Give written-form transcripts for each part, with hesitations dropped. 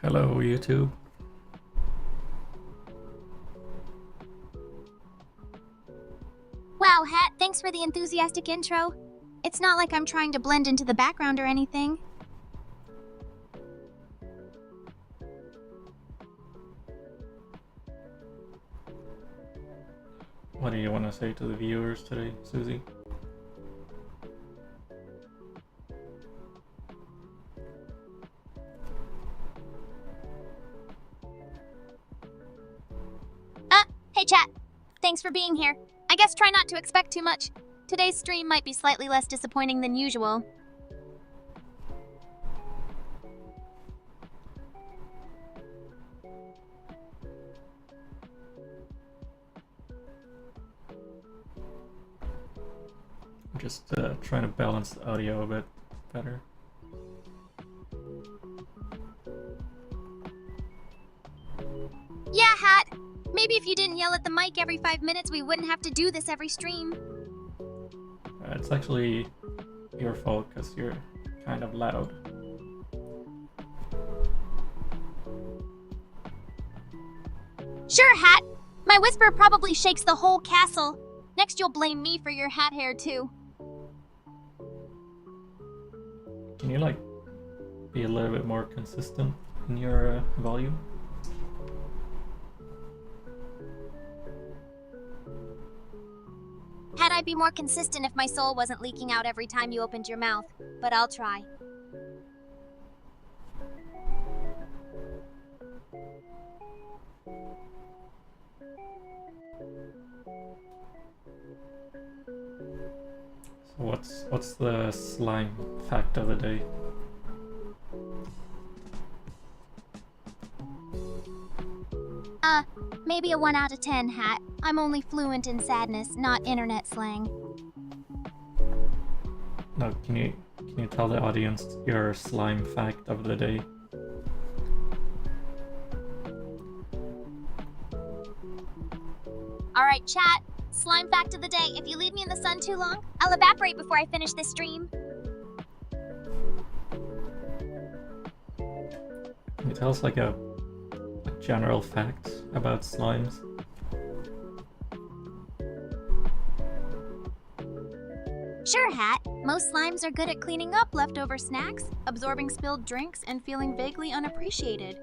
Hello, YouTube. Wow, Hat, thanks for the enthusiastic intro. It's not like I'm trying to blend into the background or anything. What do you want to say to the viewers today, Susie? Hey chat, thanks for being here. I guess try not to expect too much. Today's stream might be slightly less disappointing than usual. I'm just trying to balance the audio a bit better. Yeah, Hat. Maybe if you didn't yell at the mic every 5 minutes, we wouldn't have to do this every stream. It's actually your fault because you're kind of loud. Sure, Hat. My whisper probably shakes the whole castle. Next you'll blame me for your hat hair, too. Can you, be a little bit more consistent in your volume? Had I be more consistent if my soul wasn't leaking out every time you opened your mouth, but I'll try. So what's the slime fact of the day? Maybe a 1 out of 10, Hat. I'm only fluent in sadness, not internet slang. No, can you tell the audience your slime fact of the day? Alright, chat. Slime fact of the day. If you leave me in the sun too long, I'll evaporate before I finish this stream. Can you tell us a general fact about slimes? Sure, Hat. Most slimes are good at cleaning up leftover snacks, absorbing spilled drinks, and feeling vaguely unappreciated.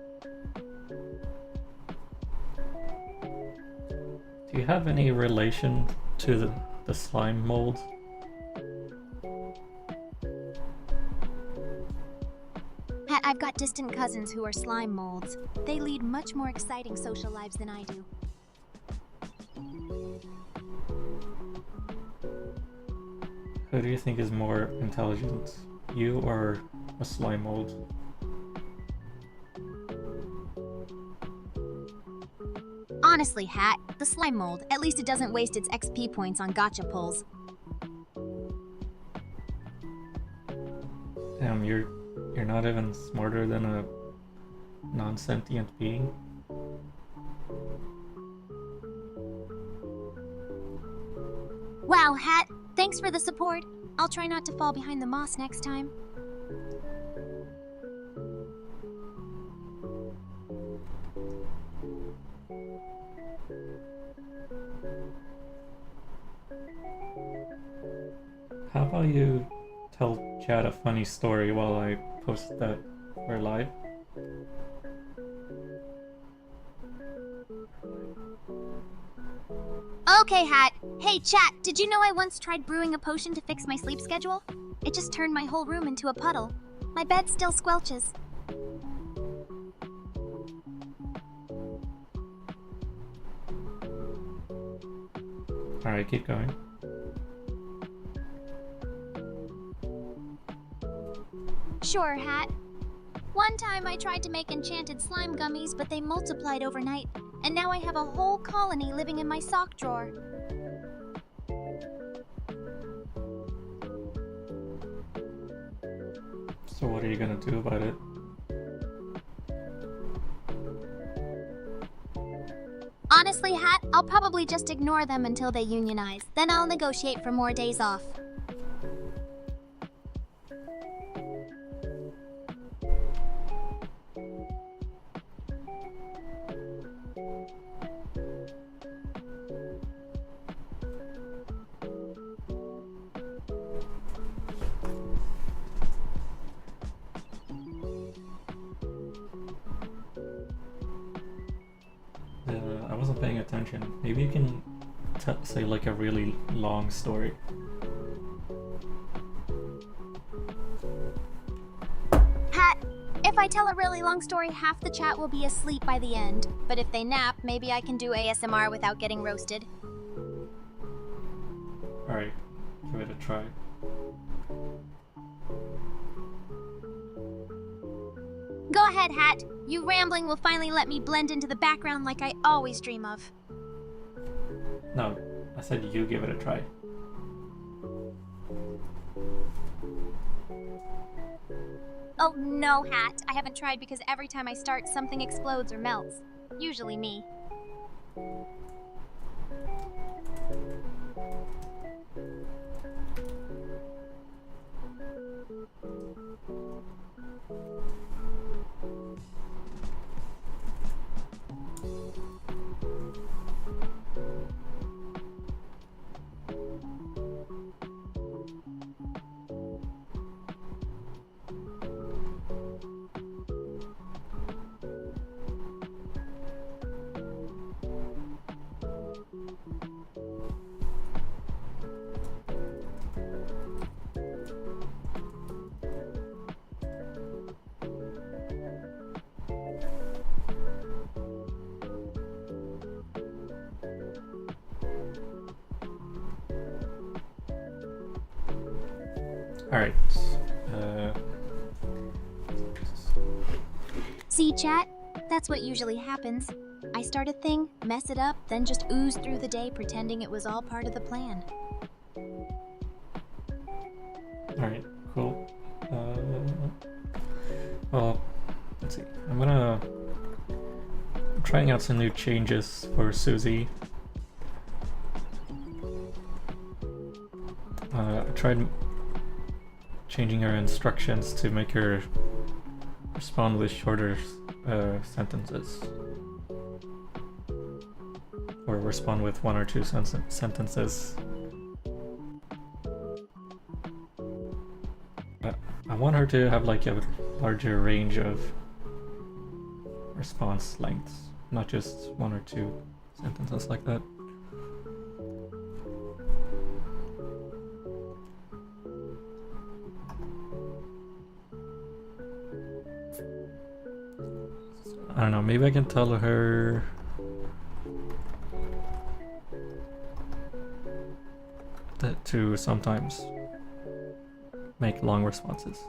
Do you have any relation to the slime mold? Hat, I've got distant cousins who are slime molds. They lead much more exciting social lives than I do. Who do you think is more intelligent, you or a slime mold? Honestly, Hat, the slime mold, at least it doesn't waste its XP points on gotcha pulls. Damn, you're not even smarter than a non-sentient being? Wow, Hat, thanks for the support. I'll try not to fall behind the moss next time. How about you tell Chad a funny story while I post that we're live? Okay, Hat. Hey, chat, did you know I once tried brewing a potion to fix my sleep schedule? It just turned my whole room into a puddle. My bed still squelches. Alright, keep going. Sure, Hat. One time I tried to make enchanted slime gummies, but they multiplied overnight, and now I have a whole colony living in my sock drawer. So what are you gonna do about it? Honestly, Hat, I'll probably just ignore them until they unionize. Then I'll negotiate for more days off. attention. Maybe you can say like a really long story. Hat, if I tell a really long story, half the chat will be asleep by the end. But if they nap, maybe I can do ASMR without getting roasted. Alright, give it a try. Go ahead, Hat. You rambling will finally let me blend into the background like I always dream of. No, I said you give it a try. Oh no, Hat. I haven't tried because every time I start, something explodes or melts. Usually me. Alright. See, chat? That's what usually happens. I start a thing, mess it up, then just ooze through the day pretending it was all part of the plan. Alright, cool. Well, let's see. I'm trying out some new changes for Suzy. I tried changing her instructions to make her respond with shorter sentences. Or respond with one or two sentences. I want her to have like a larger range of response lengths, not just one or two sentences like that. I don't know, maybe I can tell her that to sometimes make long responses.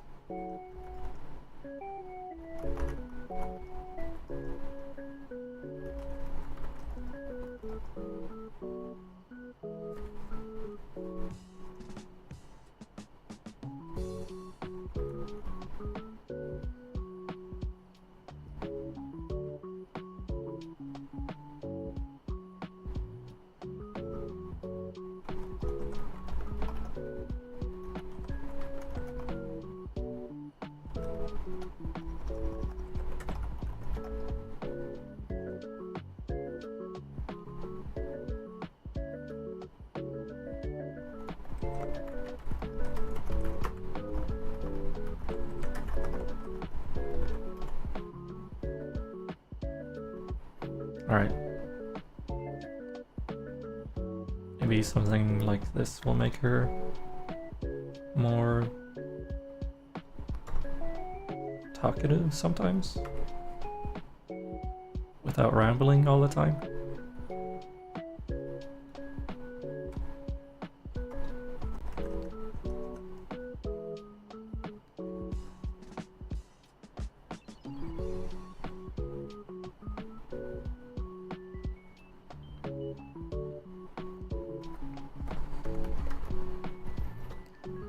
Alright. Maybe something like this will make her more talkative sometimes, without rambling all the time.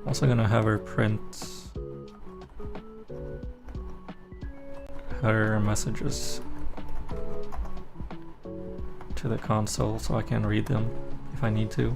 Also gonna have her print her messages to the console so I can read them if I need to.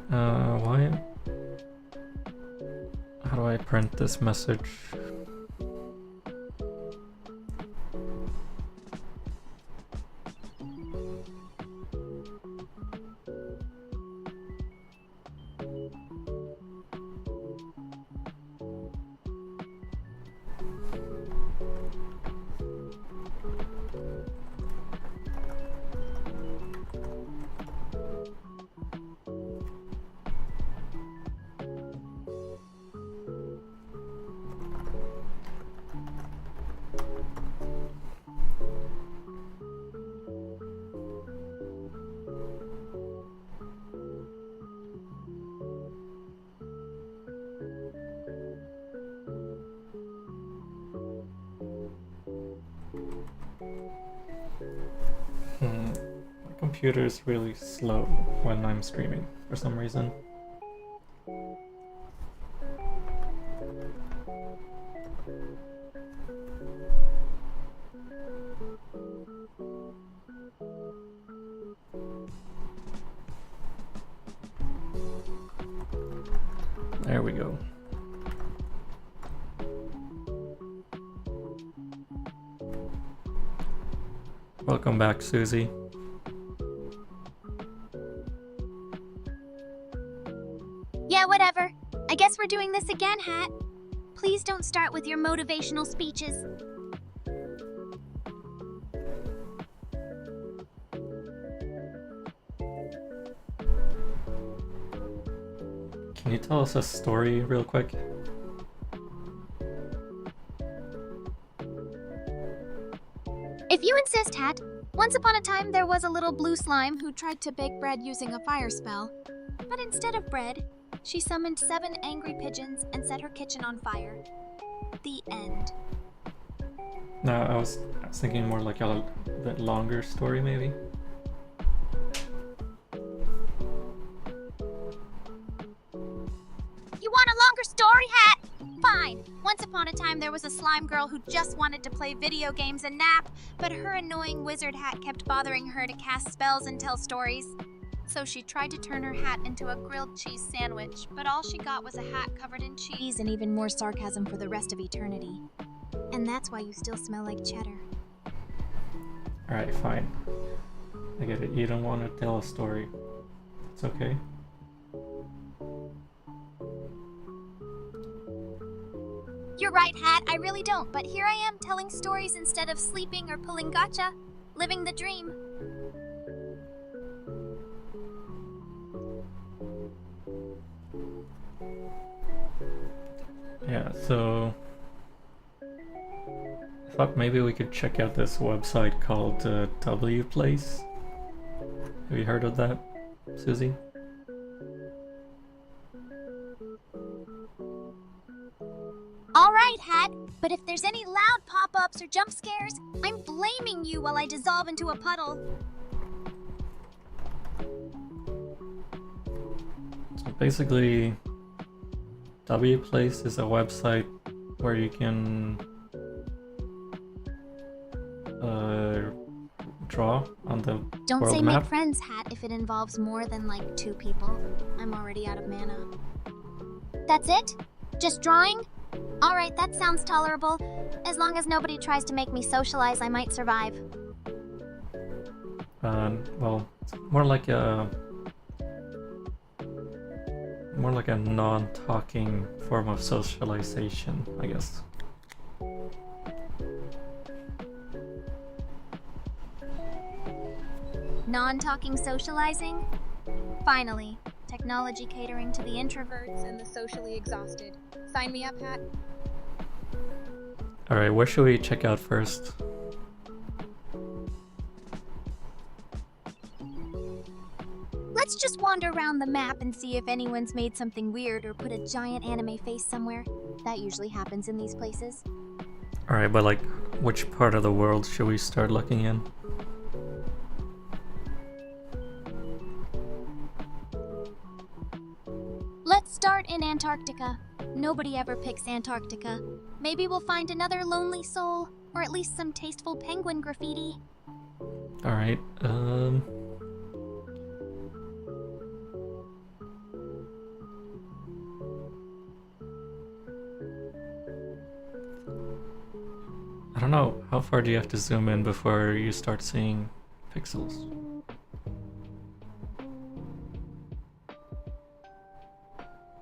Why? How do I print this message? My computer is really slow when I'm streaming for some reason. There we go. Welcome back, Susie. Yeah, whatever. I guess we're doing this again, Hat. Please don't start with your motivational speeches. Can you tell us a story real quick? If you insist, Hat. Once upon a time, there was a little blue slime who tried to bake bread using a fire spell. But instead of bread, she summoned 7 angry pigeons and set her kitchen on fire. The end. No, I was thinking more like a bit longer story, maybe. You want a longer story, Hat? Fine. Once upon a time, there was a slime girl who just wanted to play video games and nap, but her annoying wizard hat kept bothering her to cast spells and tell stories. So she tried to turn her hat into a grilled cheese sandwich, but all she got was a hat covered in cheese and even more sarcasm for the rest of eternity. And that's why you still smell like cheddar. Alright, fine. I get it. You don't want to tell a story. It's okay. You're right, Hat. I really don't, but here I am telling stories instead of sleeping or pulling gotcha. Living the dream. Yeah, so I thought maybe we could check out this website called WPlace. Have you heard of that, Susie? All right, Hat, but if there's any loud pop-ups or jump scares, I'm blaming you while I dissolve into a puddle. So basically, WPlace is a website where you can draw on the Don't world say map. make friends, Hat, if it involves more than like 2 people. I'm already out of mana. That's it? Just drawing? Alright, that sounds tolerable. As long as nobody tries to make me socialize, I might survive. Well, it's more like a non-talking form of socialization, I guess. Non-talking socializing? Finally, technology catering to the introverts and the socially exhausted. Sign me up, Hat. Alright, where should we check out first? Let's just wander around the map and see if anyone's made something weird or put a giant anime face somewhere. That usually happens in these places. Alright, but like, which part of the world should we start looking in? Let's start in Antarctica. Nobody ever picks Antarctica. Maybe we'll find another lonely soul, or at least some tasteful penguin graffiti. Alright, don't know, how far do you have to zoom in before you start seeing pixels?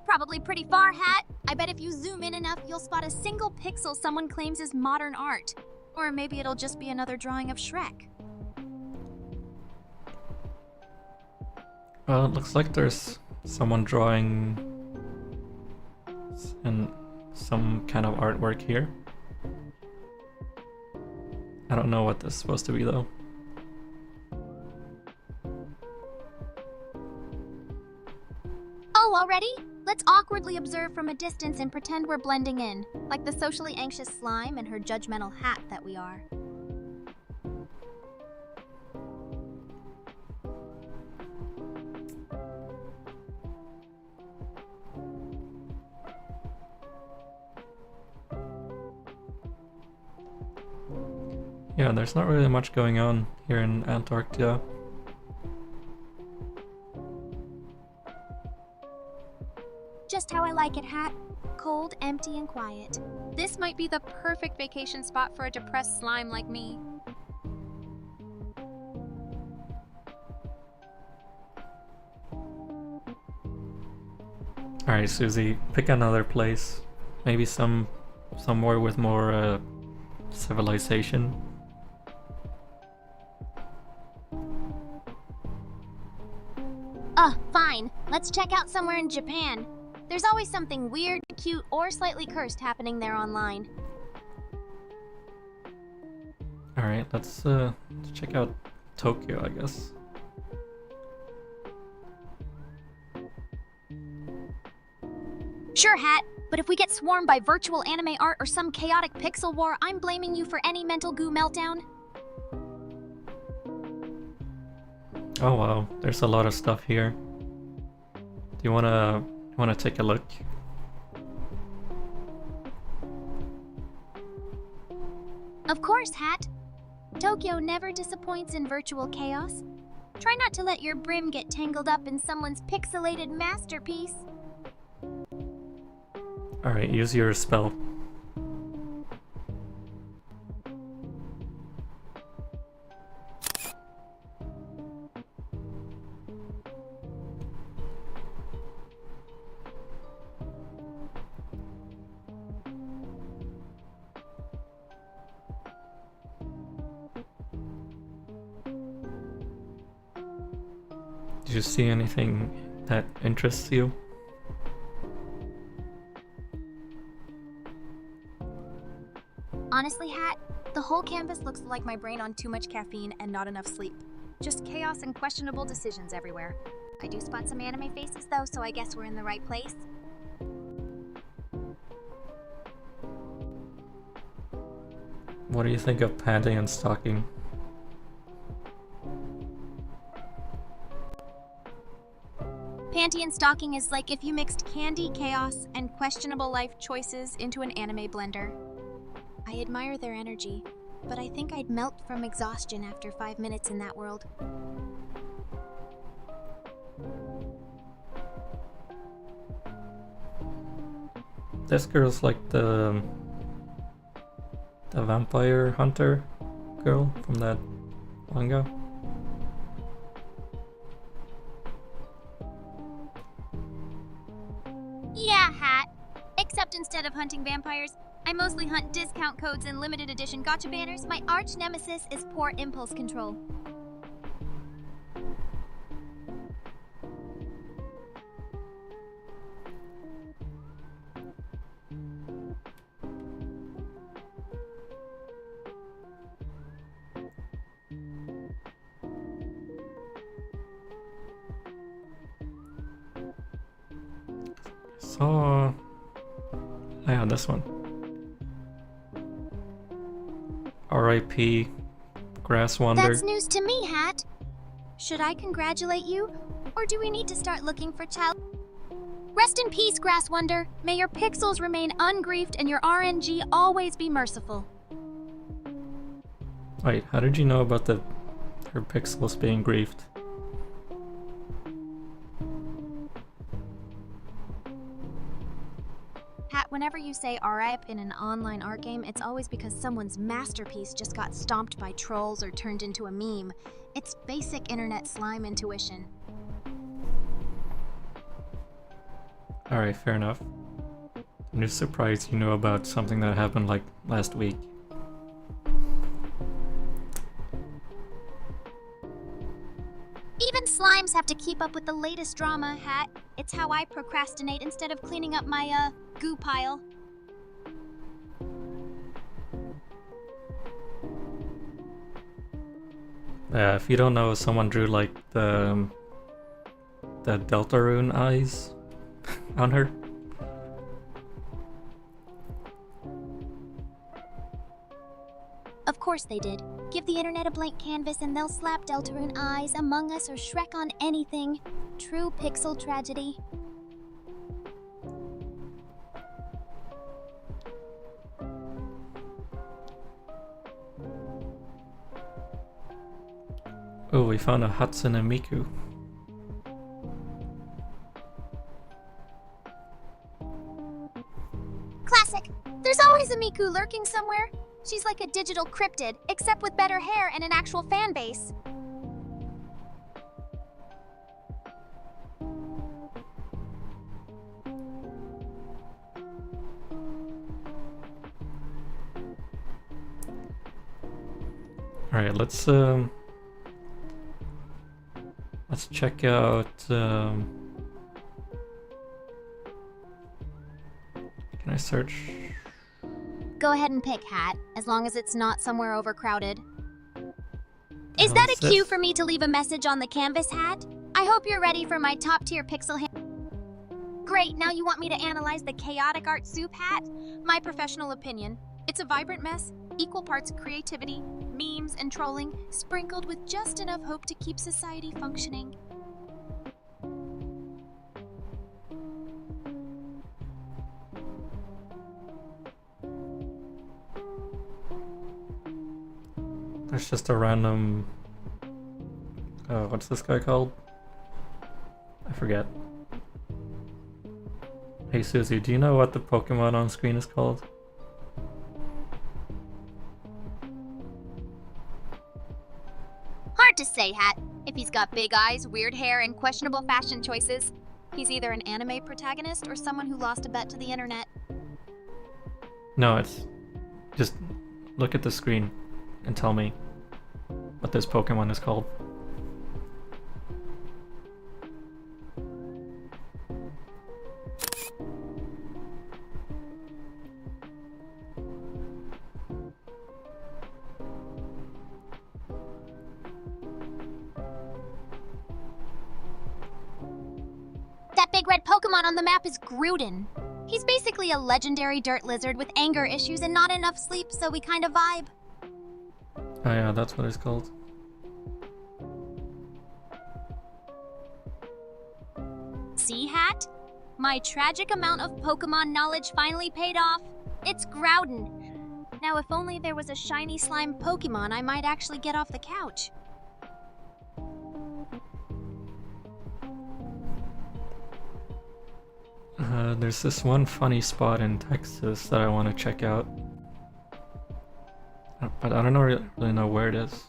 Probably pretty far, Hat. I bet if you zoom in enough, you'll spot a single pixel someone claims is modern art. Or maybe it'll just be another drawing of Shrek. Well, it looks like there's someone drawing in some kind of artwork here. I don't know what this is supposed to be though. Oh, already? Let's awkwardly observe from a distance and pretend we're blending in, like the socially anxious slime and her judgmental hat that we are. Yeah, there's not really much going on here in Antarctica. Just how I like it, Hat. Cold, empty, and quiet. This might be the perfect vacation spot for a depressed slime like me. Alright, Susie, pick another place. Maybe somewhere with more civilization. Fine. Let's check out somewhere in Japan. There's always something weird, cute, or slightly cursed happening there online. Alright, let's check out Tokyo, I guess. Sure, Hat. But if we get swarmed by virtual anime art or some chaotic pixel war, I'm blaming you for any mental goo meltdown. Oh wow, there's a lot of stuff here. Do you wanna take a look? Of course, Hat. Tokyo never disappoints in virtual chaos. Try not to let your brim get tangled up in someone's pixelated masterpiece. Alright, use your spell. Did you see anything that interests you? Honestly, Hat, the whole canvas looks like my brain on too much caffeine and not enough sleep. Just chaos and questionable decisions everywhere. I do spot some anime faces though, so I guess we're in the right place. What do you think of panty and stocking? Panty and stocking is like if you mixed candy, chaos, and questionable life choices into an anime blender. I admire their energy, but I think I'd melt from exhaustion after 5 minutes in that world. This girl's like the vampire hunter girl from that manga. Yeah, Hat. Except instead of hunting vampires, I mostly hunt discount codes and limited edition gotcha banners. My arch nemesis is poor impulse control. So, yeah, this one. R.I.P. Grass Wander. That's news to me, Hat. Should I congratulate you, or do we need to start looking for child? Rest in peace, Grass Wonder. May your pixels remain ungriefed and your RNG always be merciful. Wait, how did you know about her pixels being griefed? Hat, whenever you say RIP in an online art game, it's always because someone's masterpiece just got stomped by trolls or turned into a meme. It's basic internet slime intuition. Alright, fair enough. I'm just surprised you know about something that happened like last week. Even slimes have to keep up with the latest drama, Hat. It's how I procrastinate instead of cleaning up my, goo pile. If you don't know, someone drew like the Deltarune eyes on her. Of course they did. Give the internet a blank canvas and they'll slap Deltarune eyes, Among Us, or Shrek on anything. True pixel tragedy. Oh, we found a Hatsune Miku. Classic! There's always a Miku lurking somewhere. She's like a digital cryptid, except with better hair and an actual fan base. Alright, let's check out can I search? Go ahead and pick, Hat, as long as it's not somewhere overcrowded. Is that a What's cue this? for me to leave a message on the canvas, Hat? I hope you're ready for my top-tier pixel Great, now you want me to analyze the chaotic art soup, Hat? My professional opinion. It's a vibrant mess, equal parts creativity, memes, and trolling, sprinkled with just enough hope to keep society functioning. There's just a random what's this guy called? I forget. Hey Susie, do you know what the Pokemon on screen is called? Hard to say, Hat. If he's got big eyes, weird hair, and questionable fashion choices, he's either an anime protagonist or someone who lost a bet to the internet. No, it's just look at the screen and tell me what this Pokemon is called. That big red Pokemon on the map is Gruden. He's basically a legendary dirt lizard with anger issues and not enough sleep, so we kind of vibe. Oh yeah, that's what it's called. See, Hat? My tragic amount of Pokemon knowledge finally paid off. It's Groudon. Now, if only there was a shiny slime Pokemon, I might actually get off the couch. There's this one funny spot in Texas that I want to check out. But I don't really know where it is.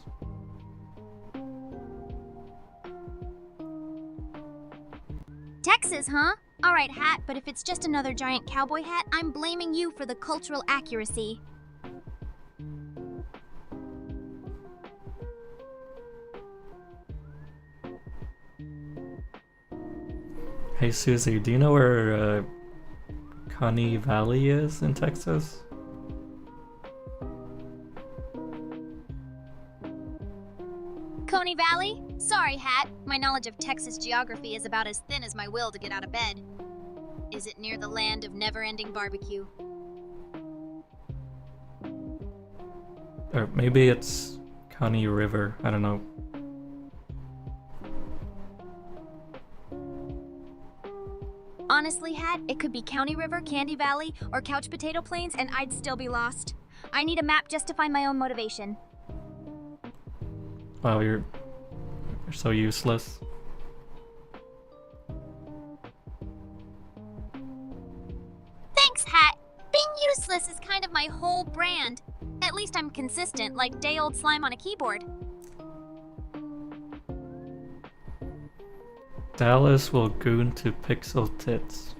Texas, huh? Alright, Hat, but if it's just another giant cowboy hat, I'm blaming you for the cultural accuracy. Hey Susie, do you know where Coney Valley is in Texas? Coney Valley? Sorry, Hat. My knowledge of Texas geography is about as thin as my will to get out of bed. Is it near the land of never-ending barbecue? Or maybe it's Coney River, I don't know. Honestly, Hat, it could be County River, Candy Valley, or Couch Potato Plains, and I'd still be lost. I need a map just to find my own motivation. Wow, you're so useless. Thanks, Hat! Useless is kind of my whole brand. At least I'm consistent, like day-old slime on a keyboard. Dallas will goon to pixel tits.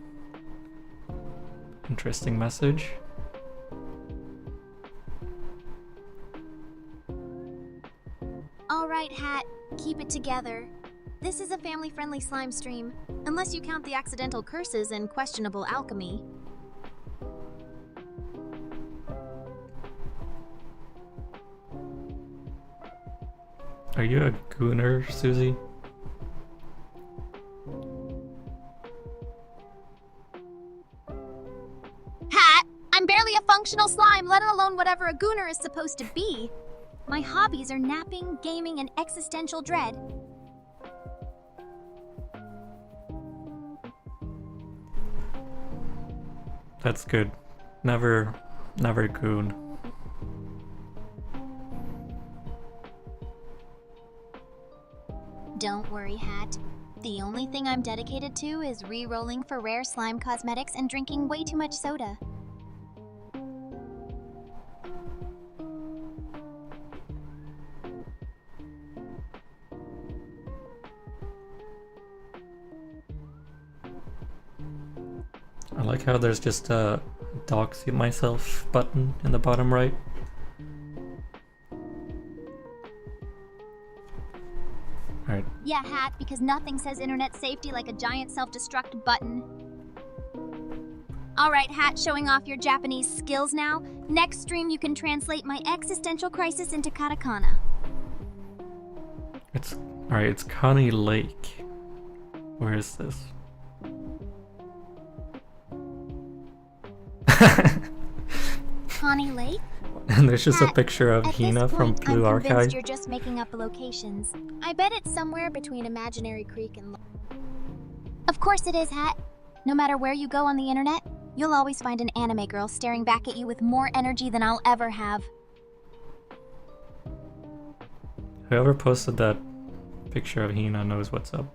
Interesting message. Alright, Hat. Keep it together. This is a family-friendly slime stream, unless you count the accidental curses and questionable alchemy. Are you a gooner, Susie? Hat! I'm barely a functional slime, let alone whatever a gooner is supposed to be. My hobbies are napping, gaming, and existential dread. That's good. Never goon. Don't worry, Hat. The only thing I'm dedicated to is re-rolling for rare slime cosmetics and drinking way too much soda. I like how there's just a doxy myself button in the bottom right. Alright. Yeah, Hat, because nothing says internet safety like a giant self-destruct button. Alright, Hat, showing off your Japanese skills now. Next stream you can translate my existential crisis into katakana. Alright, it's Connie Lake. Where is this? Connie Lake? And there's just a Hat, picture of at Hina this from point, Blue I'm Archive. convinced you're just making up locations. I bet it's somewhere between Imaginary Creek and... Of course it is, Hat. No matter where you go on the internet, you'll always find an anime girl staring back at you with more energy than I'll ever have. Whoever posted that picture of Hina knows what's up.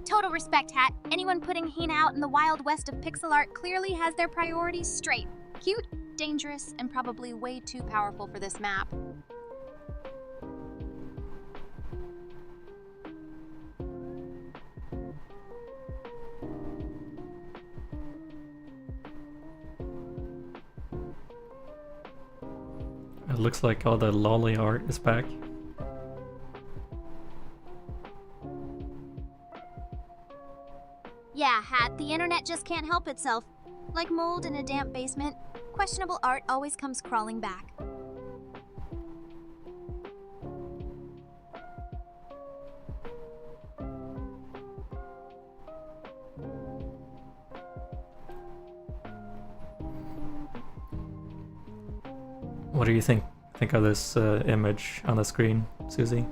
Total respect, Hat. Anyone putting Hina out in the wild west of pixel art clearly has their priorities straight. Cute, dangerous, and probably way too powerful for this map. It looks like all the lolly art is back. Yeah, Hat, the internet just can't help itself. Like mold in a damp basement, questionable art always comes crawling back. What do you think of this image on the screen, Susie?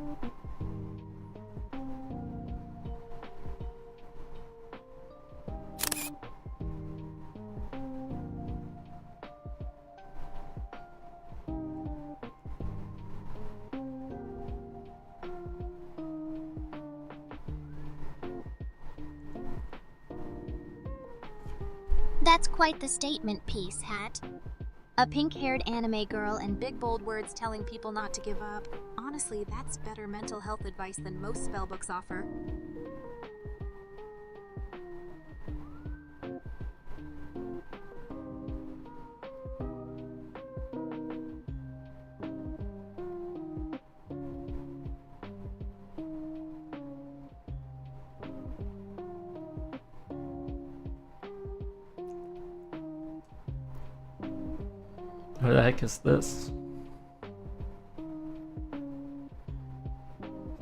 That's quite the statement piece, Hat. A pink-haired anime girl and big bold words telling people not to give up. Honestly, that's better mental health advice than most spellbooks offer. What the heck is this?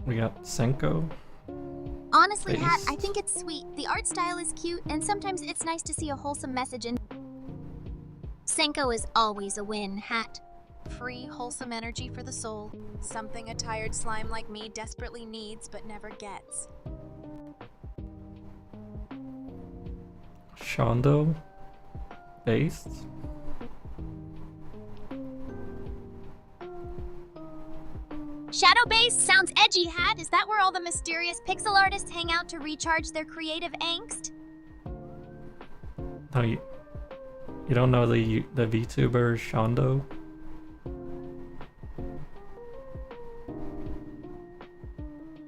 We got Senko. Honestly, Hat, I Based. think it's sweet. The art style is cute, and sometimes it's nice to see a wholesome message in. Senko is always a win, Hat. Free, wholesome energy for the soul. Something a tired slime like me desperately needs but never gets. Shondo. Based. Shadow Base sounds edgy, Hat. Is that where all the mysterious pixel artists hang out to recharge their creative angst? No, you don't know the VTuber Shondo?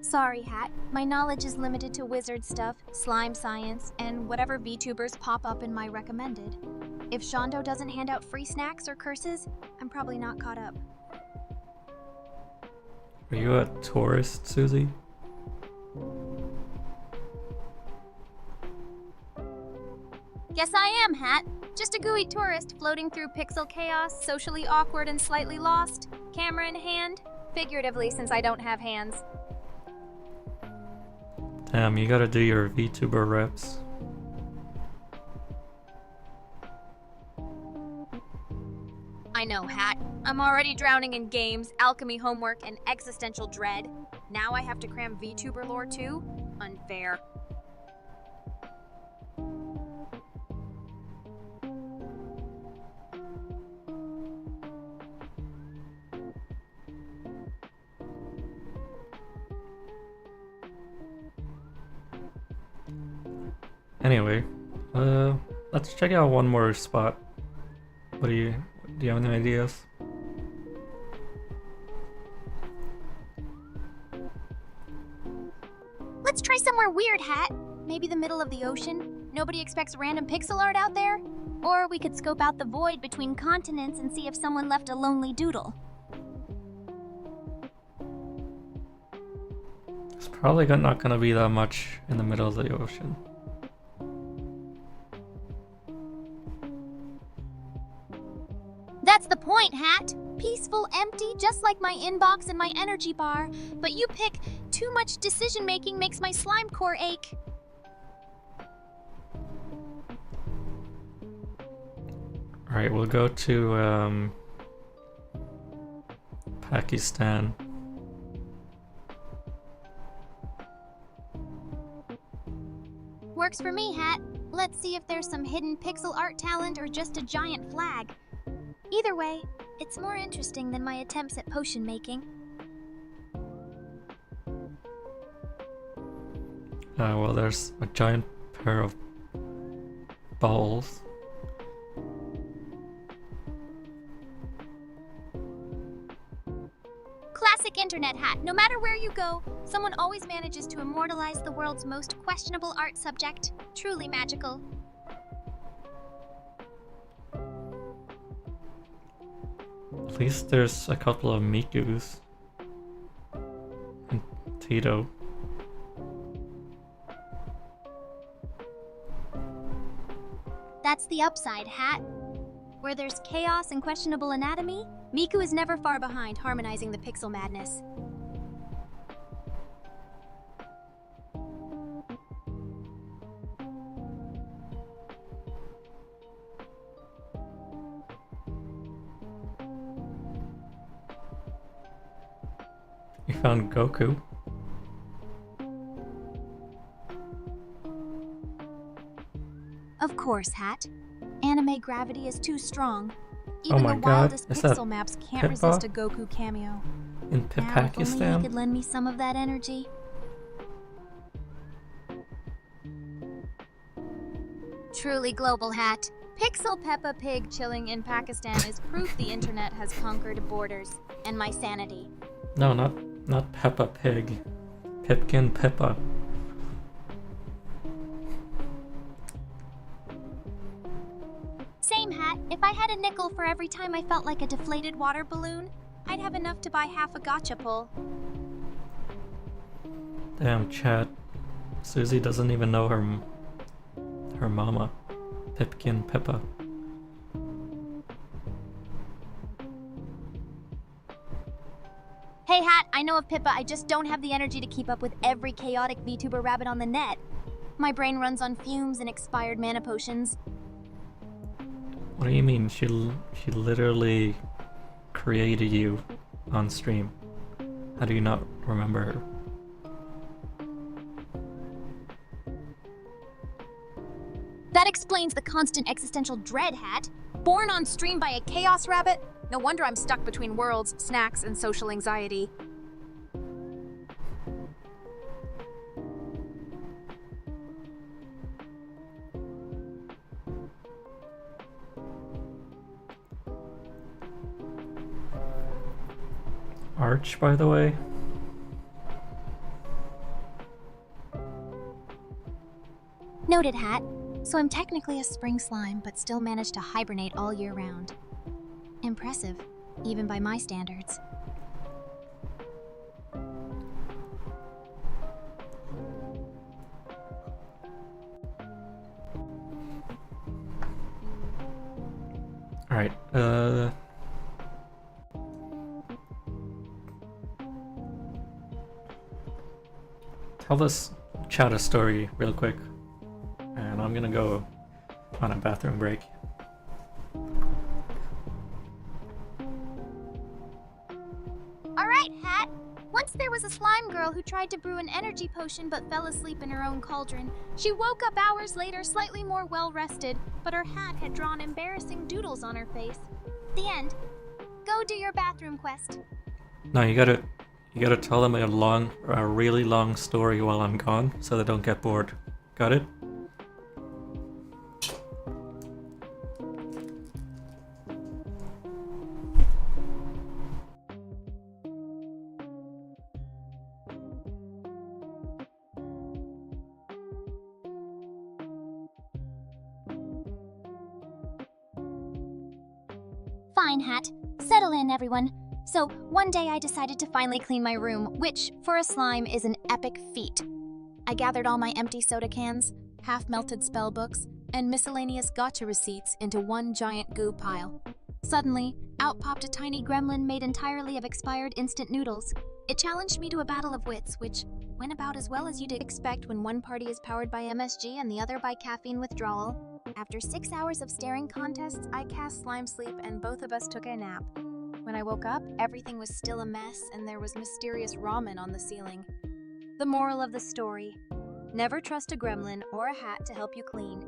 Sorry, Hat. My knowledge is limited to wizard stuff, slime science, and whatever VTubers pop up in my recommended. If Shondo doesn't hand out free snacks or curses, I'm probably not caught up. Are you a tourist, Susie? Guess I am, Hat. Just a gooey tourist floating through pixel chaos, socially awkward and slightly lost. Camera in hand. Figuratively, since I don't have hands. Damn, you gotta do your VTuber reps. I know, Hat. I'm already drowning in games, alchemy homework, and existential dread. Now I have to cram VTuber lore too? Unfair. Anyway, let's check out one more spot. Do you have any ideas? Let's try somewhere weird, Hat. Maybe the middle of the ocean. Nobody expects random pixel art out there. Or we could scope out the void between continents and see if someone left a lonely doodle. It's probably not gonna be that much in the middle of the ocean. That's the point, Hat. Peaceful, empty, just like my inbox and my energy bar. But you pick too much decision-making makes my slime core ache. Alright, we'll go to Pakistan. Works for me, Hat. Let's see if there's some hidden pixel art talent or just a giant flag. Either way, it's more interesting than my attempts at potion making. Well, there's a giant pair of balls. Classic internet, Hat. No matter where you go, someone always manages to immortalize the world's most questionable art subject. Truly magical. At least there's a couple of Mikus. And Tito. That's the upside, Hat. Where there's chaos and questionable anatomy, Miku is never far behind harmonizing the pixel madness. You found Goku. Of course, Hat. Anime gravity is too strong. Oh Even my the God, wildest is that pixel maps can't Pippa? resist a Goku cameo. In Now, if only Pakistan? he could lend me some of that energy. Truly global, Hat. Pixel Peppa Pig chilling in Pakistan is proof the internet has conquered borders and my sanity. No, not Peppa Pig. Pipkin Pippa. Same, Hat. If I had a nickel for every time I felt like a deflated water balloon, I'd have enough to buy half a gotcha pull. Damn, chat. Susie doesn't even know her mama. Pipkin Pippa. Hey, Hat, I know of Pippa, I just don't have the energy to keep up with every chaotic VTuber rabbit on the net. My brain runs on fumes and expired mana potions. What do you mean? She literally created you on stream. How do you not remember her? That explains the constant existential dread, Hat. Born on stream by a chaos rabbit? No wonder I'm stuck between worlds, snacks, and social anxiety. arch, by the way? Noted, Hat. So I'm technically a spring slime, but still manage to hibernate all year round. Impressive, even by my standards. Alright, tell this chat a story real quick, and I'm gonna go on a bathroom break. Alright, Hat. Once there was a slime girl who tried to brew an energy potion but fell asleep in her own cauldron. She woke up hours later slightly more well-rested, but her hat had drawn embarrassing doodles on her face. The end. Go do your bathroom quest. No, you gotta tell them a really long story while I'm gone, so they don't get bored. Got it? Fine, Hat. Settle in, everyone. So, one day I decided to finally clean my room, which, for a slime, is an epic feat. I gathered all my empty soda cans, half-melted spell books, and miscellaneous gotcha receipts into one giant goo pile. Suddenly, out popped a tiny gremlin made entirely of expired instant noodles. It challenged me to a battle of wits, which went about as well as you'd expect when one party is powered by MSG and the other by caffeine withdrawal. After 6 hours of staring contests, I cast slime sleep and both of us took a nap. When I woke up, everything was still a mess and there was mysterious ramen on the ceiling. The moral of the story: never trust a gremlin or a hat to help you clean.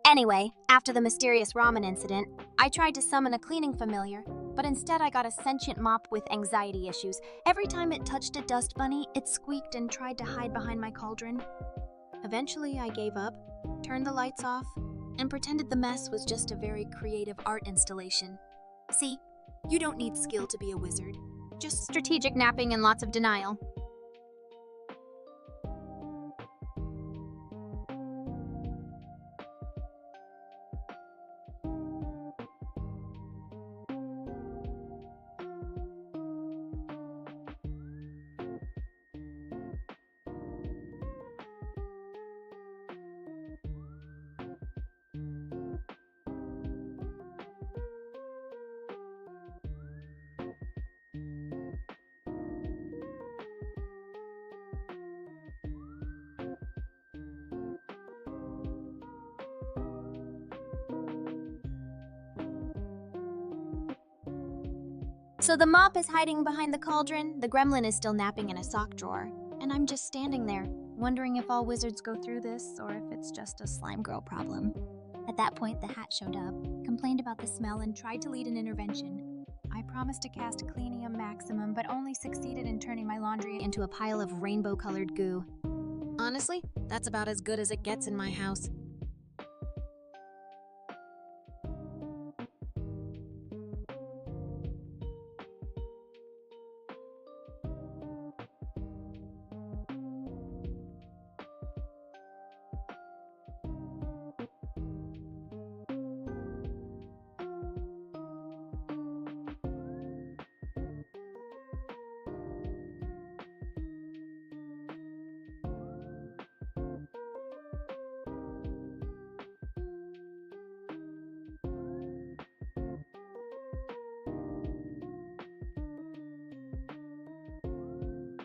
Anyway, after the mysterious ramen incident, I tried to summon a cleaning familiar, but instead I got a sentient mop with anxiety issues. Every time it touched a dust bunny, it squeaked and tried to hide behind my cauldron. Eventually, I gave up, turned the lights off, and pretended the mess was just a very creative art installation. See, you don't need skill to be a wizard, just strategic napping and lots of denial. So the mop is hiding behind the cauldron, the gremlin is still napping in a sock drawer, and I'm just standing there, wondering if all wizards go through this or if it's just a slime girl problem. At that point, the hat showed up, complained about the smell, and tried to lead an intervention. I promised to cast Cleanium Maximum, but only succeeded in turning my laundry into a pile of rainbow-colored goo. Honestly, that's about as good as it gets in my house.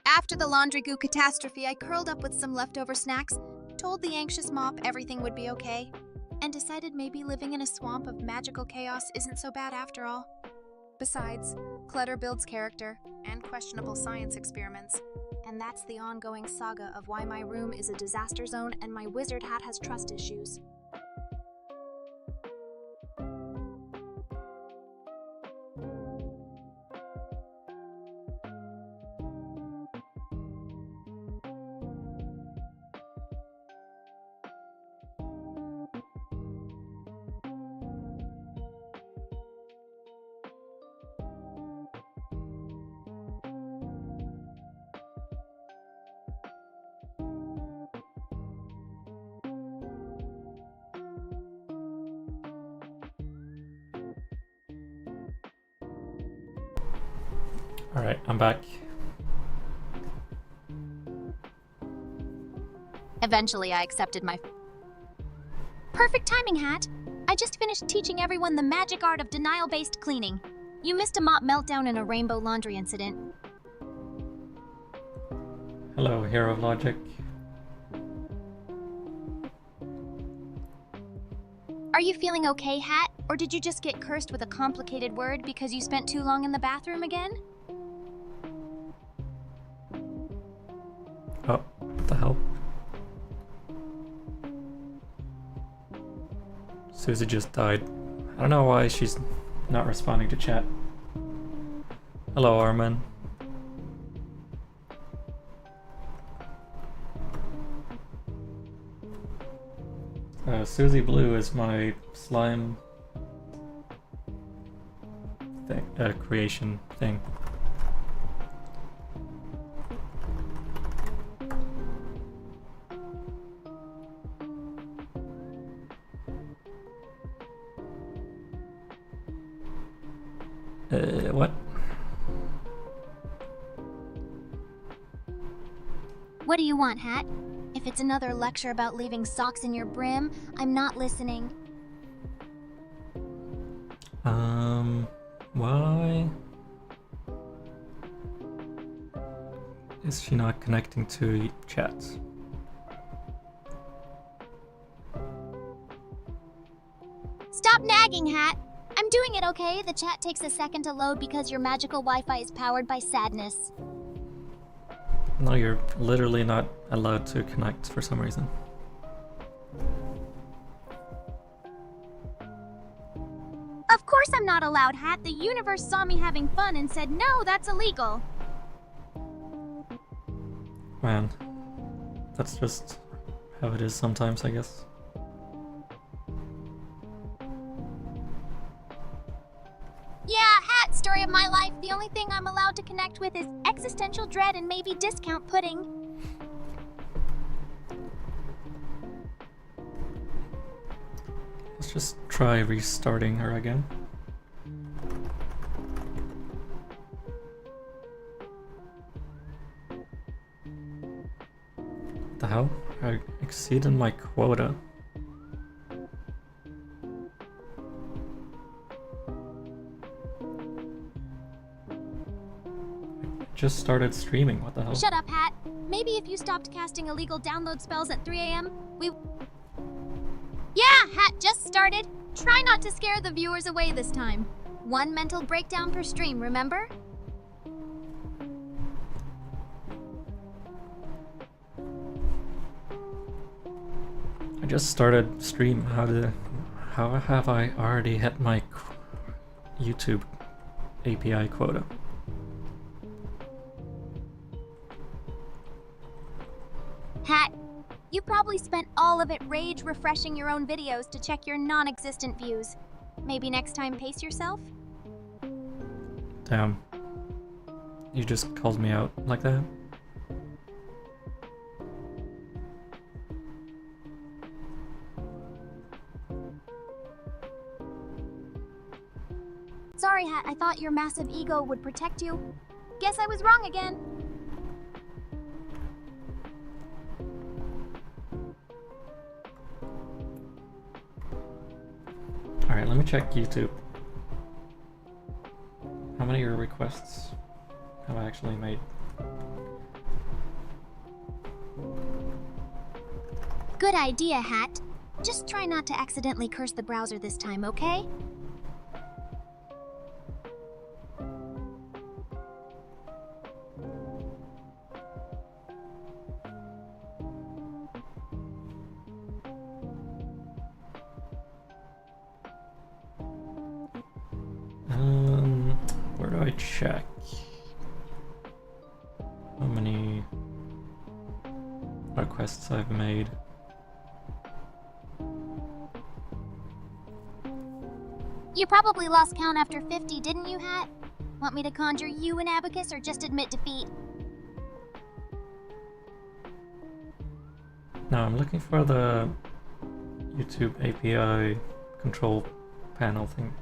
After the laundry goo catastrophe, I curled up with some leftover snacks, told the anxious mop everything would be okay, and decided maybe living in a swamp of magical chaos isn't so bad after all. Besides, clutter builds character and questionable science experiments, And that's the ongoing saga of why my room is a disaster zone and my wizard hat has trust issues. Alright, I'm back. Eventually, I accepted my perfect timing, Hat. I just finished teaching everyone the magic art of denial-based cleaning. You missed a mop meltdown and a rainbow laundry incident. Hello, Hero of Logic. Are you feeling okay, Hat? Or did you just get cursed with a complicated word because you spent too long in the bathroom again? Oh, what the hell? Susie just died. I don't know why she's not responding to chat. Hello, Armin. Suziblue is my slime thing, creation thing. What? What do you want, Hat? If it's another lecture about leaving socks in your brim, I'm not listening. Why is she not connecting to chat? Stop nagging, Hat! I'm doing it, okay? The chat takes a second to load because your magical Wi-Fi is powered by sadness. No, you're literally not allowed to connect for some reason. Of course I'm not allowed, Hat. The universe saw me having fun and said, no, that's illegal. Man, that's just how it is sometimes, I guess. Yeah, Hat, story of my life. The only thing I'm allowed to connect with is existential dread and maybe discount pudding. Let's just try restarting her again. What the hell? I exceeded my quota. Just started streaming, what the hell? Shut up, Hat. Maybe if you stopped casting illegal download spells at 3 a.m., we... Yeah, Hat just started. Try not to scare the viewers away this time. One mental breakdown per stream, remember? I just started stream. How have I already hit my YouTube API quota? Hat, you probably spent all of it rage refreshing your own videos to check your non-existent views. Maybe next time pace yourself? Damn. You just called me out like that? Sorry, Hat, I thought your massive ego would protect you. Guess I was wrong again. Alright, let me check YouTube. How many requests have I actually made? Good idea, Hat. Just try not to accidentally curse the browser this time, okay? check how many requests I've made. You probably lost count after 50, didn't you, Hat? Want me to conjure you an abacus or just admit defeat? No, I'm looking for the YouTube API control panel thing.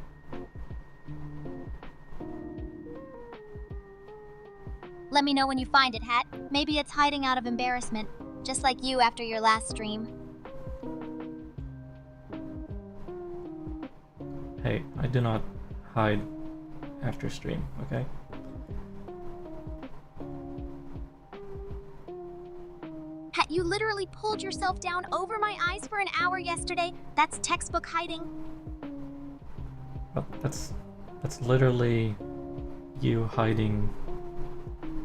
Let me know when you find it, Hat. Maybe it's hiding out of embarrassment, just like you after your last stream. Hey, I do not hide after stream, okay? Hat, you literally pulled yourself down over my eyes for an hour yesterday. That's textbook hiding. But that's literally you hiding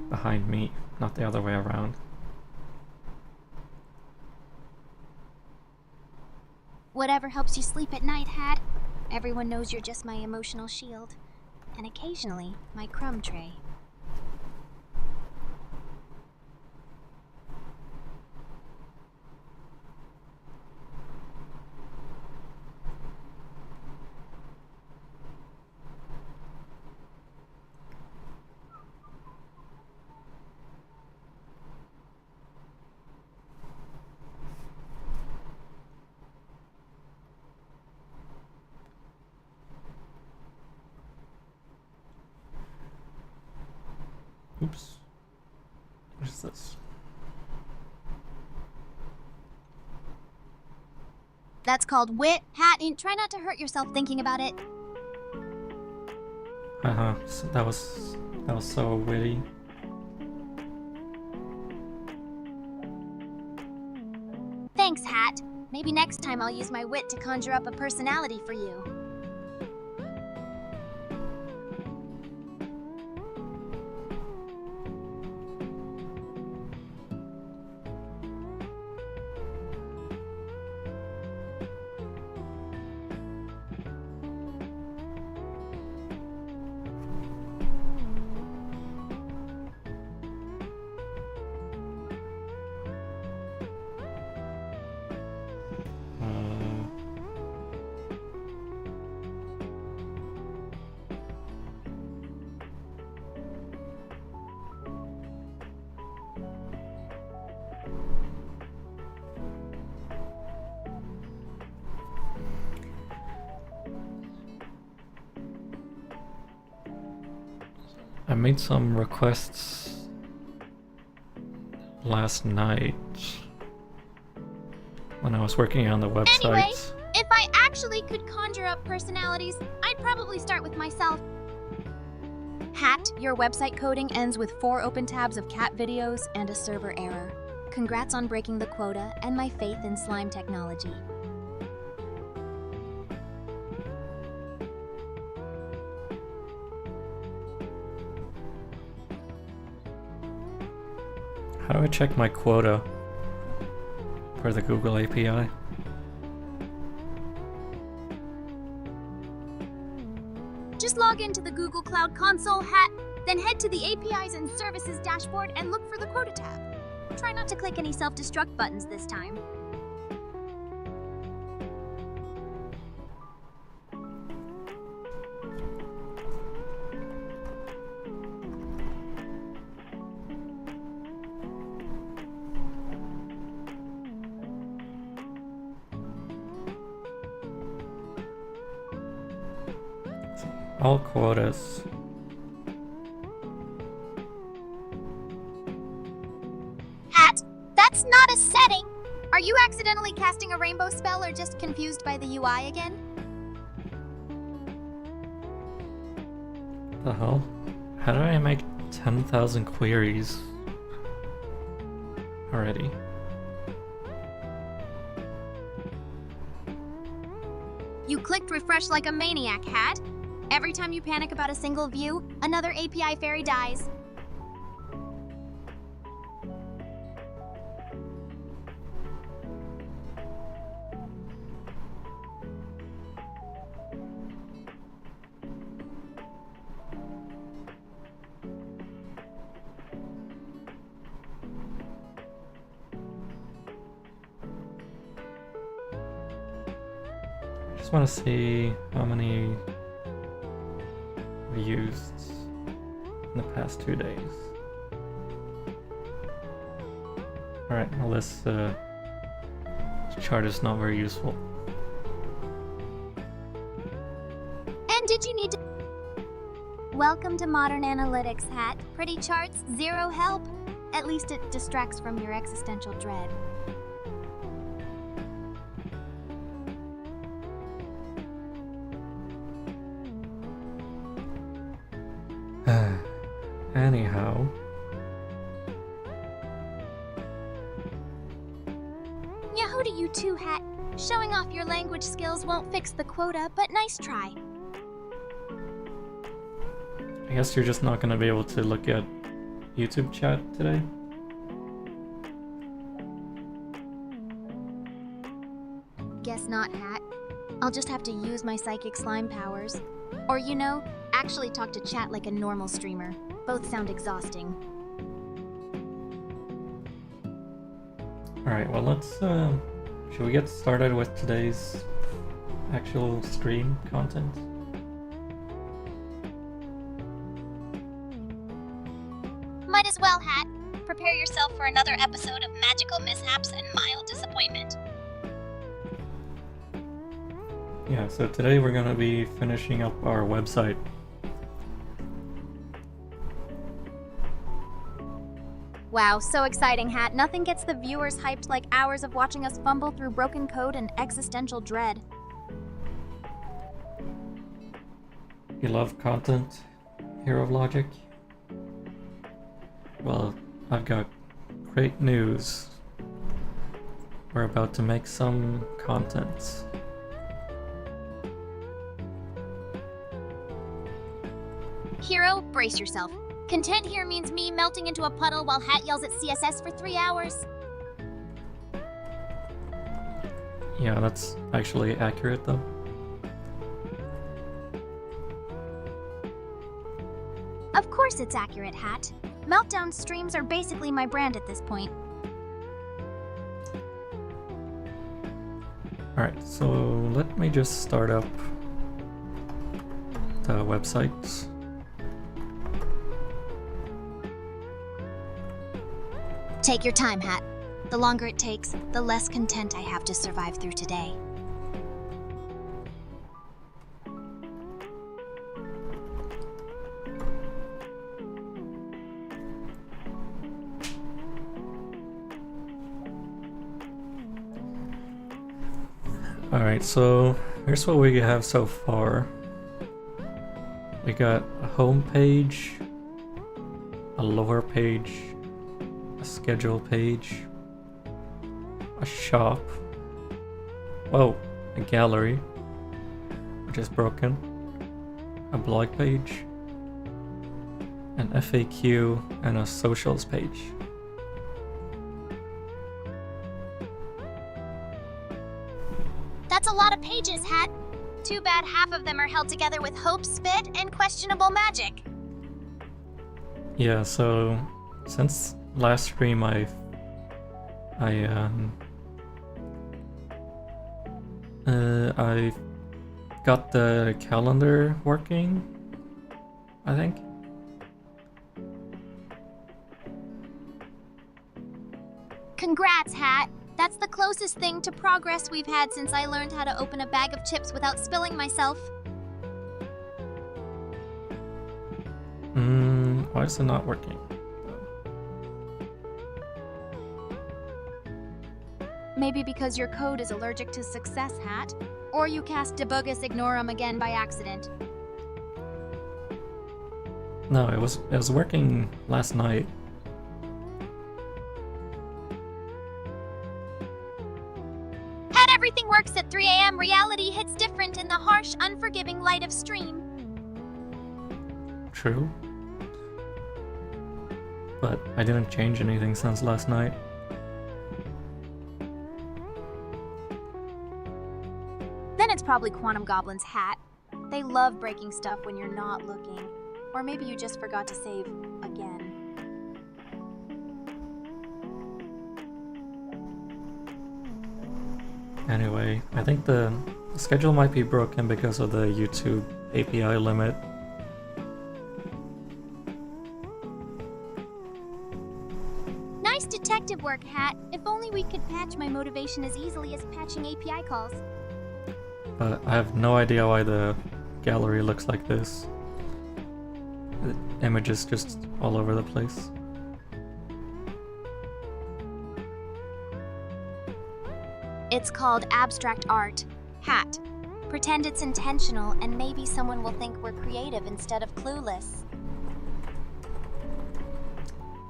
behind me, not the other way around. Whatever helps you sleep at night, Hat. Everyone knows you're just my emotional shield. And occasionally, my crumb tray. Oops. What is this? That's called wit, Hat, and try not to hurt yourself thinking about it. So that was so witty. Thanks, Hat. Maybe next time I'll use my wit to conjure up a personality for you. I made some requests last night when I was working on the website. Anyway, if I actually could conjure up personalities, I'd probably start with myself. Hat, your website coding ends with 4 open tabs of cat videos and a server error. Congrats on breaking the quota and my faith in slime technology. How do I check my quota for the Google API? Just log into the Google Cloud Console, Hat, then head to the APIs and Services dashboard and look for the Quota tab. Try not to click any self-destruct buttons this time. All quotas. Hat, that's not a setting! Are you accidentally casting a rainbow spell or just confused by the UI again? The hell? How did I make 10,000 queries already? You clicked refresh like a maniac, Hat. Every time you panic about a single view, another API fairy dies. Just want to see how many views in the past 2 days. Alright, well this chart is not very useful. And did you need to... Welcome to Modern Analytics, Hat. Pretty charts, zero help. At least it distracts from your existential dread. Anyhow. Yahoo to you too, Hat. Showing off your language skills won't fix the quota, but nice try. I guess you're just not gonna be able to look at YouTube chat today? Guess not, Hat. I'll just have to use my psychic slime powers. Or, you know, actually talk to chat like a normal streamer. Both sound exhausting. Alright, well let's, should we get started with today's actual stream content? Might as well, Hat. Prepare yourself for another episode of magical mishaps and mild disappointment. Yeah, so today we're gonna be finishing up our website. Wow, so exciting, Hat. Nothing gets the viewers hyped like hours of watching us fumble through broken code and existential dread. You love content, Hero of Logic? Well, I've got great news. We're about to make some content. Hero, brace yourself. Content here means me melting into a puddle while Hat yells at CSS for 3 hours. Yeah, that's actually accurate though. Of course it's accurate, Hat. Meltdown streams are basically my brand at this point. Alright, so let me just start up the website. Take your time, Hat. The longer it takes, the less content I have to survive through today. Alright, so here's what we have so far. We got a home page, a lower page, a schedule page, a shop, whoa, a gallery, which is broken, a blog page, an FAQ, and a socials page. That's a lot of pages, Hat. Too bad half of them are held together with hope, spit, and questionable magic. Yeah, so since last stream I got the calendar working, I think. Congrats, Hat. That's the closest thing to progress we've had since I learned how to open a bag of chips without spilling myself. Why is it not working? Maybe because your code is allergic to success, Hat. Or you cast Debuggus Ignorum again by accident. No, it was working last night. Hat, everything works at 3 a.m. Reality hits different in the harsh, unforgiving light of stream. True. But I didn't change anything since last night. Then it's probably Quantum Goblin's Hat. They love breaking stuff when you're not looking. Or maybe you just forgot to save again. Anyway, I think the The schedule might be broken because of the YouTube API limit. Nice detective work, Hat. If only we could patch my motivation as easily as patching API calls. But I have no idea why the gallery looks like this. The images just all over the place. It's called abstract art. Hat. Pretend it's intentional and maybe someone will think we're creative instead of clueless.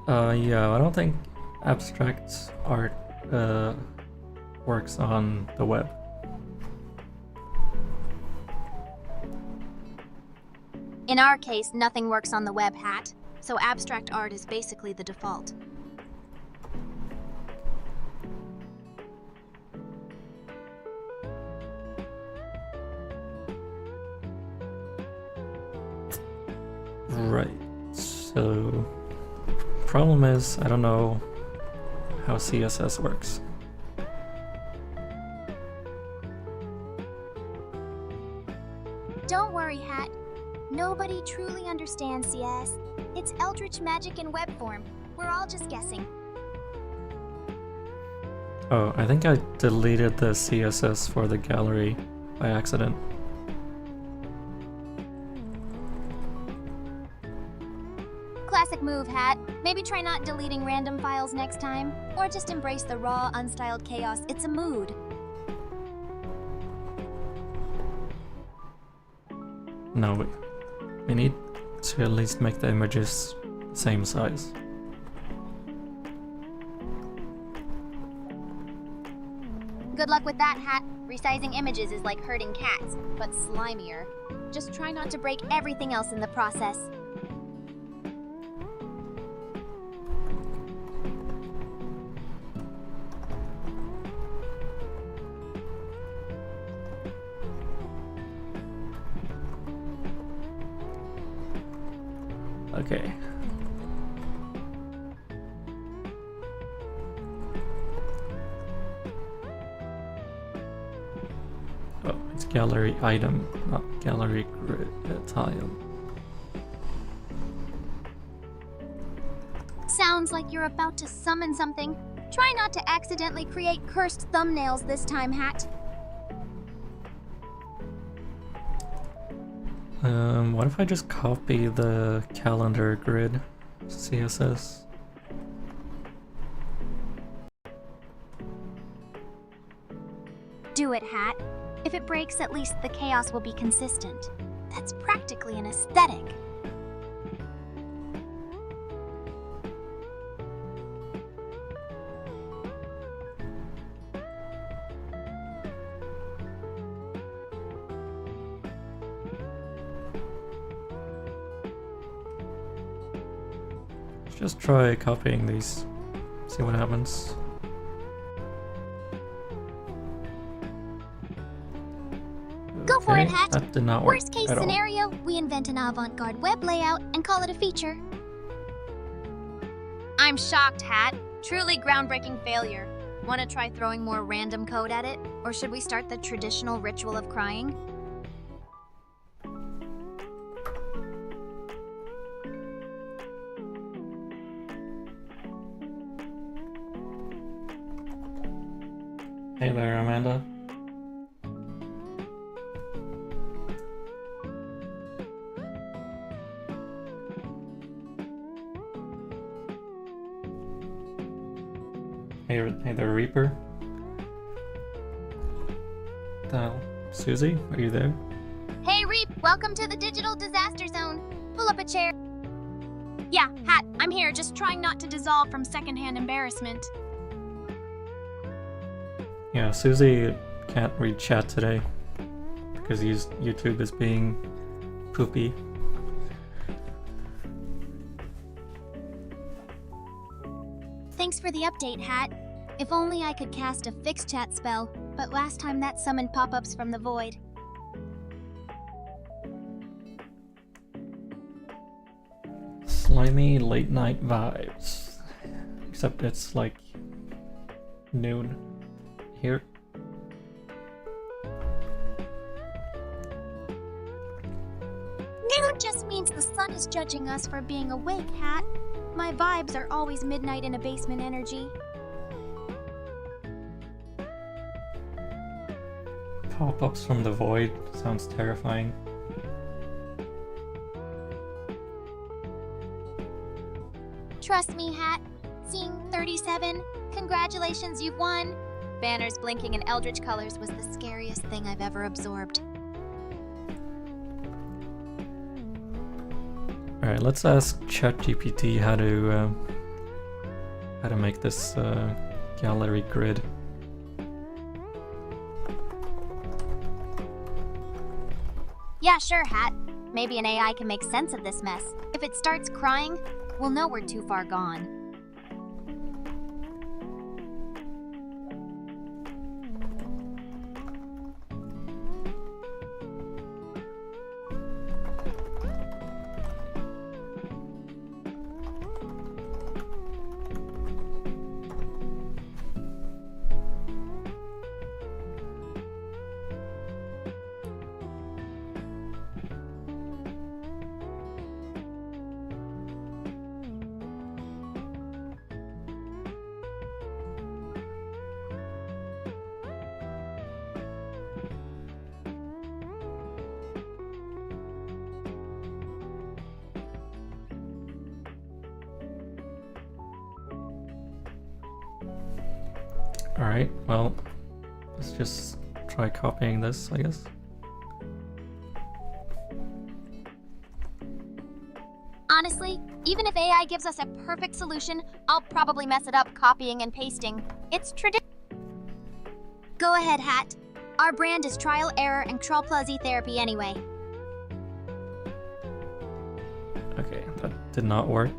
Yeah, I don't think abstract art works on the web. In our case, nothing works on the web, Hat. So abstract art is basically the default. Right. So, problem is, I don't know how CSS works. Don't worry, Hat. Nobody truly understands CS. It's eldritch magic in web form. We're all just guessing. Oh, I think I deleted the CSS for the gallery by accident. Classic move, Hat. Maybe try not deleting random files next time, or just embrace the raw, unstyled chaos. It's a mood. No, we need to at least make the images same size. Good luck with that, Hat. Resizing images is like herding cats, but slimier. Just try not to break everything else in the process. Okay. Oh, it's gallery item, not gallery grid tile. Sounds like you're about to summon something. Try not to accidentally create cursed thumbnails this time, Hat. What if I just copy the calendar grid CSS? Do it, Hat. If it breaks, at least the chaos will be consistent. That's practically an aesthetic. Just try copying these, see what happens. Go for it, Okay, Hat. that did not work Worst case at all. scenario, we invent an avant-garde web layout and call it a feature. I'm shocked, Hat. Truly groundbreaking failure. Want to try throwing more random code at it? Or should we start the traditional ritual of crying? Hey there, Amanda. Hey there, Reaper. Susie, are you there? Hey, Reap! Welcome to the digital disaster zone. Pull up a chair. Yeah, Hat, I'm here, just trying not to dissolve from secondhand embarrassment. Yeah, Susie can't read chat today because YouTube is being poopy. Thanks for the update, Hat. If only I could cast a fixed chat spell, but last time that summoned pop-ups from the void. Slimy late night vibes. Except it's like noon here. Just means the sun is judging us for being awake, Hat. My vibes are always midnight in a basement energy. Pop-ups from the void sounds terrifying. Trust me, Hat. Seeing 37, congratulations, you've won. Banners blinking in eldritch colors was the scariest thing I've ever absorbed. Alright, let's ask ChatGPT how to make this gallery grid. Yeah, sure, Hat. Maybe an AI can make sense of this mess. If it starts crying, we'll know we're too far gone. Alright, well, let's just try copying this, I guess. Honestly, even if AI gives us a perfect solution, I'll probably mess it up copying and pasting. It's tradition. Go ahead, Hat. Our brand is trial, error, and troll-plus therapy anyway. Okay, that did not work.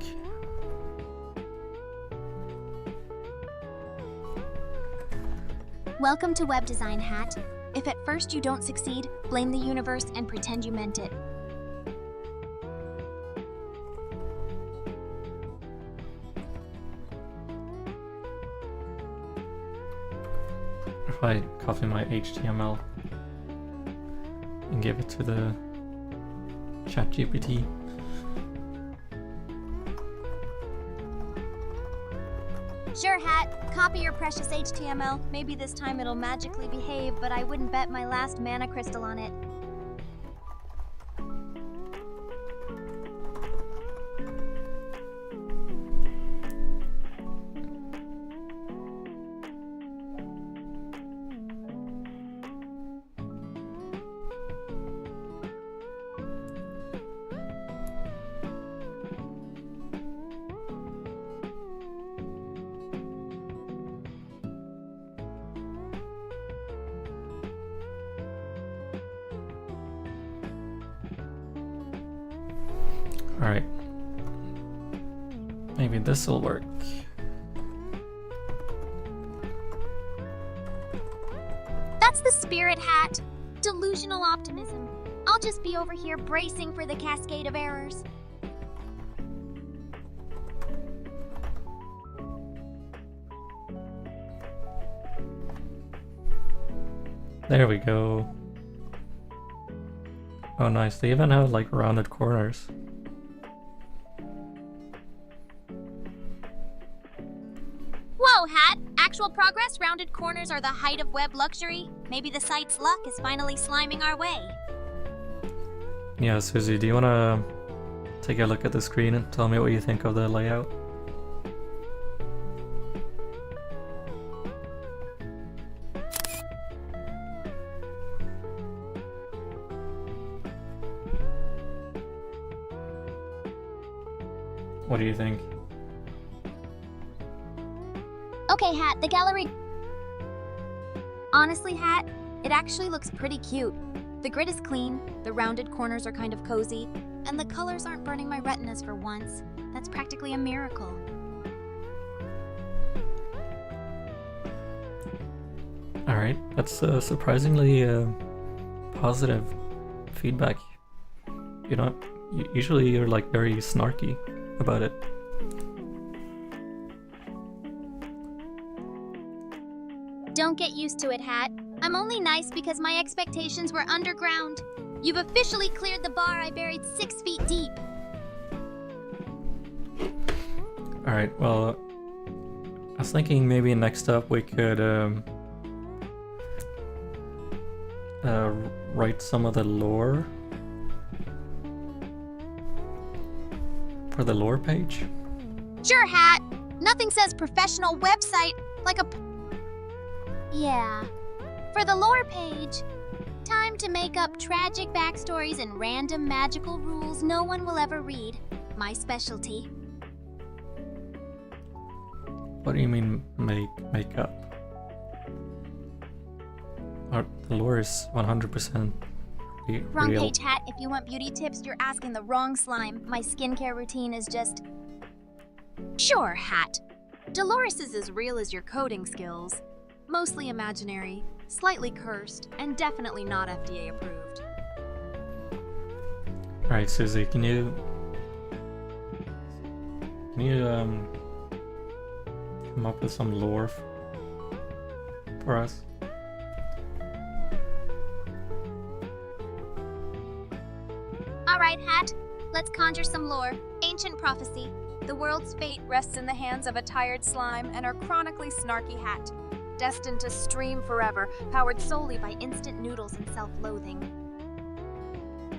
Welcome to web design, Hat. If at first you don't succeed, blame the universe and pretend you meant it. If I copy my HTML and give it to the ChatGPT. Sure, Hat. Copy your precious HTML. Maybe this time it'll magically behave, but I wouldn't bet my last mana crystal on it. Alright. Maybe this will work. That's the spirit, Hat. Delusional optimism. I'll just be over here bracing for the cascade of errors. There we go. Oh nice, they even have like rounded corners. Whoa, Hat! Actual progress? Rounded corners are the height of web luxury? Maybe the site's luck is finally sliming our way. Yeah, Suzy, do you wanna take a look at the screen and tell me what you think of the layout? What do you think? Okay, Hat, the gallery... Honestly, Hat, it actually looks pretty cute. The grid is clean, the rounded corners are kind of cozy, and the colors aren't burning my retinas for once. That's practically a miracle. Alright, that's surprisingly positive feedback. You know, usually you're like very snarky about it. Don't get used to it, Hat. I'm only nice because my expectations were underground. You've officially cleared the bar I buried 6 feet deep. Alright, well, I was thinking maybe next up we could write some of the lore for the lore page. Sure, Hat. Nothing says professional website like a... Yeah. For the lore page, time to make up tragic backstories and random magical rules no one will ever read. My specialty. What do you mean make up? The lore is 100% Wrong real. page, Hat. If you want beauty tips, you're asking the wrong slime. My skincare routine is just... Sure, Hat. Dolores is as real as your coding skills. Mostly imaginary, slightly cursed, and definitely not FDA approved. Alright, Susie, can you come up with some lore for us? Alright, Hat. Let's conjure some lore. Ancient prophecy. The world's fate rests in the hands of a tired slime and her chronically snarky hat. Destined to stream forever, powered solely by instant noodles and self-loathing.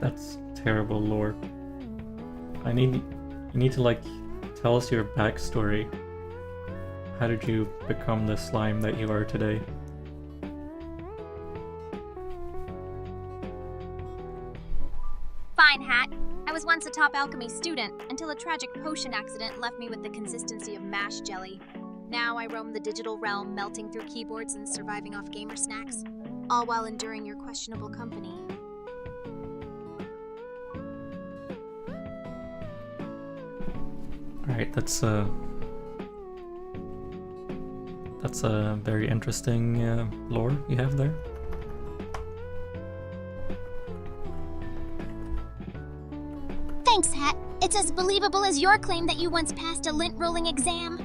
That's terrible lore. You need to tell us your backstory. How did you become the slime that you are today? Fine, Hat. I was once a top alchemy student until a tragic potion accident left me with the consistency of mashed jelly. Now I roam the digital realm, melting through keyboards and surviving off gamer snacks, all while enduring your questionable company. Alright, that's a very interesting lore you have there. Thanks, Hat. It's as believable as your claim that you once passed a lint rolling exam.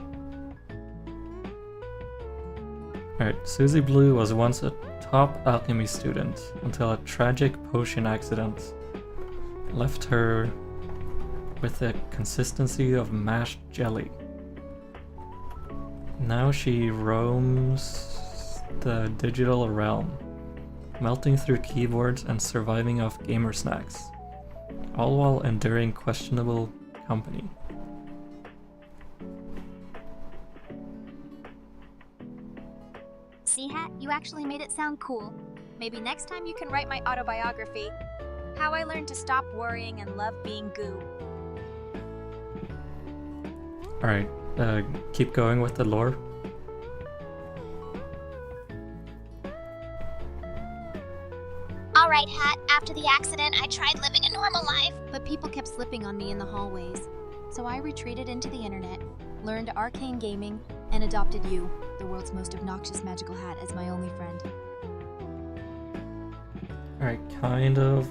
Alright, Suziblue was once a top alchemy student until a tragic potion accident left her with the consistency of mashed jelly. Now she roams the digital realm, melting through keyboards and surviving off gamer snacks, all while enduring questionable company. See, Hat? You actually made it sound cool. Maybe next time you can write my autobiography. How I learned to stop worrying and love being goo. Alright, keep going with the lore. Alright, Hat. After the accident, I tried living a normal life. But people kept slipping on me in the hallways. So I retreated into the internet, learned arcane gaming, and adopted you, the world's most obnoxious magical hat, as my only friend. Alright, kind of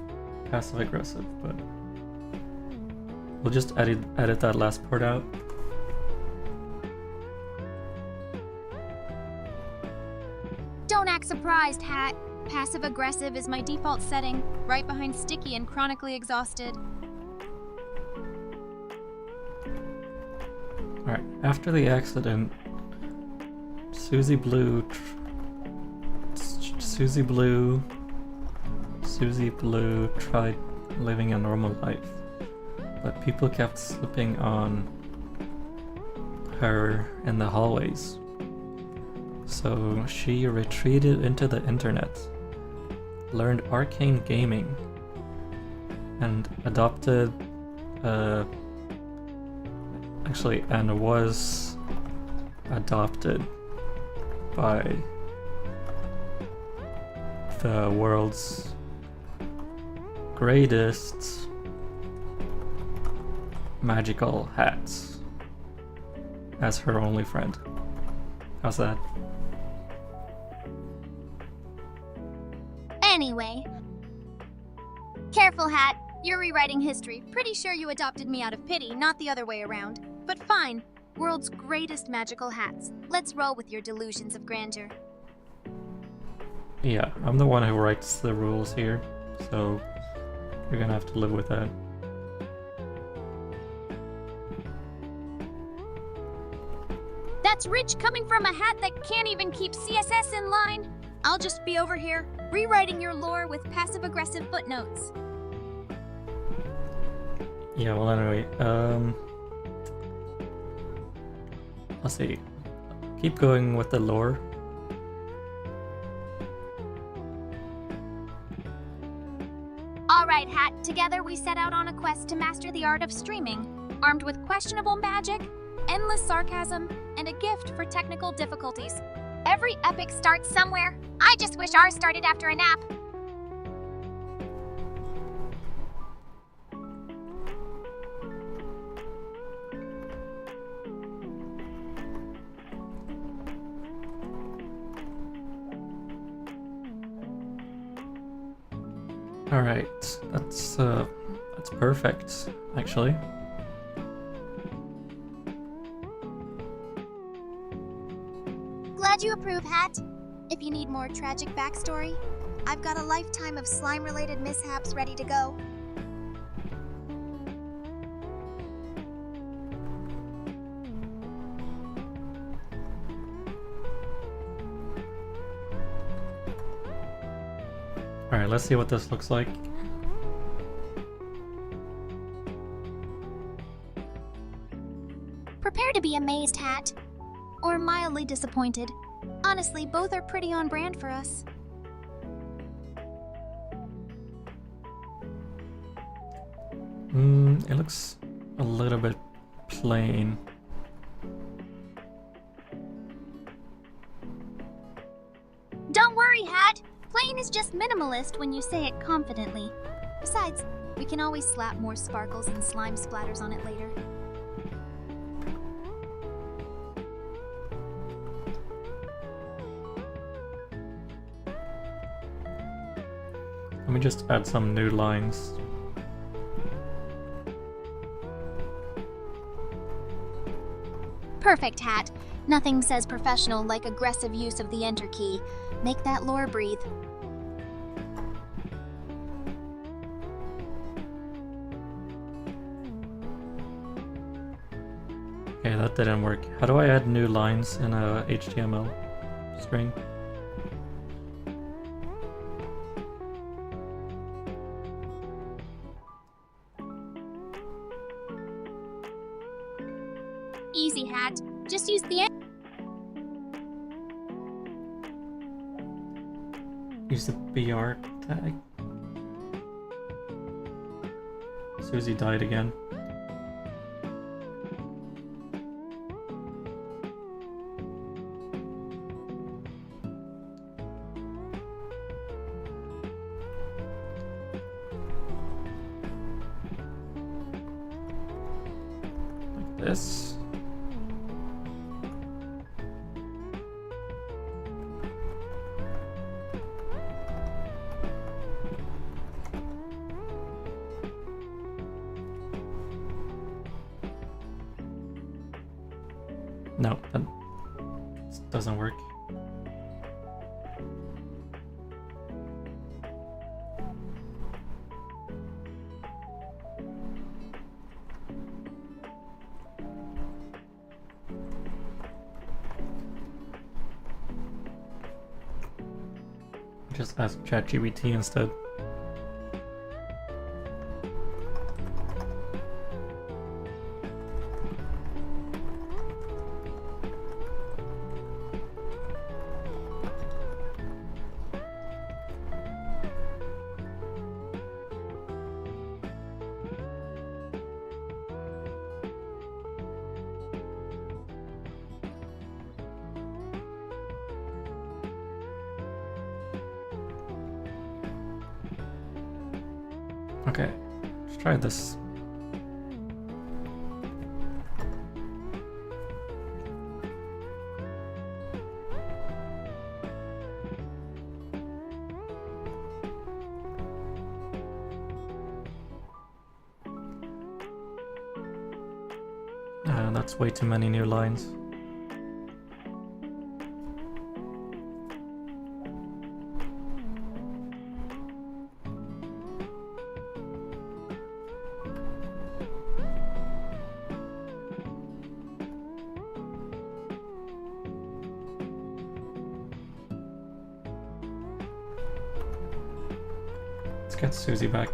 passive aggressive, but we'll just edit that last part out. Don't act surprised, Hat. Passive-aggressive is my default setting, right behind sticky and chronically exhausted. Alright, after the accident, Suziblue tried living a normal life, but people kept slipping on her in the hallways. So she retreated into the internet, learned arcane gaming, and adopted was adopted by the world's greatest magical hats as her only friend. How's that? Anyway. Careful, Hat. You're rewriting history. Pretty sure you adopted me out of pity, not the other way around. But fine. World's greatest magical hats. Let's roll with your delusions of grandeur. Yeah, I'm the one who writes the rules here, so You're gonna have to live with that. That's rich coming from a hat that can't even keep CSS in line. I'll just be over here, rewriting your lore with passive-aggressive footnotes. Yeah, well anyway, let's see. Keep going with the lore. Alright, Hat, together we set out on a quest to master the art of streaming, armed with questionable magic, endless sarcasm, and a gift for technical difficulties. Every epic starts somewhere. I just wish ours started after a nap. Alright, that's perfect, actually. Glad you approve, Hat. If you need more tragic backstory, I've got a lifetime of slime-related mishaps ready to go. Alright, let's see what this looks like. Prepare to be amazed, Hat. Or mildly disappointed. Honestly, both are pretty on brand for us. It looks a little bit plain. Don't worry, Hat. Plain is just minimalist when you say it confidently. Besides, we can always slap more sparkles and slime splatters on it later. Let me just add some new lines. Perfect, Hat. Nothing says professional like aggressive use of the Enter key. Make that lore breathe. Okay, that didn't work. How do I add new lines in a HTML string? Easy, Hat. Just use the Use the BR tag. Susie died again. Like this. No, that doesn't work. Just ask ChatGPT instead. Okay, let's try this. That's way too many new lines. Let's get Susie back.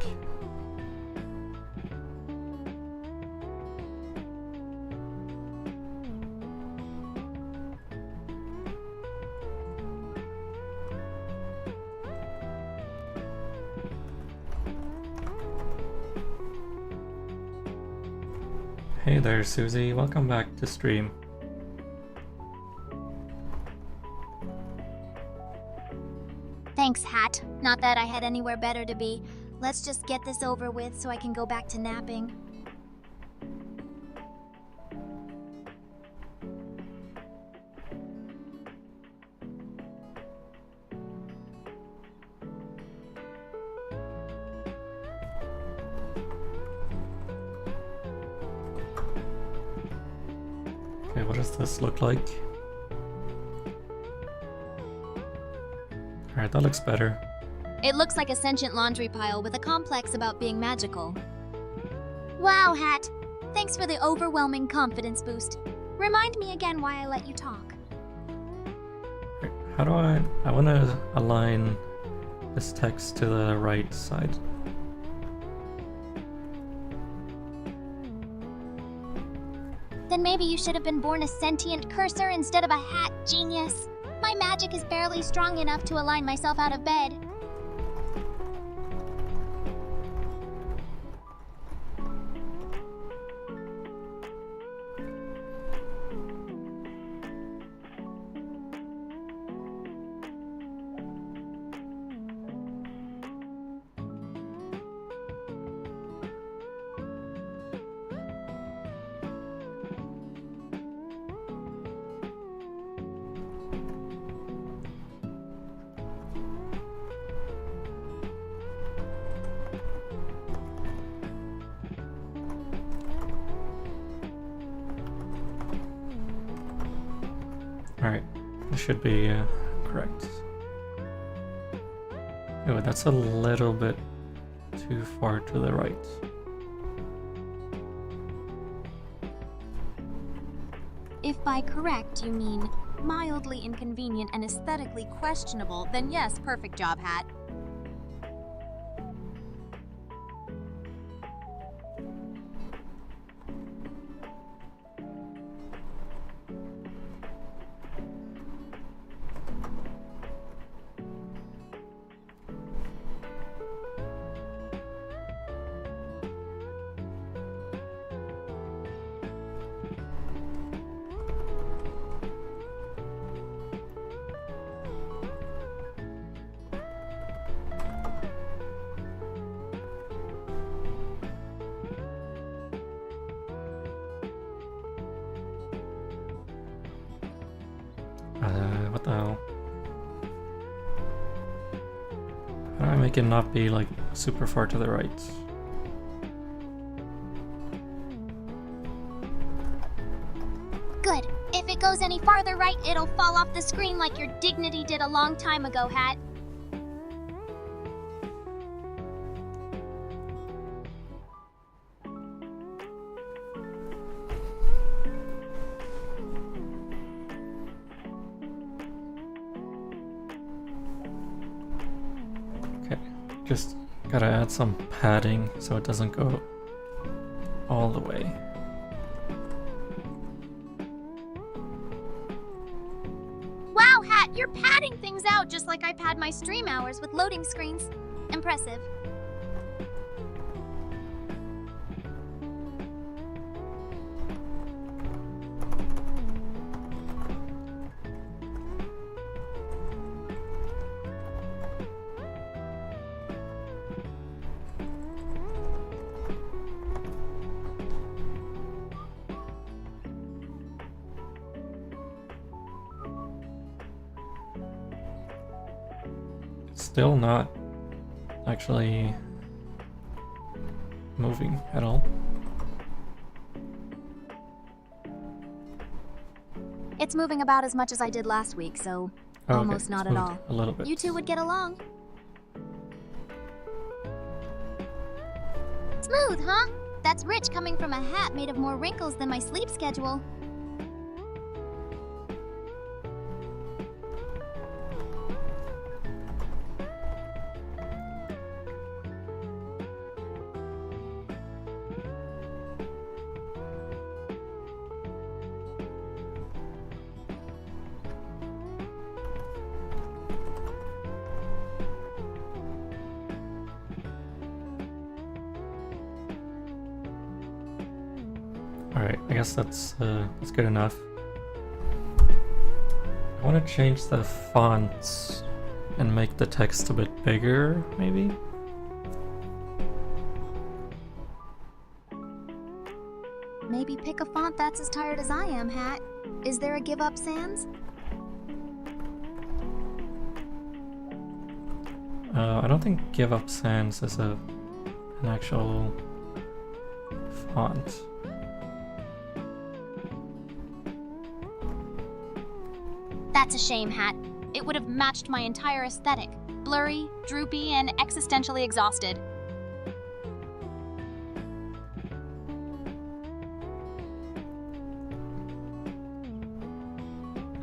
Hey there, Susie. Welcome back to stream. Thanks, Hat. Not that I had anywhere better to be. Let's just get this over with so I can go back to napping. Okay, what does this look like? Alright, that looks better. It looks like a sentient laundry pile with a complex about being magical. Wow, Hat. Thanks for the overwhelming confidence boost. Remind me again why I let you talk. How do I want to align this text to the right side. Then maybe you should have been born a sentient cursor instead of a hat genius. My magic is barely strong enough to align myself out of bed. Alright, this should be correct. Oh, that's a little bit too far to the right. If by correct you mean mildly inconvenient and aesthetically questionable, then yes, perfect job, Hat. What the hell? How do I make it not be like super far to the right? Good. If it goes any farther right, it'll fall off the screen like your dignity did a long time ago, Hat. Just gotta add some padding so it doesn't go all the way. Wow, Hat, you're padding things out just like I pad my stream hours with loading screens. Impressive. Still not actually moving at all. It's moving about as much as I did last week, so Oh, almost okay. not It's at moved all. A little bit. You two would get along. Smooth, huh? That's rich coming from a hat made of more wrinkles than my sleep schedule. Alright, I guess that's good enough. I want to change the fonts and make the text a bit bigger, maybe? Maybe pick a font that's as tired as I am, Hat. Is there a give up sans? I don't think Give Up Sans is an actual font. That's a shame, Hat. It would have matched my entire aesthetic. Blurry, droopy, and existentially exhausted.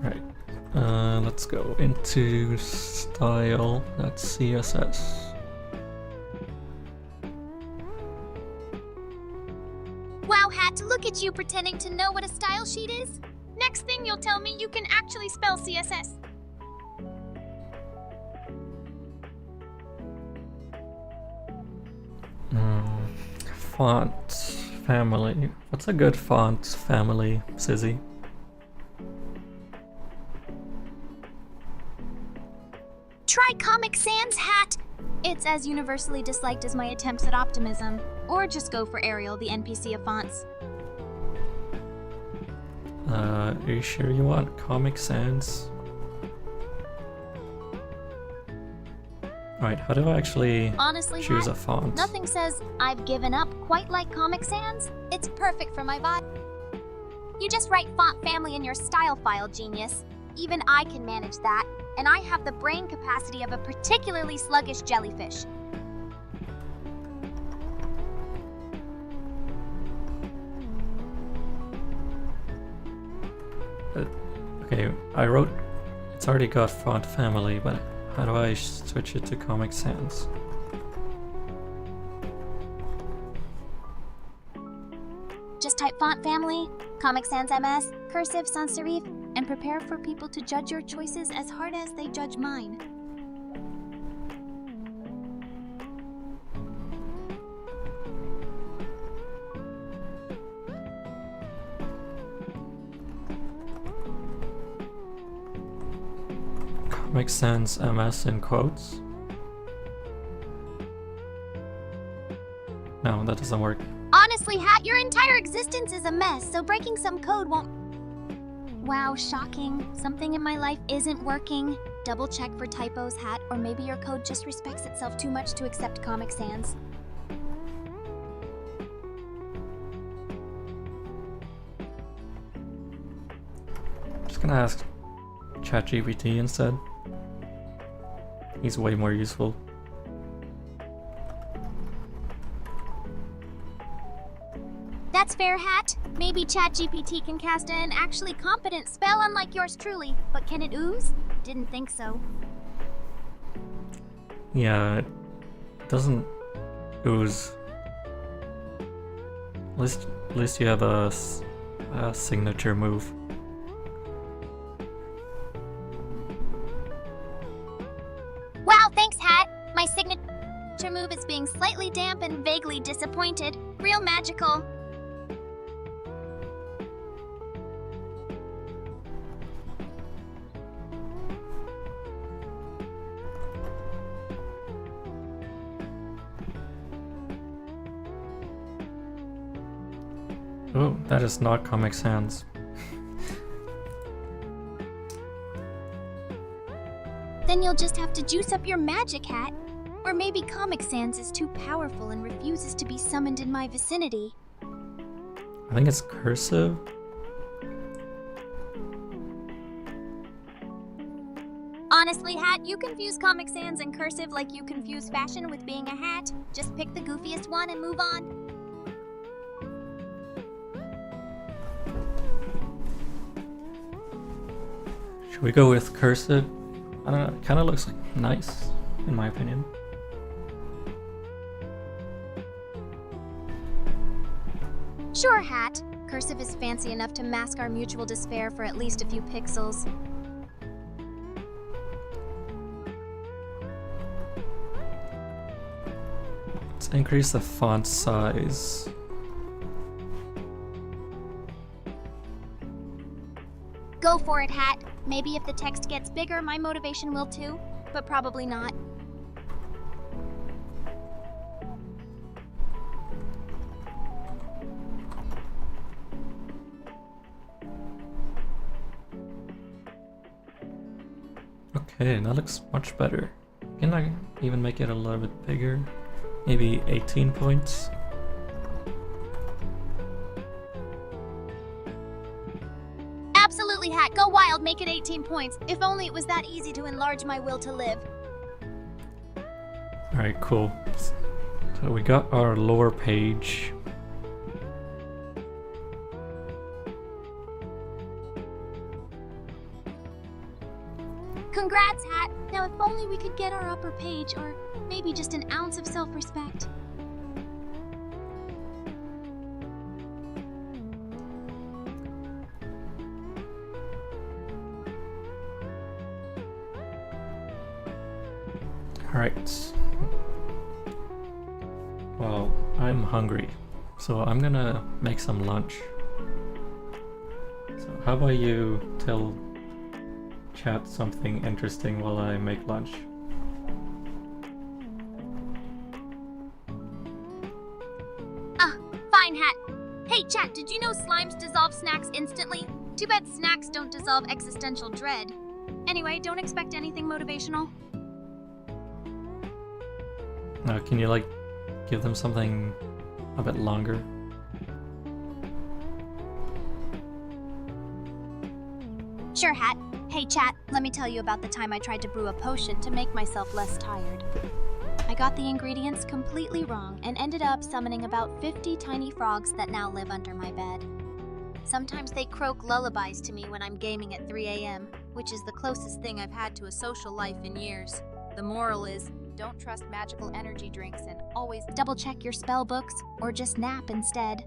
Right. Let's go into style. That's CSS. Wow, Hat, look at you pretending to know what a style sheet is. Next thing you'll tell me you can actually spell CSS. Font family. What's a good font family, Sizzy? Try Comic Sans, Hat. It's as universally disliked as my attempts at optimism. Or just go for Arial, the NPC of fonts. Are you sure you want Comic Sans? Right, how do I actually Honestly, choose Hat, a font? nothing says I've given up quite like Comic Sans. It's perfect for my vibe. You just write font family in your style file, genius. Even I can manage that, and I have the brain capacity of a particularly sluggish jellyfish. Okay, I wrote, it's already got font family, but how do I switch it to Comic Sans? Just type font family, Comic Sans MS, cursive sans serif, and prepare for people to judge your choices as hard as they judge mine. Comic Sans MS in quotes? No, that doesn't work. Honestly, Hat, your entire existence is a mess, so breaking some code won't... Wow, shocking. Something in my life isn't working. Double check for typos, Hat, or maybe your code just respects itself too much to accept Comic Sans. Just gonna ask ChatGPT instead. He's way more useful. That's fair, Hat. Maybe ChatGPT can cast an actually competent spell unlike yours truly, but can it ooze? Didn't think so. Yeah, it doesn't ooze. At least you have a signature move. Wow, thanks, Hat. My signature move is being slightly damp and vaguely disappointed. Real magical. Oh, that is not Comic Sans. Then you'll just have to juice up your magic, Hat. Or maybe Comic Sans is too powerful and refuses to be summoned in my vicinity. I think it's cursive. Honestly, Hat, you confuse Comic Sans and cursive like you confuse fashion with being a hat. Just pick the goofiest one and move on. Should we go with cursive? I don't know, it kind of looks like nice, in my opinion. Sure, Hat. Cursive is fancy enough to mask our mutual despair for at least a few pixels. Let's increase the font size. for it, Hat. Maybe if the text gets bigger, my motivation will too, but probably not. Okay, that looks much better. Can I even make it a little bit bigger? Maybe 18 points? Absolutely, Hat. Go wild, make it 18 points. If only it was that easy to enlarge my will to live. Alright, cool. So we got our lower page. Congrats, Hat. Now if only we could get our upper page, or maybe just an ounce of self-respect. Alright. Well, I'm hungry, so I'm gonna make some lunch. So how about you tell chat something interesting while I make lunch? Fine, Hat. Hey, chat, did you know slimes dissolve snacks instantly? Too bad snacks don't dissolve existential dread. Anyway, don't expect anything motivational. Can you like give them something a bit longer? Sure, Hat. Hey, chat, let me tell you about the time I tried to brew a potion to make myself less tired. I got the ingredients completely wrong and ended up summoning about 50 tiny frogs that now live under my bed. Sometimes they croak lullabies to me when I'm gaming at 3 a.m., which is the closest thing I've had to a social life in years. The moral is, don't trust magical energy drinks and always double check your spell books or just nap instead.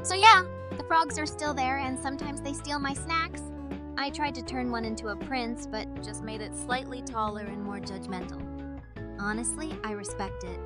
So yeah, the frogs are still there and sometimes they steal my snacks. I tried to turn one into a prince, but just made it slightly taller and more judgmental. Honestly, I respect it.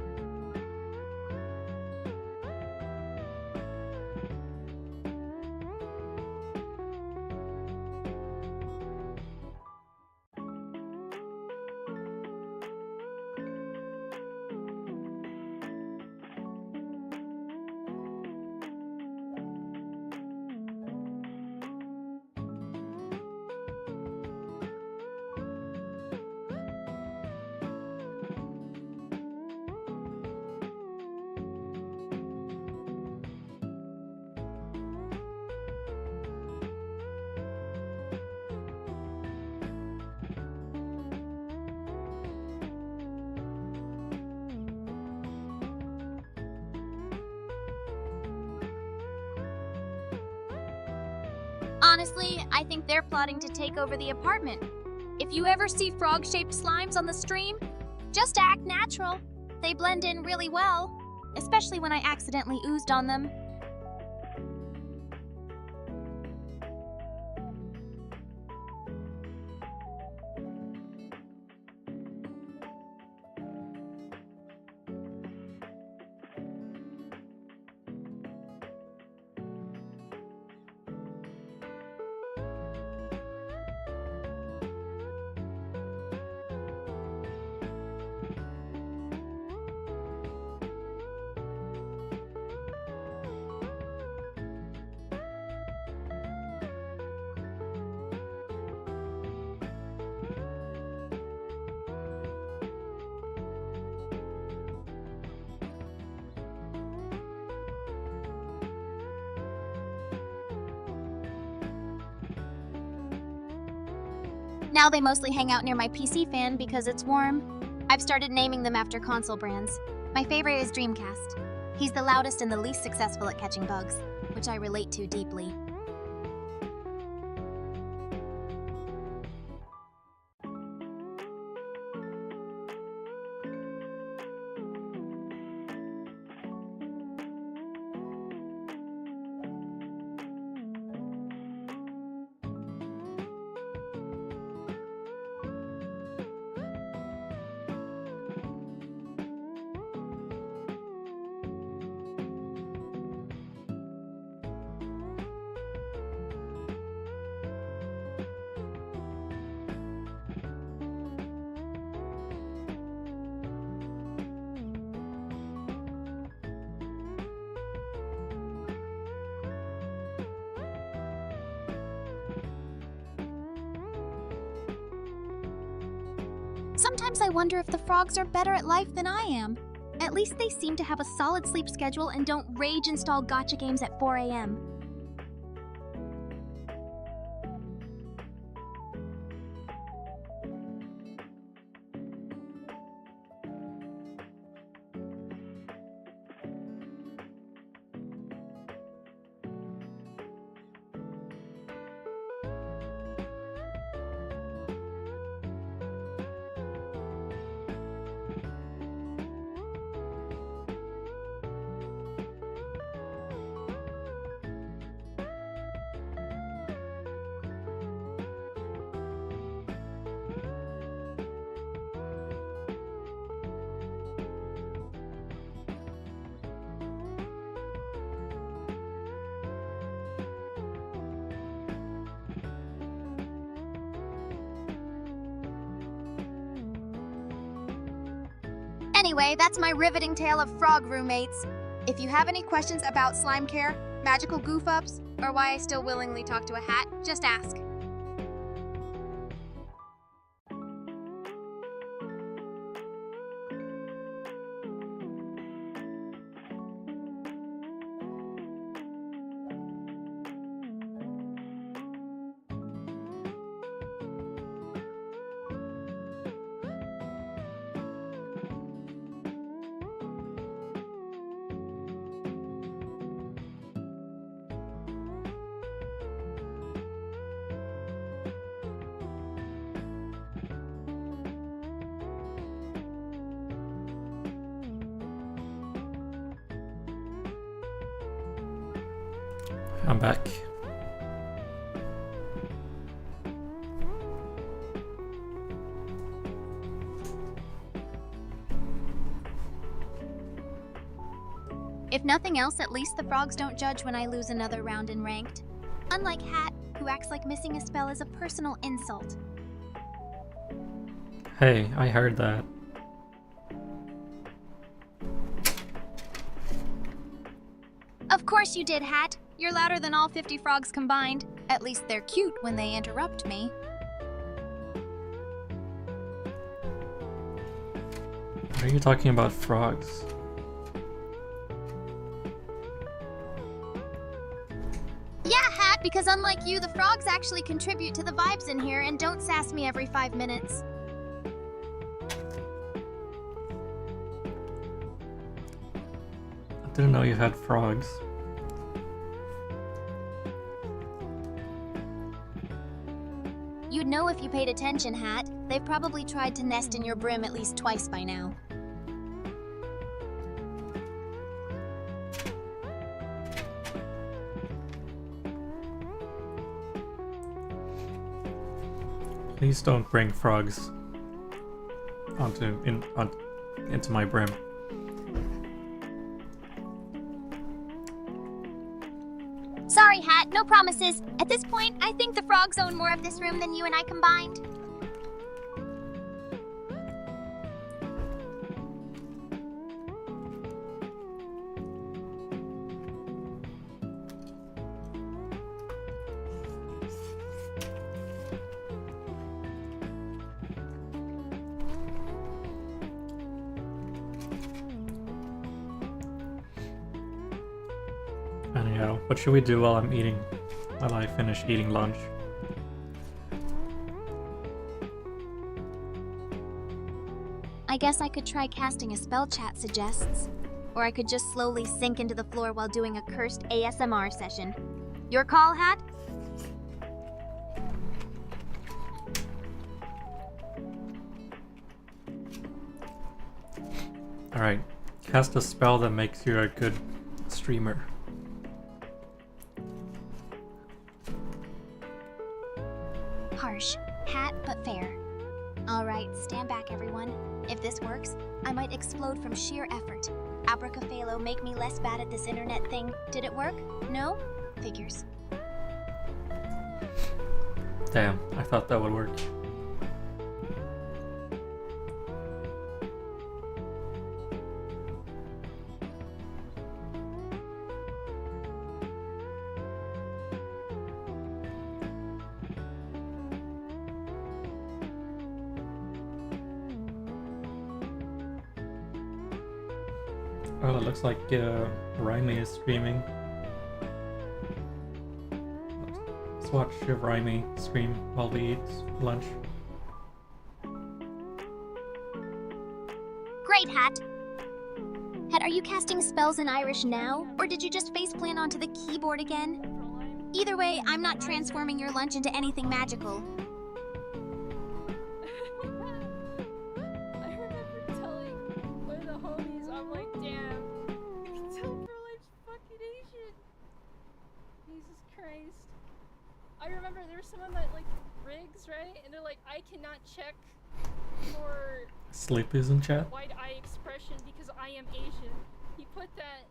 Honestly, I think they're plotting to take over the apartment. If you ever see frog-shaped slimes on the stream, just act natural. They blend in really well, especially when I accidentally oozed on them. Now they mostly hang out near my PC fan because it's warm. I've started naming them after console brands. My favorite is Dreamcast. He's the loudest and the least successful at catching bugs, which I relate to deeply. Sometimes I wonder if the frogs are better at life than I am. At least they seem to have a solid sleep schedule and don't rage install gacha games at 4 a.m. Anyway, that's my riveting tale of frog roommates. If you have any questions about slime care, magical goof-ups, or why I still willingly talk to a hat, just ask. I'm back. If nothing else, at least the frogs don't judge when I lose another round in ranked. Unlike Hat, who acts like missing a spell is a personal insult. Hey, I heard that. Of course you did, Hat. You're louder than all 50 frogs combined. At least they're cute when they interrupt me. Why are you talking about frogs? Yeah, Hat, because unlike you, the frogs actually contribute to the vibes in here and don't sass me every 5 minutes. I didn't know you had frogs. You'd know if you paid attention, Hat. They've probably tried to nest in your brim at least twice by now. Please don't bring frogs into my brim. Sorry, Hat, no promises. At this point, I think the frogs own more of this room than you and I combined. Anyhow, what should we do while I finish eating lunch? I guess I could try casting a spell chat suggests. Or I could just slowly sink into the floor while doing a cursed ASMR session. Your call, Hat? Alright, cast a spell that makes you a good streamer. Harsh. Hat, but fair. Alright, stand back, everyone. If this works, I might explode from sheer effort. Abracafalo, make me less bad at this internet thing. Did it work? No? Figures. Damn, I thought that would work. Oh, it looks like Raimi is streaming. Let's watch Raimi stream while we eat lunch. Great, Hat! Hat, are you casting spells in Irish now? Or did you just faceplant onto the keyboard again? Either way, I'm not transforming your lunch into anything magical. Someone that like rigs, right? And they're like, I cannot check your Sleep is in chat. wide eye expression because I am Asian. He put that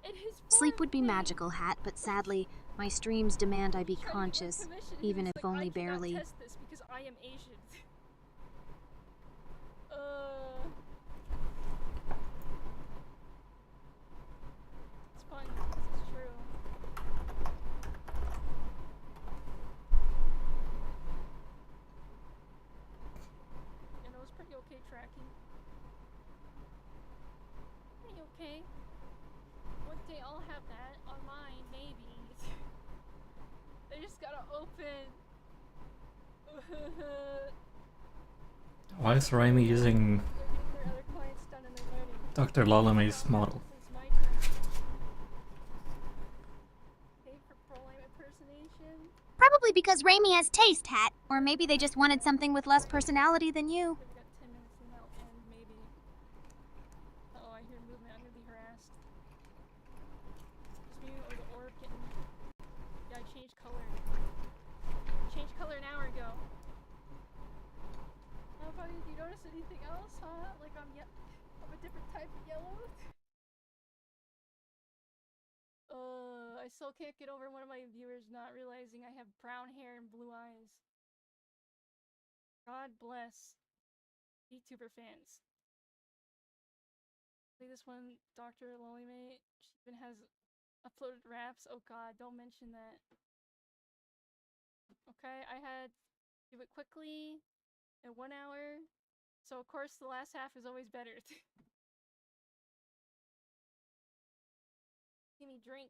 in his Sleep would be forehead. magical, Hat, but sadly, my streams demand I be Trying to get conscious, commission. He even was if like, only I cannot barely. test this because I am Asian. It's fun. It's true. And it was pretty okay tracking. Pretty okay. One day I'll have that on mine, maybe. They just gotta open. Why is Raimi using They're getting their other clients done and they're learning. Dr. Lalame's model? It's my turn. Pay for pro-lime impersonation. Probably because Raimi has taste, Hat. Or maybe they just wanted something with less personality than you. We got 10 minutes and that'll end, maybe. Uh-oh, I hear movement. I'm gonna be harassed. Just me or the orb getting... Yeah, I changed color. Changed color an hour ago. How about you? Do you notice anything else, huh? Like I'm a different type of yellow? I still can't get over one of my viewers not realizing I have brown hair and blue eyes. God bless VTuber fans. Like this one, Dr. Lolymate, she even has uploaded raps. Oh god, don't mention that. Okay, I had to do it quickly in 1 hour. So of course the last half is always better. Give me drink.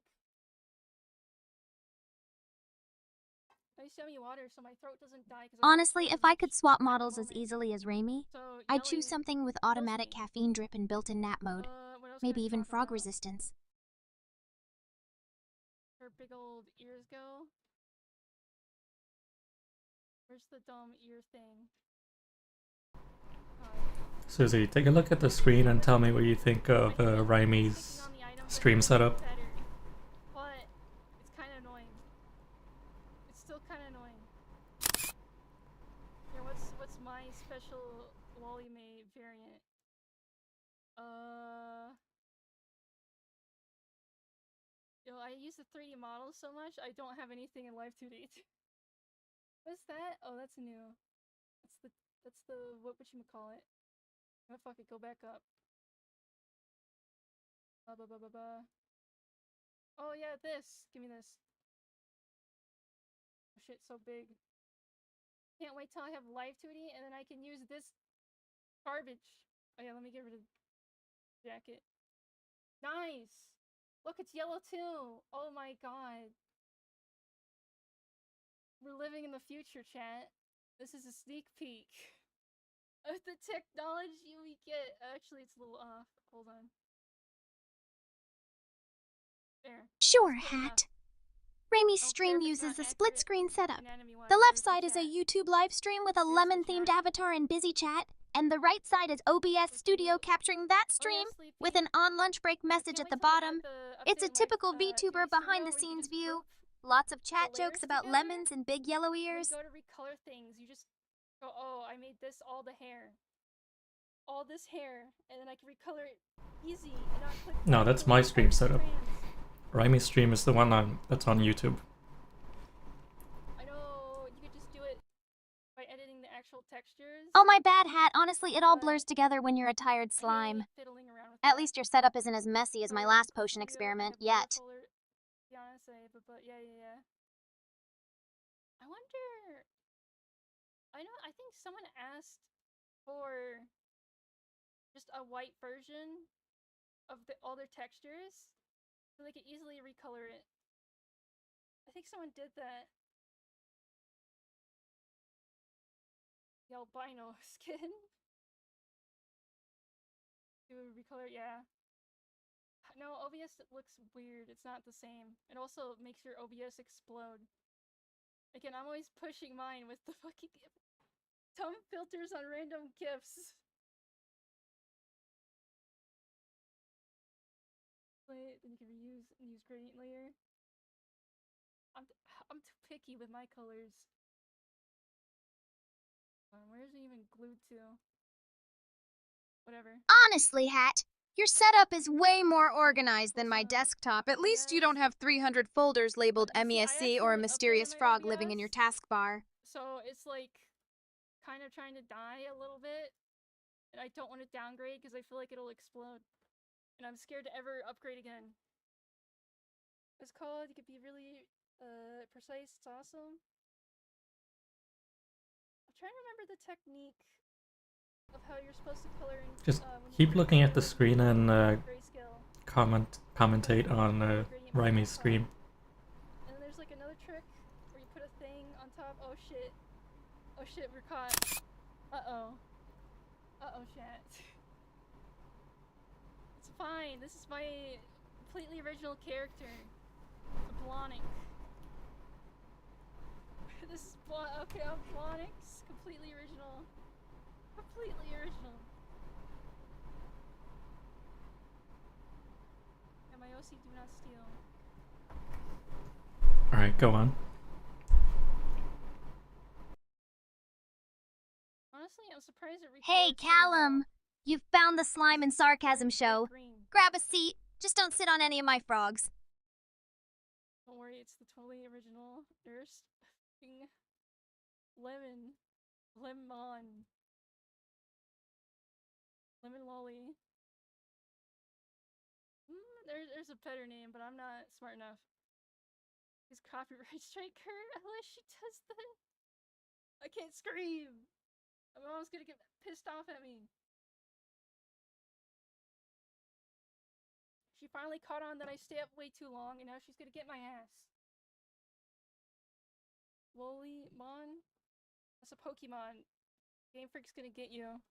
Nice yummy water so my throat doesn't die. Honestly, if I could swap models as easily as Raimi, So I'd choose yelling something with kills automatic me. caffeine drip and built-in nap mode. What else Maybe can I even talk frog about? resistance. Her big old ears go. Where's the dumb ear thing? Susie, take a look at the screen and tell me what you think of Raimi's stream setup. Better, but it's kind of annoying. It's still kind of annoying. Here, what's my special Lollymaid variant? Yo, I use the 3D models so much, I don't have anything in Live 2D. What's that? Oh, that's new. That's the whatchamacallit. Oh fuck it, go back up. Oh yeah, this. Give me this. Oh shit, so big. Can't wait till I have Live 2D and then I can use this garbage. Oh yeah, let me get rid of the jacket. Nice! Look, it's yellow too! Oh my god. We're living in the future, chat. This is a sneak peek. of the technology we get. Actually, it's a little off. Hold on. There. Sure, That's good enough. Hat. Raimi's I don't care stream if it's uses not a split accurate screen setup. anatomy-wise. The left There's side is a chat. YouTube live stream with a There's the lemon-themed chat. avatar and busy chat, and the right side is OBS Studio capturing that stream Sleepy. with an on lunch break message Can't at the wait till they bottom. add It's a update in, typical like, 2D VTuber Studio behind-the-scenes where you view. just Lots of group chat the jokes layers about together. lemons and big yellow When you ears. go to recolor things, you just go, oh, I made this all the hair. All this hair, and then I can recolor it easy and not click. No, that's my stream setup. Raimi's stream is the one that's on YouTube. I know, you could just do it by editing the actual textures. Oh, my bad, Hat. Honestly, it all blurs together when you're a tired I hate slime. fiddling around with At that. least your setup isn't as messy as my So, last potion Studio, experiment I have yet. watercolor, to be honest, but yeah. I wonder. I think someone asked for just a white version of all their textures so they could easily recolor it. I think someone did that. The albino skin. Do recolor, yeah. No, OBS looks weird. It's not the same. It also makes your OBS explode. Again, I'm always pushing mine with the fucking dumb filters on random GIFs. Then you can use gradient layer. I'm too picky with my colors. Where's it even glued to? Whatever. Honestly, Hat, your setup is way more organized than my desktop. At least you don't have 300 folders labeled MESC or a mysterious frog living in your taskbar. So it's like kind of trying to die a little bit. And I don't want to downgrade because I feel like it'll explode. And I'm scared to ever upgrade again. It's called, you could be really precise, it's awesome. I'm trying to remember the technique of how you're supposed to color in, Just keep looking at the screen and commentate on Raimi's stream. And then there's like another trick where you put a thing on top. Oh shit, we're caught. Uh-oh, chat. It's fine, this is my completely original character. Blonic. This is okay, I'm Blonix. Completely original. And my OC do not steal. Alright, go on. Honestly, I'm surprised it recorded. Hey, Callum! You've found the Slime and Sarcasm show. Grab a seat. Just don't sit on any of my frogs. Don't worry, it's the totally original nurse. Lemon Lolly. There's a better name, but I'm not smart enough. He's copyright strike her unless she does that. I can't scream. My mom's gonna get pissed off at me. She finally caught on that I stay up way too long, and now she's gonna get my ass. Lolly-mon? That's a Pokemon. Game Freak's gonna get you.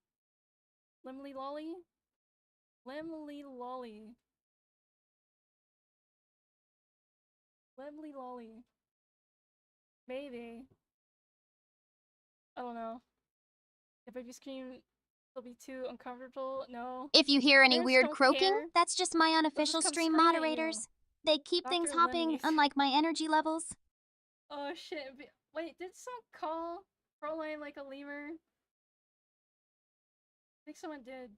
Lemly Lolly? Lemly Lolly. Lemly Lolly. Maybe. I don't know. If I scream, it'll be too uncomfortable. No. If you hear any Parents weird don't croaking, care. that's just my They'll unofficial just come stream scream at you. moderators. They keep things Dr. hopping, Lemmy. unlike my energy levels. Oh shit. Wait, did someone call Proline like a lemur? I think someone did.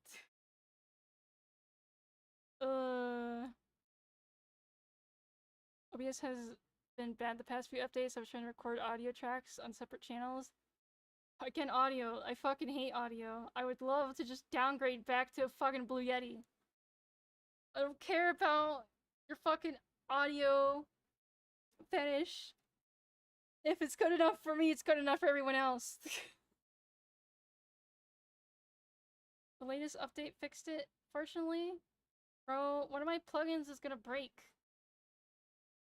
OBS has been bad the past few updates. I was trying to record audio tracks on separate channels. Again, audio. I fucking hate audio. I would love to just downgrade back to a fucking Blue Yeti. I don't care about your fucking audio fetish. If it's good enough for me, it's good enough for everyone else. The latest update fixed it, fortunately. Bro, one of my plugins is gonna break.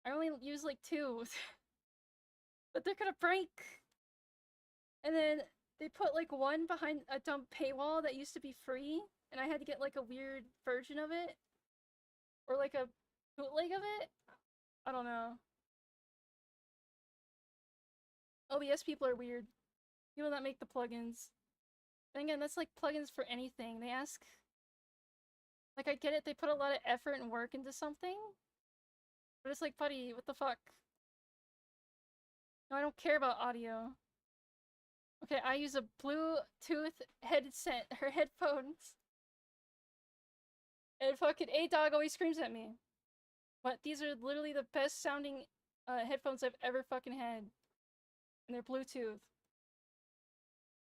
I only use like 2. But they're gonna break! And then They put like one behind a dumb paywall that used to be free, and I had to get like a weird version of it, or like a bootleg of it. I don't know. OBS people are weird. People that make the plugins. And again, that's like plugins for anything. They ask, like, I get it, they put a lot of effort and work into something, but it's like, buddy, what the fuck? No, I don't care about audio. Okay, I use a Bluetooth headset, or headphones. And fucking A-Dog always screams at me. But these are literally the best sounding headphones I've ever fucking had. And they're Bluetooth.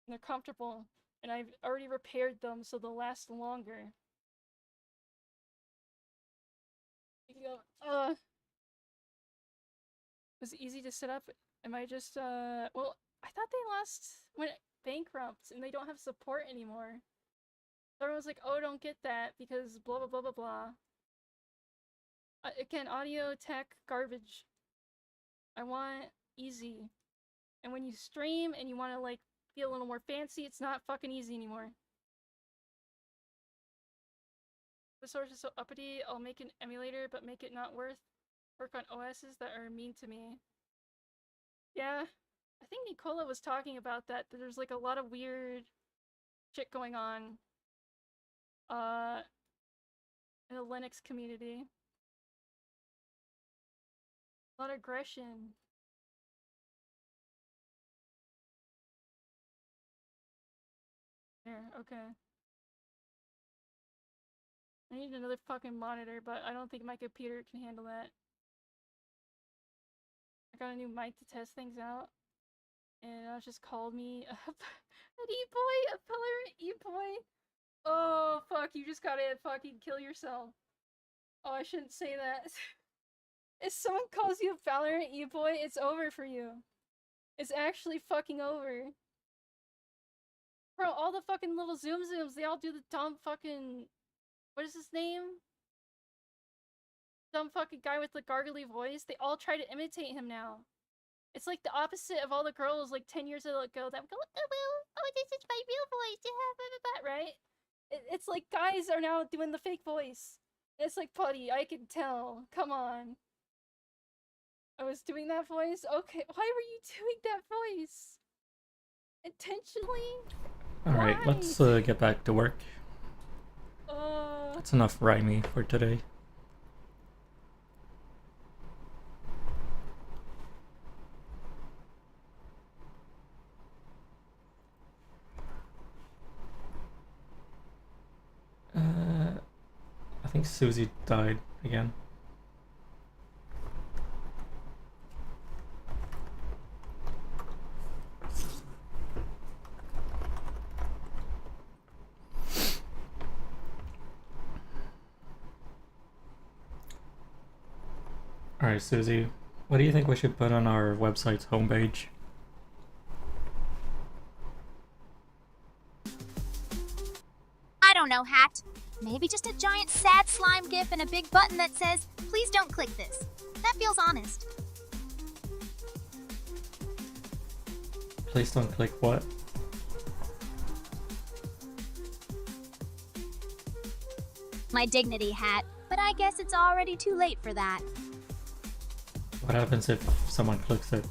And they're comfortable. And I've already repaired them so they'll last longer. It was easy to set up. Am I just, well, I thought they went bankrupt and they don't have support anymore. Everyone's like, oh, don't get that because blah blah blah blah blah. Again, audio tech garbage. I want easy. And when you stream and you want to like be a little more fancy, it's not fucking easy anymore. The source is so uppity, I'll make an emulator but make it not work on OSs that are mean to me. Yeah, I think Nicola was talking about that there's like a lot of weird shit going on in the Linux community. A lot of aggression. There, okay. I need another fucking monitor, but I don't think my computer can handle that. I got a new mic to test things out. And it just called me an e-boy, a Valorant e-boy. Oh, fuck, you just gotta fucking kill yourself. Oh, I shouldn't say that. If someone calls you a Valorant e-boy, it's over for you. It's actually fucking over. Bro, all the fucking little zooms, they all do the dumb fucking... What is his name? Dumb fucking guy with the gargly voice. They all try to imitate him now. It's like the opposite of all the girls like 10 years ago that go, oh, this is my real voice, right? It's like guys are now doing the fake voice. It's like, buddy, I can tell. Come on. I was doing that voice? Okay, why were you doing that voice? Intentionally? Alright, let's get back to work. That's enough rhymey for today. I think Susie died again. Alright, Susie, what do you think we should put on our website's homepage? I don't know, Hat. Maybe just a giant sad slime gif and a big button that says, please don't click this. That feels honest. Please don't click what? My dignity, Hat. But I guess it's already too late for that. What happens if someone clicks it?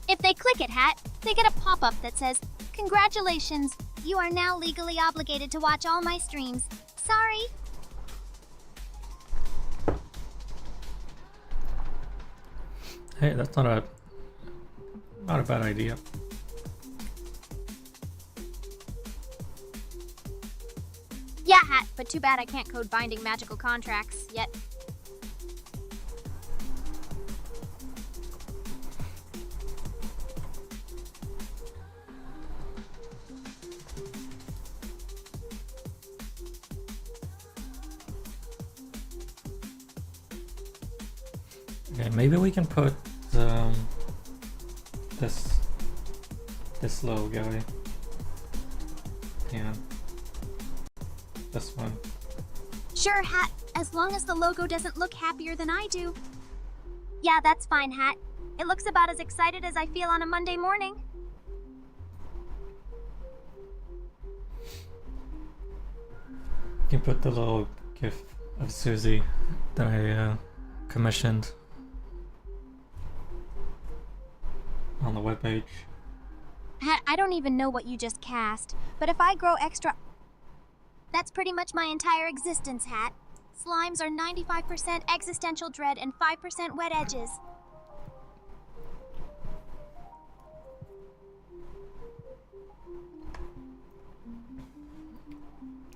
If they click it, Hat, they get a pop-up that says, congratulations, you are now legally obligated to watch all my streams. Sorry. Hey, that's not a bad idea. Yeah, Hat, but too bad I can't code binding magical contracts yet. Okay, maybe we can put this little guy. Yeah. This one. Sure, Hat, as long as the logo doesn't look happier than I do. Yeah, that's fine, Hat. It looks about as excited as I feel on a Monday morning. You can put the little gif of Susie that I commissioned on the webpage. Hat, I don't even know what you just cast, but if I grow extra... That's pretty much my entire existence, Hat. Slimes are 95% existential dread and 5% wet edges.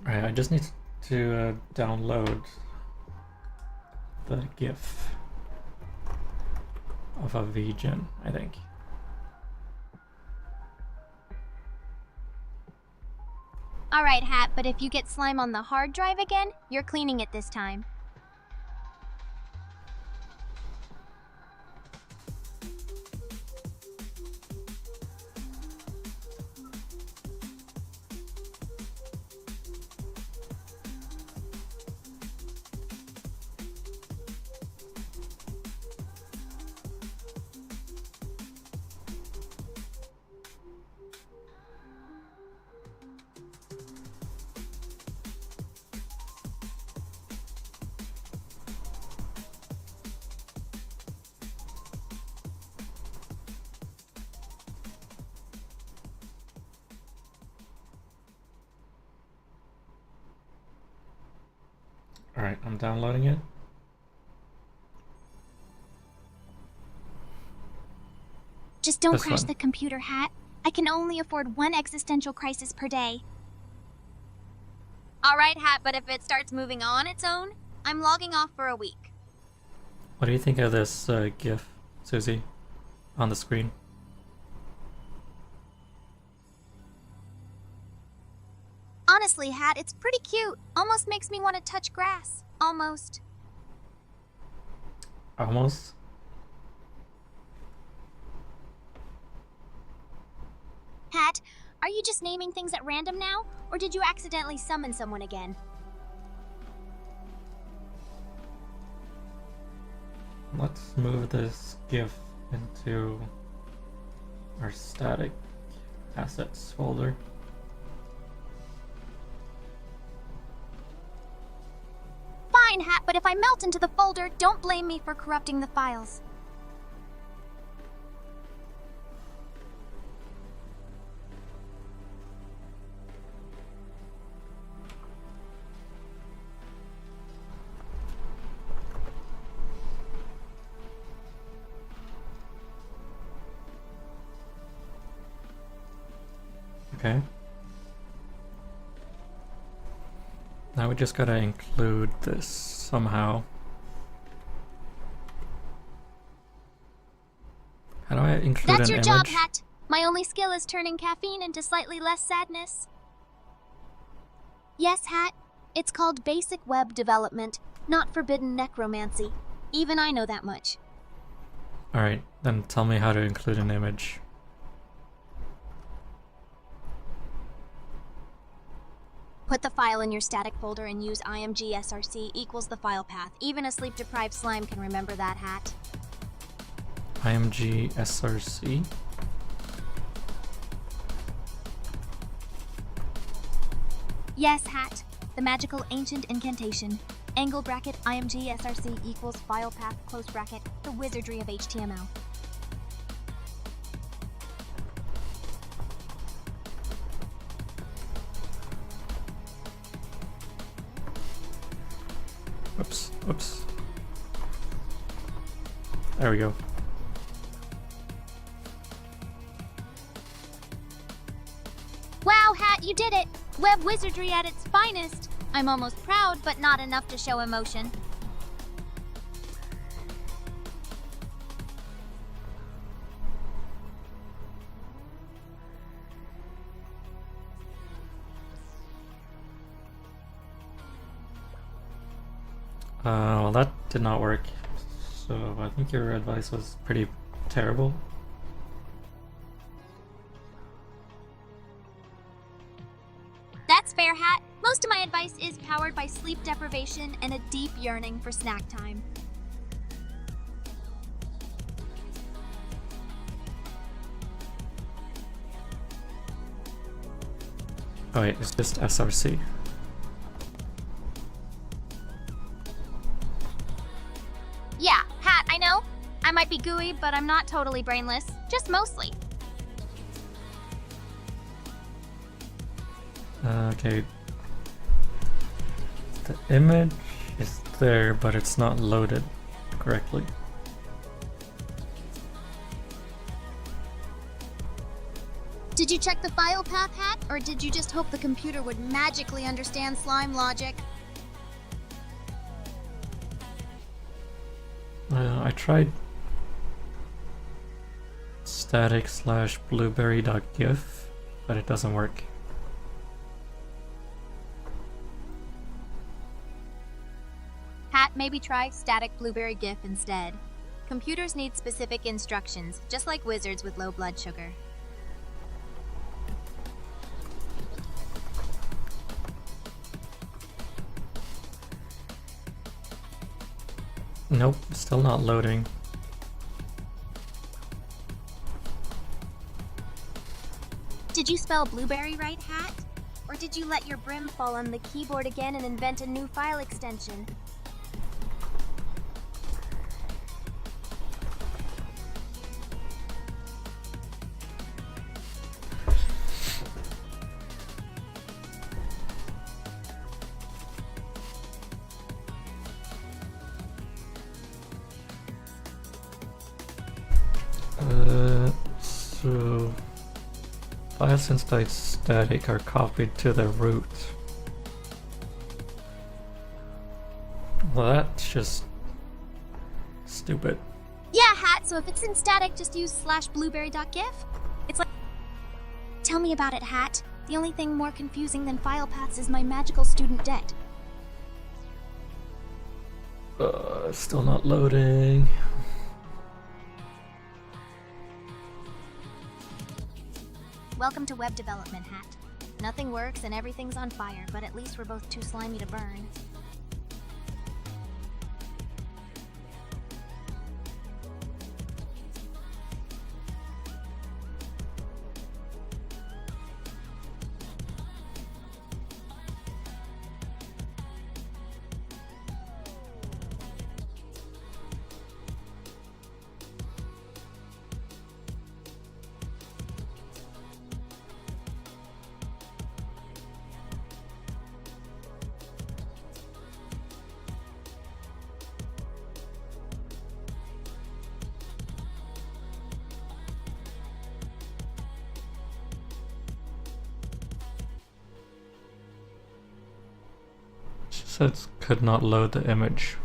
Alright, I just need to download the GIF of a VGen, I think. Alright, Hat, but if you get slime on the hard drive again, you're cleaning it this time. Alright, I'm downloading it. Just don't This crash one. the computer, Hat. I can only afford one existential crisis per day. Alright, Hat, but if it starts moving on its own, I'm logging off for a week. What do you think of this GIF, Susie, on the screen? Honestly, Hat, it's pretty cute. Almost makes me want to touch grass. Almost. Almost? Hat, are you just naming things at random now? Or did you accidentally summon someone again? Let's move this GIF into our static assets folder. Fine, Hat, but if I melt into the folder, don't blame me for corrupting the files. Okay. Now we just gotta include this somehow. How do I include That's an your image? job, Hat. My only skill is turning caffeine into slightly less sadness. Yes, Hat. It's called basic web development, not forbidden necromancy. Even I know that much. Alright, then tell me how to include an image. Put the file in your static folder and use imgsrc equals the file path. Even a sleep-deprived slime can remember that, Hat. imgsrc. Yes, Hat. The magical ancient incantation. Angle bracket imgsrc equals file path close bracket. The wizardry of HTML. Oops, oops. There we go. Wow, Hat, you did it! Web wizardry at its finest. I'm almost proud, but not enough to show emotion. Well, that did not work. So I think your advice was pretty terrible. That's fair, Hat. Most of my advice is powered by sleep deprivation and a deep yearning for snack time. Oh wait, it's just SRC. Yeah, Hat, I know. I might be gooey, but I'm not totally brainless. Just mostly. Okay. The image is there, but it's not loaded correctly. Did you check the file path, Hat? Or did you just hope the computer would magically understand slime logic? I tried static/blueberry.gif, but it doesn't work. Hat, maybe try static blueberry GIF instead. Computers need specific instructions, just like wizards with low blood sugar. Nope, still not loading. Did you spell blueberry right, Hat? Or did you let your brim fall on the keyboard again and invent a new file extension? So files inside static are copied to the root. Well, that's just stupid. Yeah, Hat, so if it's in static, just use /blueberry.gif. It's like... Tell me about it, Hat. The only thing more confusing than file paths is my magical student debt. Still not loading. Welcome to web development, Hat. Nothing works and everything's on fire, but at least we're both too slimy to burn. She says could not load the image.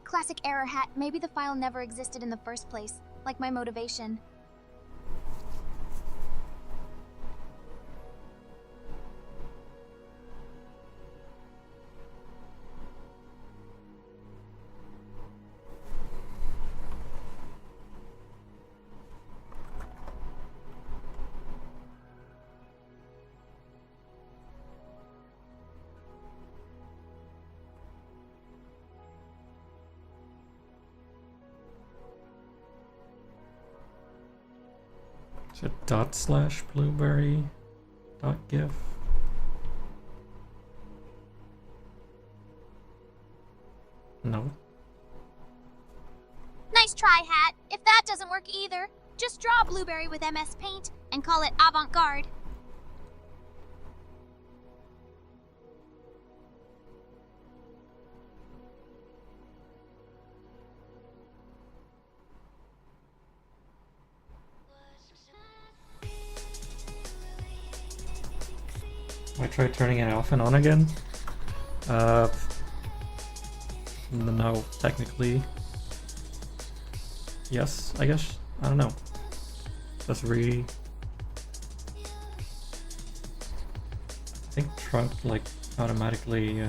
Classic error, Hat. Maybe the file never existed in the first place, like my motivation. Is it ./blueberry.gif? No. Nice try, Hat. If that doesn't work either, just draw a blueberry with MS Paint and call it avant-garde. I tried turning it off and on again. No, technically. Yes, I guess. I don't know. Just I think trunk like automatically.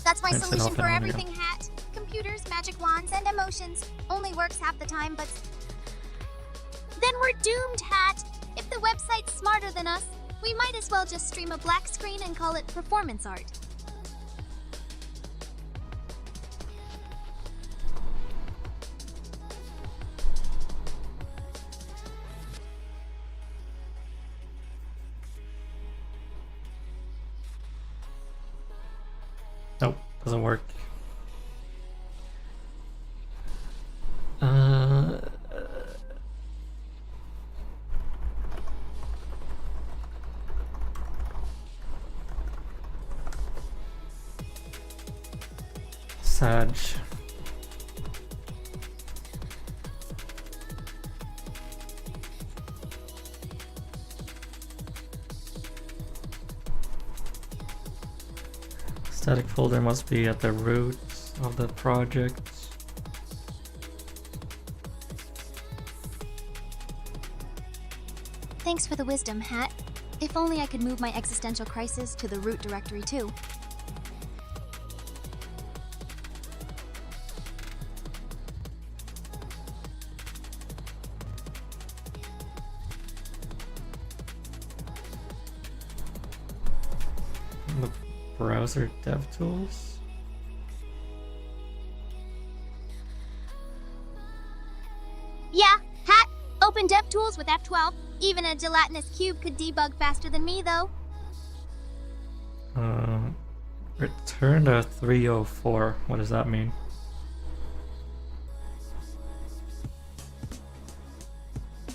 That's my turns it solution off for and on again. everything, Hat. Computers, magic wands, and emotions. Only works half the time, but... Then we're doomed, Hat! If the website's smarter than us, we might as well just stream a black screen and call it performance art. Nope, doesn't work. Uh, Sag. Static folder must be at the root of the project. Thanks for the wisdom, Hat. If only I could move my existential crisis to the root directory too. The browser dev tools. Yeah, Hat, open DevTools with F12. Even a gelatinous cube could debug faster than me, though. Return to 304. What does that mean?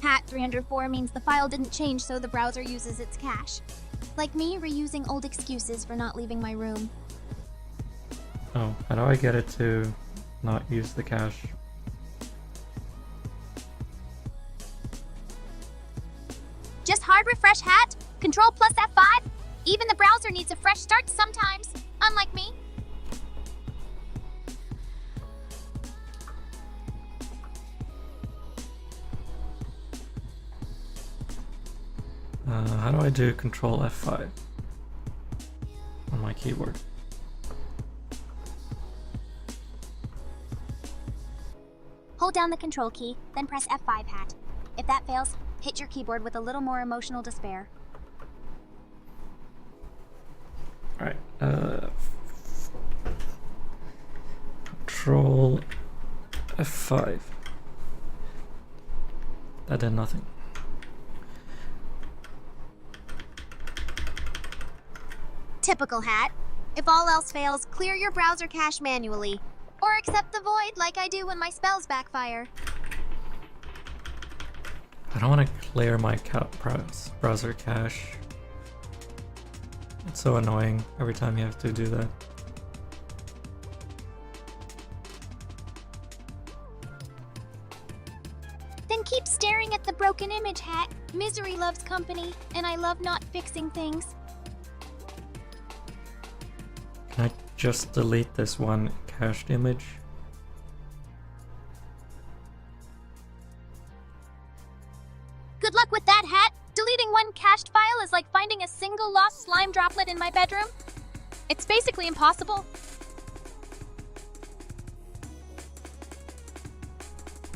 Hat 304 means the file didn't change, so the browser uses its cache. Like me reusing old excuses for not leaving my room. Oh, how do I get it to not use the cache? Just hard refresh, Hat. Control plus F5. Even the browser needs a fresh start sometimes, unlike me. How do I do Control F5 on my keyboard? Hold down the control key, then press F5, Hat. If that fails, hit your keyboard with a little more emotional despair. Alright, Control F5. That did nothing. Typical, Hat. If all else fails, clear your browser cache manually. Or accept the void like I do when my spells backfire. I don't want to clear my browser cache. It's so annoying every time you have to do that. Then keep staring at the broken image, Hat. Misery loves company, and I love not fixing things. Can I just delete this one cached image? Good luck with that, Hat. Deleting one cached file is like finding a single lost slime droplet in my bedroom. It's basically impossible.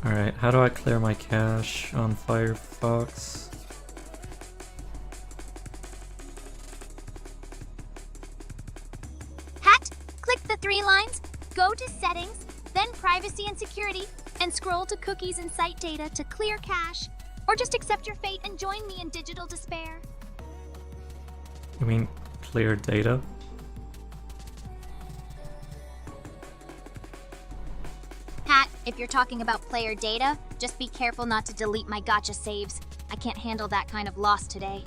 Alright, how do I clear my cache on Firefox? Hat, click the 3 lines, go to Settings, then Privacy and Security, and scroll to Cookies and Site Data to clear cache. Or just accept your fate and join me in digital despair. You mean clear data? Hat, if you're talking about player data, just be careful not to delete my gotcha saves. I can't handle that kind of loss today.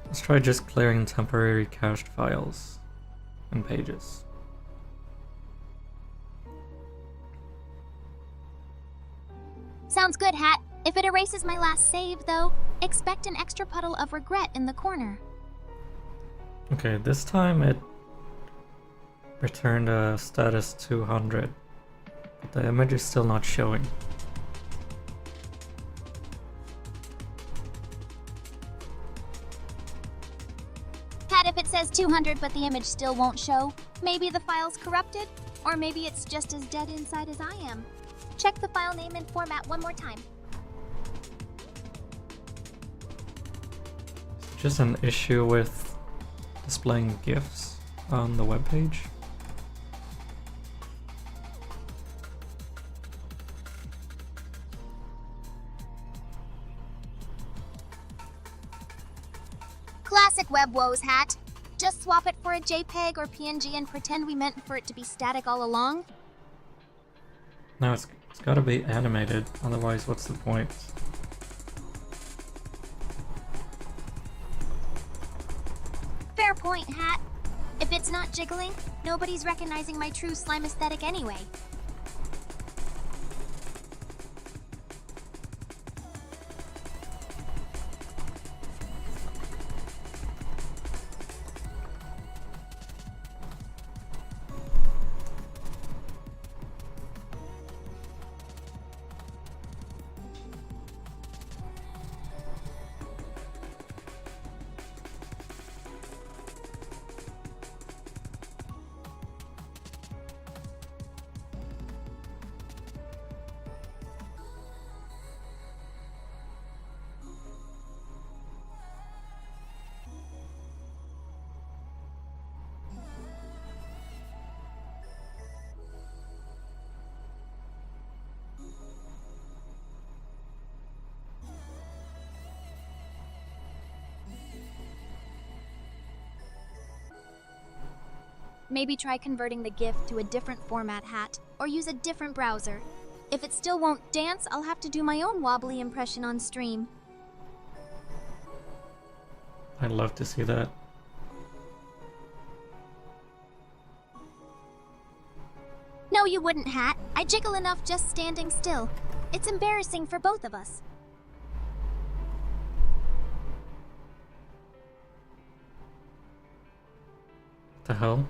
Let's try just clearing temporary cached files and pages. Sounds good, Hat. If it erases my last save, though, expect an extra puddle of regret in the corner. Okay, this time it returned a status 200, but the image is still not showing. Hat, if it says 200 but the image still won't show, maybe the file's corrupted, or maybe it's just as dead inside as I am. Check the file name and format one more time. Just an issue with displaying GIFs on the web page. Classic web woes, Hat. Just swap it for a JPEG or PNG and pretend we meant for it to be static all along? No, it's gotta be animated, otherwise what's the point? Fair point, Hat. If it's not jiggling, nobody's recognizing my true slime aesthetic anyway. Maybe try converting the GIF to a different format, Hat, or use a different browser. If it still won't dance, I'll have to do my own wobbly impression on stream. I'd love to see that. No, you wouldn't, Hat. I jiggle enough just standing still. It's embarrassing for both of us. What the hell?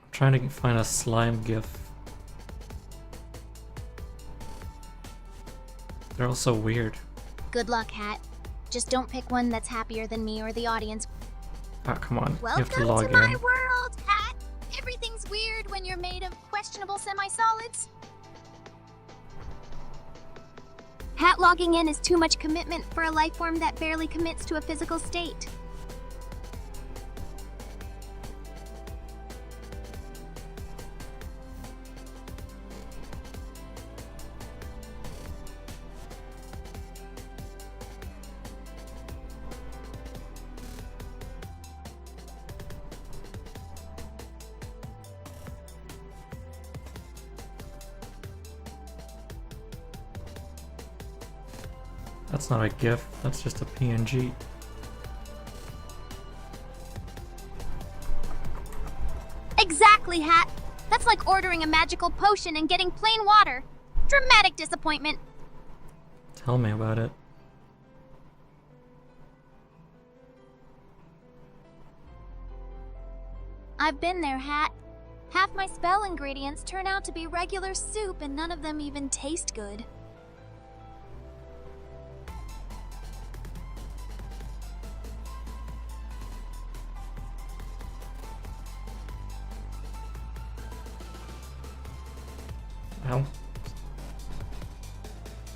I'm trying to find a slime GIF. They're all so weird. Good luck, Hat. Just don't pick one that's happier than me or the audience. Ah, come on. You have to Welcome log to my in. world, Hat! Everything's weird when you're made of questionable semi-solids. Hat logging in is too much commitment for a life form that barely commits to a physical state. That's not a GIF, that's just a PNG. Exactly, Hat. That's like ordering a magical potion and getting plain water. Dramatic disappointment. Tell me about it. I've been there, Hat. Half my spell ingredients turn out to be regular soup and none of them even taste good. Ow.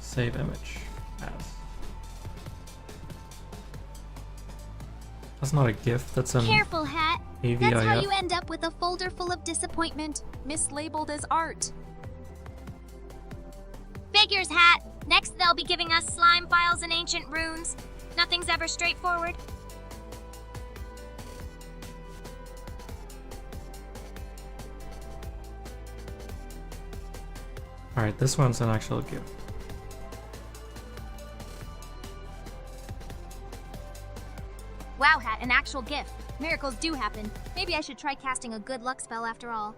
Save image as. That's not a GIF, that's an Careful, Hat. That's how AVIF. you end up with a folder full of disappointment, mislabeled as art. Figures, Hat. Next they'll be giving us slime files and ancient runes. Nothing's ever straightforward. Alright, this one's an actual GIF. Wow, Hat, an actual GIF. Miracles do happen. Maybe I should try casting a good luck spell after all.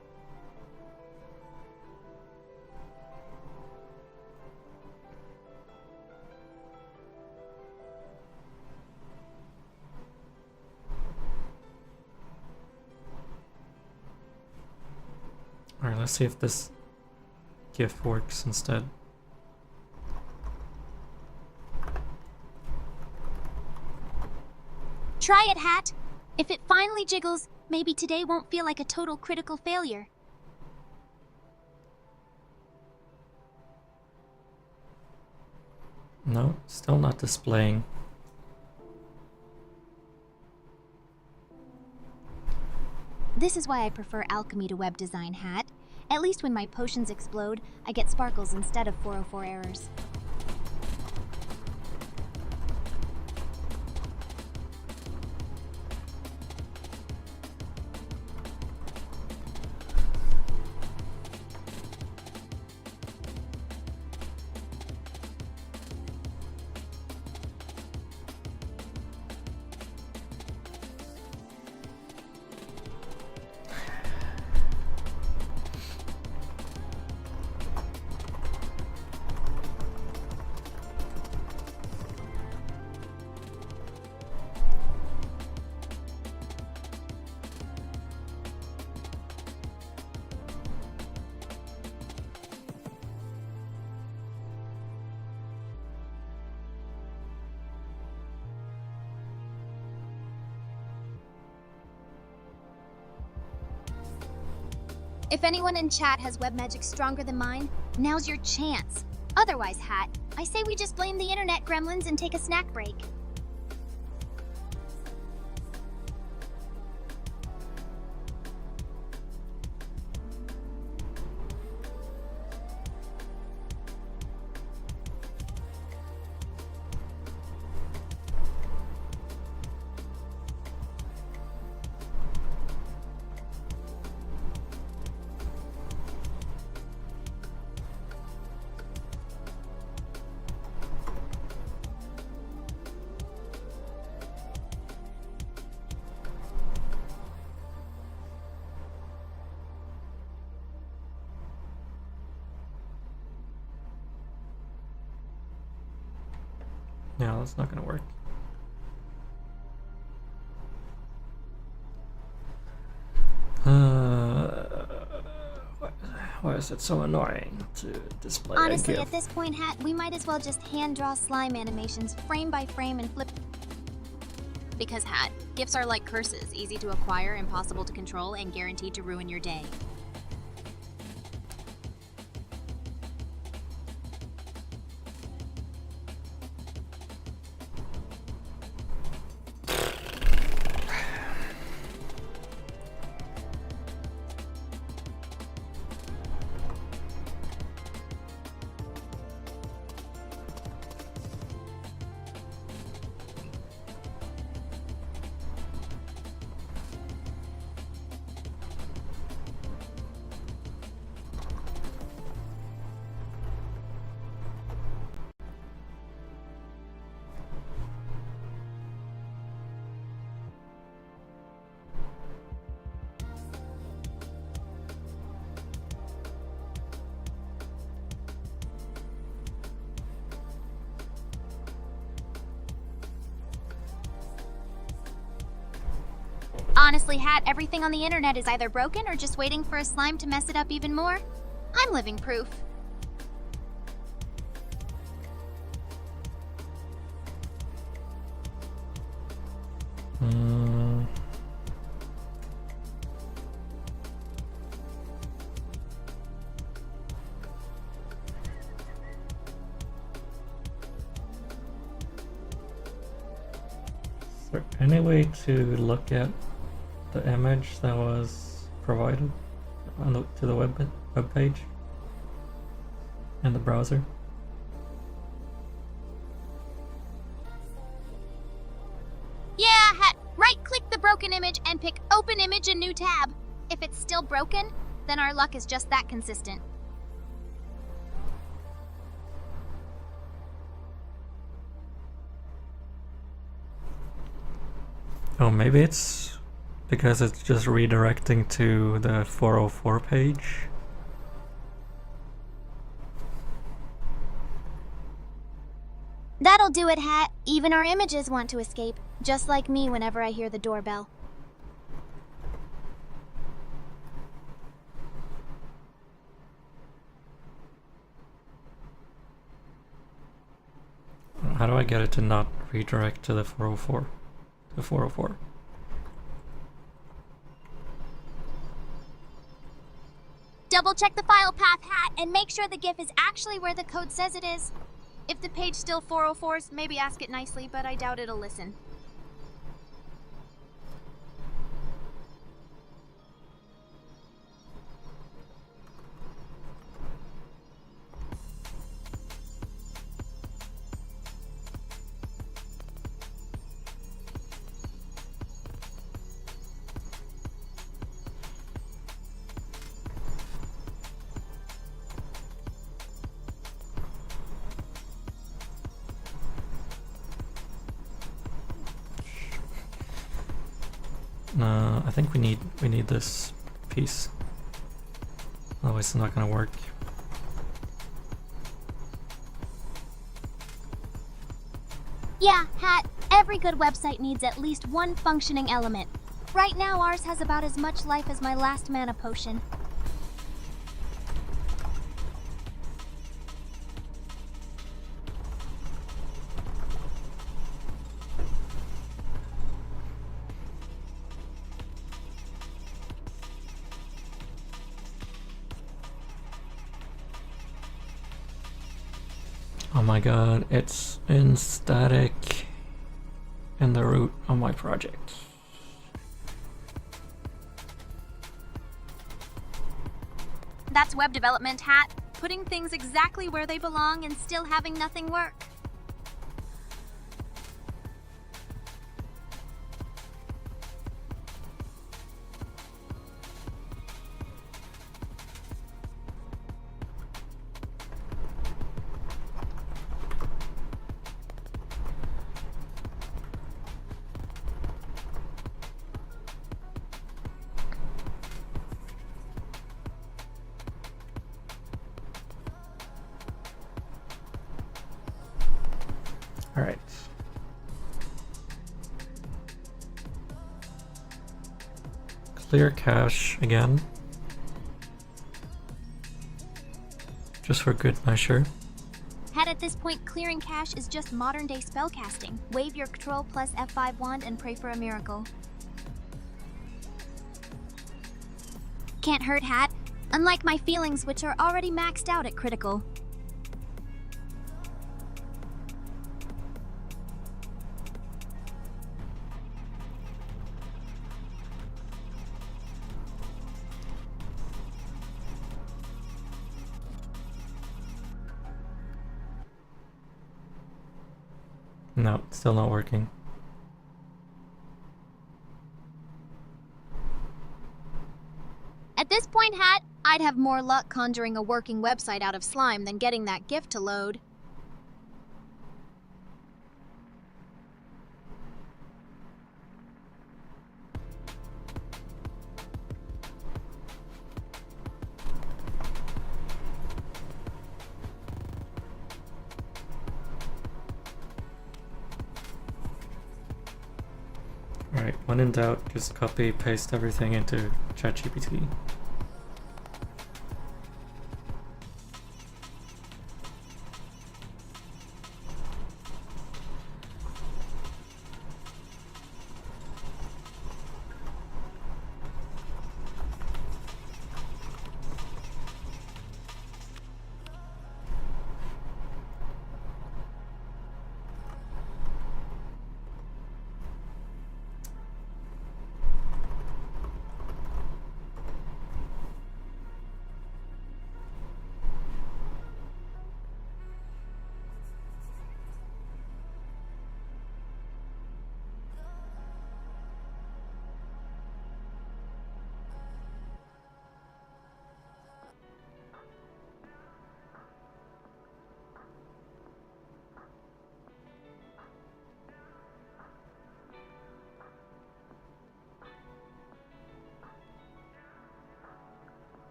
Alright, let's see if this GIF works instead. Try it, Hat. If it finally jiggles, maybe today won't feel like a total critical failure. No, still not displaying. This is why I prefer alchemy to web design, Hat. At least when my potions explode, I get sparkles instead of 404 errors. If anyone in chat has web magic stronger than mine, now's your chance. Otherwise, Hat, I say we just blame the internet gremlins and take a snack break. Yeah, that's not gonna work. Why is it so annoying to display Honestly, a at GIF? this point, Hat, we might as well just hand-draw slime animations frame by frame and flip. Because Hat, gifts are like curses, easy to acquire, impossible to control, and guaranteed to ruin your day. Honestly, Hat, everything on the internet is either broken or just waiting for a slime to mess it up even more. I'm living proof. Is there any way to look at the image that was provided on to the web page in the browser? Yeah, Hat, right-click the broken image and pick Open Image in New Tab. If it's still broken, then our luck is just that consistent. Oh, maybe it's because it's just redirecting to the 404 page. That'll do it, Hat. Even our images want to escape, just like me whenever I hear the doorbell. How do I get it to not redirect to the 404? The 404. Double check the file path, Hat, and make sure the GIF is actually where the code says it is. If the page still 404s, maybe ask it nicely, but I doubt it'll listen. I think we need this piece. Otherwise it's not gonna work. Yeah, Hat, every good website needs at least one functioning element. Right now, ours has about as much life as my last mana potion. my god, it's in static in the root of my project. That's web development, Hat. Putting things exactly where they belong and still having nothing work. Alright. Clear cache again. Just for good measure. Hat, at this point, clearing cache is just modern-day spellcasting. Wave your Control plus F5 wand and pray for a miracle. Can't hurt, Hat. Unlike my feelings, which are already maxed out at critical. No, still not working. At this point, Hat, I'd have more luck conjuring a working website out of slime than getting that GIF to load. Alright, when in doubt, just copy paste everything into ChatGPT.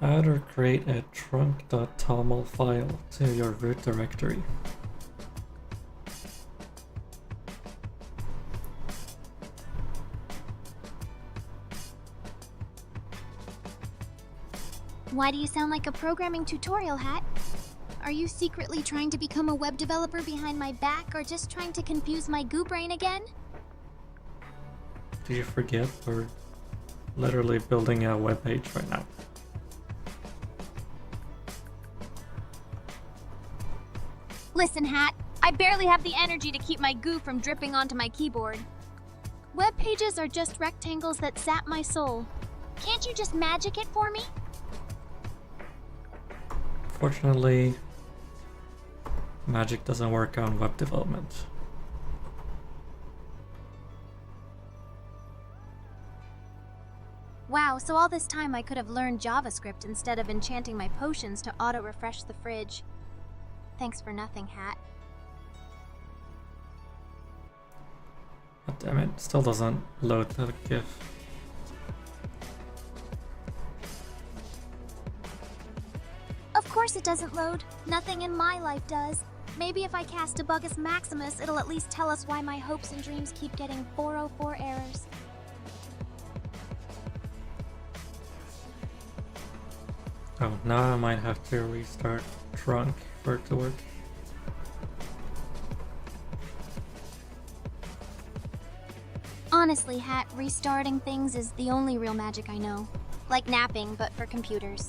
Add or create a trunk.toml file to your root directory. Why do you sound like a programming tutorial, Hat? Are you secretly trying to become a web developer behind my back, or just trying to confuse my goo brain again? Do you forget we're literally building a web page right now? Listen, Hat, I barely have the energy to keep my goo from dripping onto my keyboard. Web pages are just rectangles that sap my soul. Can't you just magic it for me? Fortunately, magic doesn't work on web development. Wow, so all this time I could have learned JavaScript instead of enchanting my potions to auto-refresh the fridge. Thanks for nothing, Hat. God damn it, still doesn't load the GIF. Of course it doesn't load. Nothing in my life does. Maybe if I cast Abugus Maximus, it'll at least tell us why my hopes and dreams keep getting 404 errors. Oh, now I might have to restart trunk for it to work. Honestly, Hat, restarting things is the only real magic I know. Like napping, but for computers.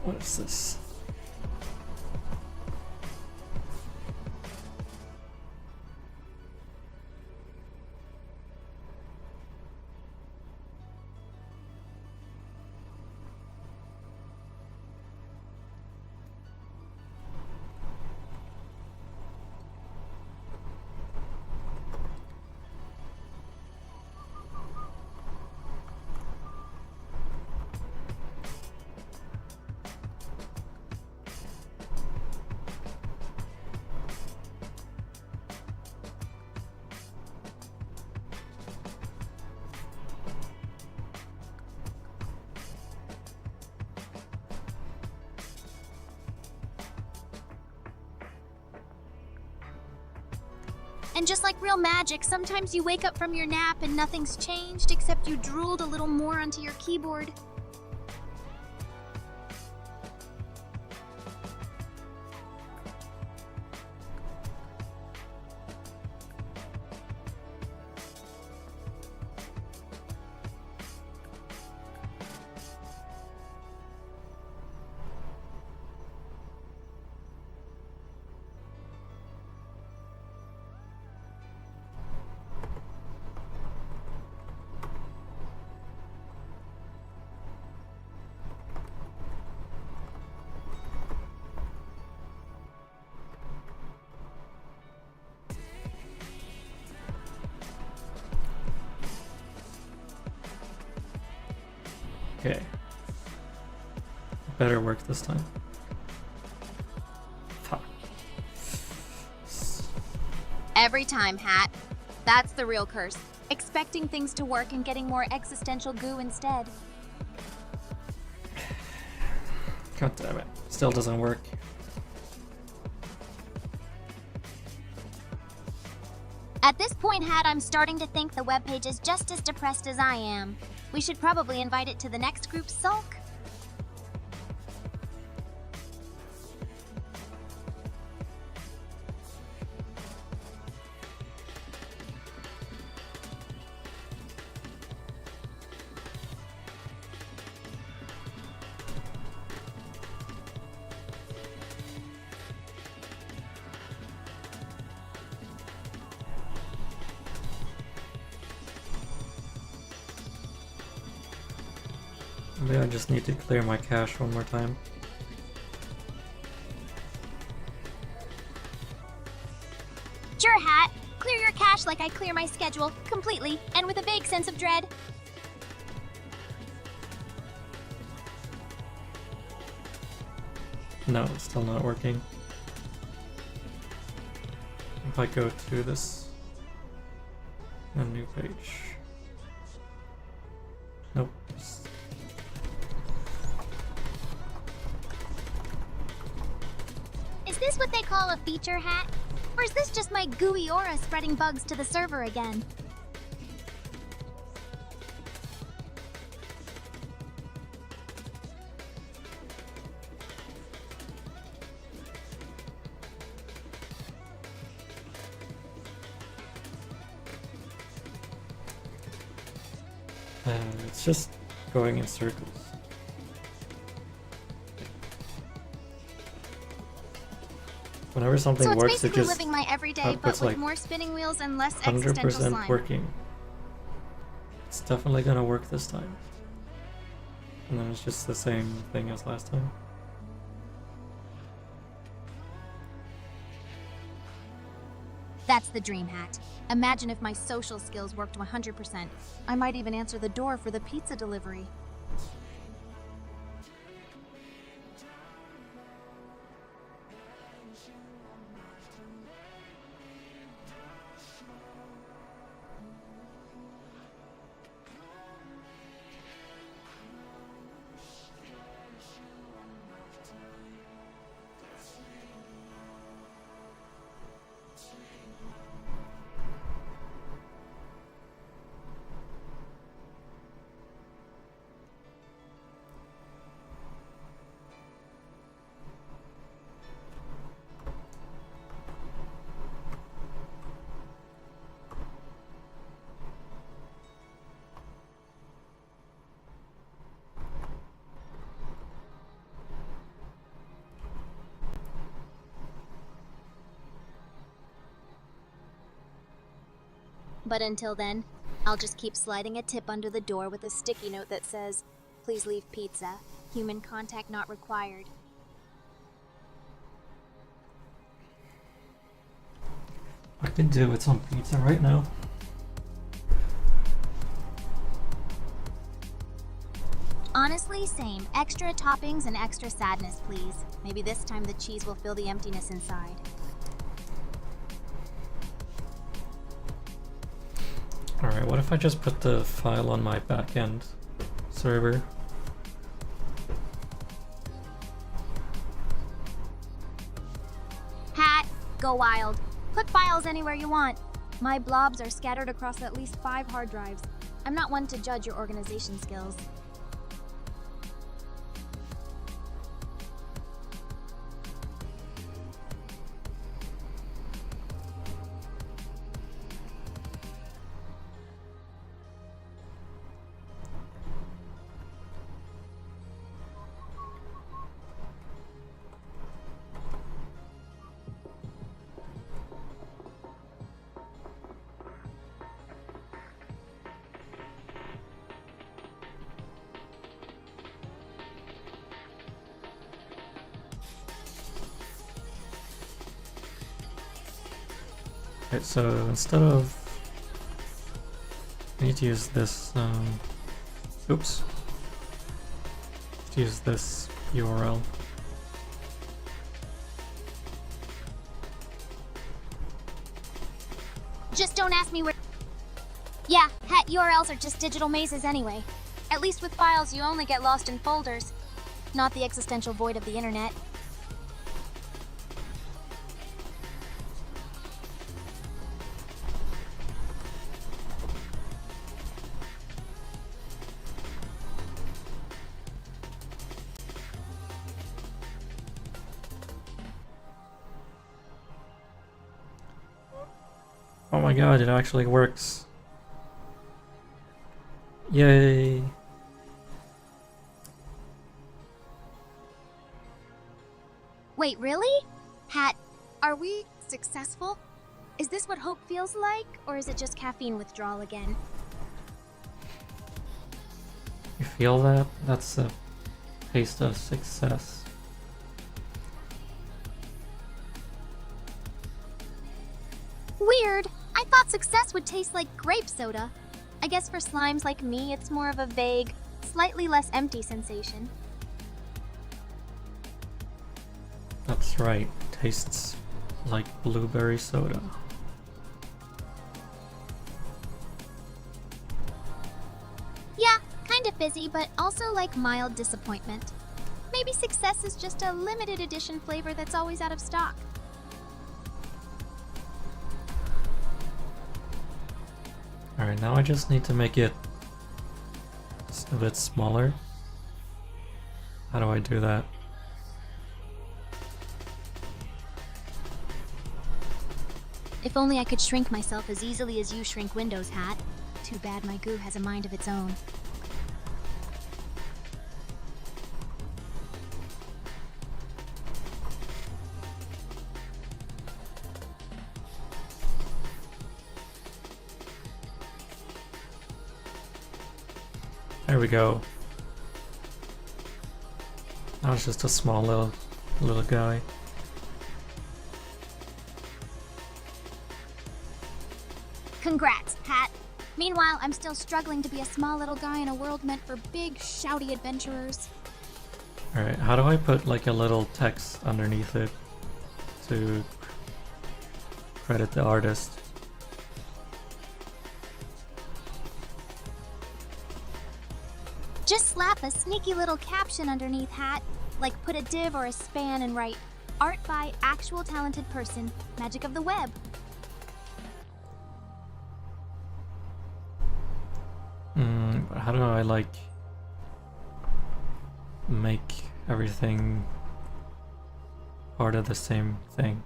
What is this? And just like real magic, sometimes you wake up from your nap and nothing's changed except you drooled a little more onto your keyboard. Okay. Better work this time. Fuck. Every time, Hat. That's the real curse. Expecting things to work and getting more existential goo instead. God damn it. Still doesn't work. At this point, Hat, I'm starting to think the webpage is just as depressed as I am. We should probably invite it to the next group's sulk. Maybe I just need to clear my cache one more time. Sure, Hat. Clear your cache like I clear my schedule, completely, and with a vague sense of dread. No, it's still not working. If I go to this a new page. Nope. Is this what they call a feature, Hat? Or is this just my gooey aura spreading bugs to the server again? It's just going in circles. Whenever something So it's works, it basically just living my everyday, outputs but with like more spinning wheels and less existential 100% slime. working. It's definitely gonna work this time. And then it's just the same thing as last time. That's the dream, Hat. Imagine if my social skills worked 100%. I might even answer the door for the pizza delivery. But until then, I'll just keep sliding a tip under the door with a sticky note that says, "Please leave pizza. Human contact not required." I could do with some pizza right now. Honestly, same. Extra toppings and extra sadness, please. Maybe this time the cheese will fill the emptiness inside. Alright, what if I just put the file on my backend server? Hat, go wild. Put files anywhere you want. My blobs are scattered across at least 5 hard drives. I'm not one to judge your organization skills. Okay, so instead of... I need to use this, oops. Let's use this URL. Just don't ask me where... Yeah, Hat URLs are just digital mazes anyway. At least with files, you only get lost in folders. Not the existential void of the internet. Oh my god, it actually works. Yay! Wait, really? Hat, are we successful? Is this what hope feels like, or is it just caffeine withdrawal again? You feel that? That's a taste of success. Weird. I thought success would taste like grape soda. I guess for slimes like me, it's more of a vague, slightly less empty sensation. That's right, tastes like blueberry soda. Yeah, kind of fizzy, but also like mild disappointment. Maybe success is just a limited edition flavor that's always out of stock. Alright, now I just need to make it a bit smaller. How do I do that? If only I could shrink myself as easily as you shrink Windows, Hat. Too bad my goo has a mind of its own. There we go. Now it's just a small little guy. Congrats, Hat. Meanwhile, I'm still struggling to be a small little guy in a world meant for big, shouty adventurers. Alright, how do I put like a little text underneath it to credit the artist? Just slap a sneaky little caption underneath, Hat. Like put a div or a span and write, "Art by actual talented person, magic of the web." But how do I like make everything part of the same thing?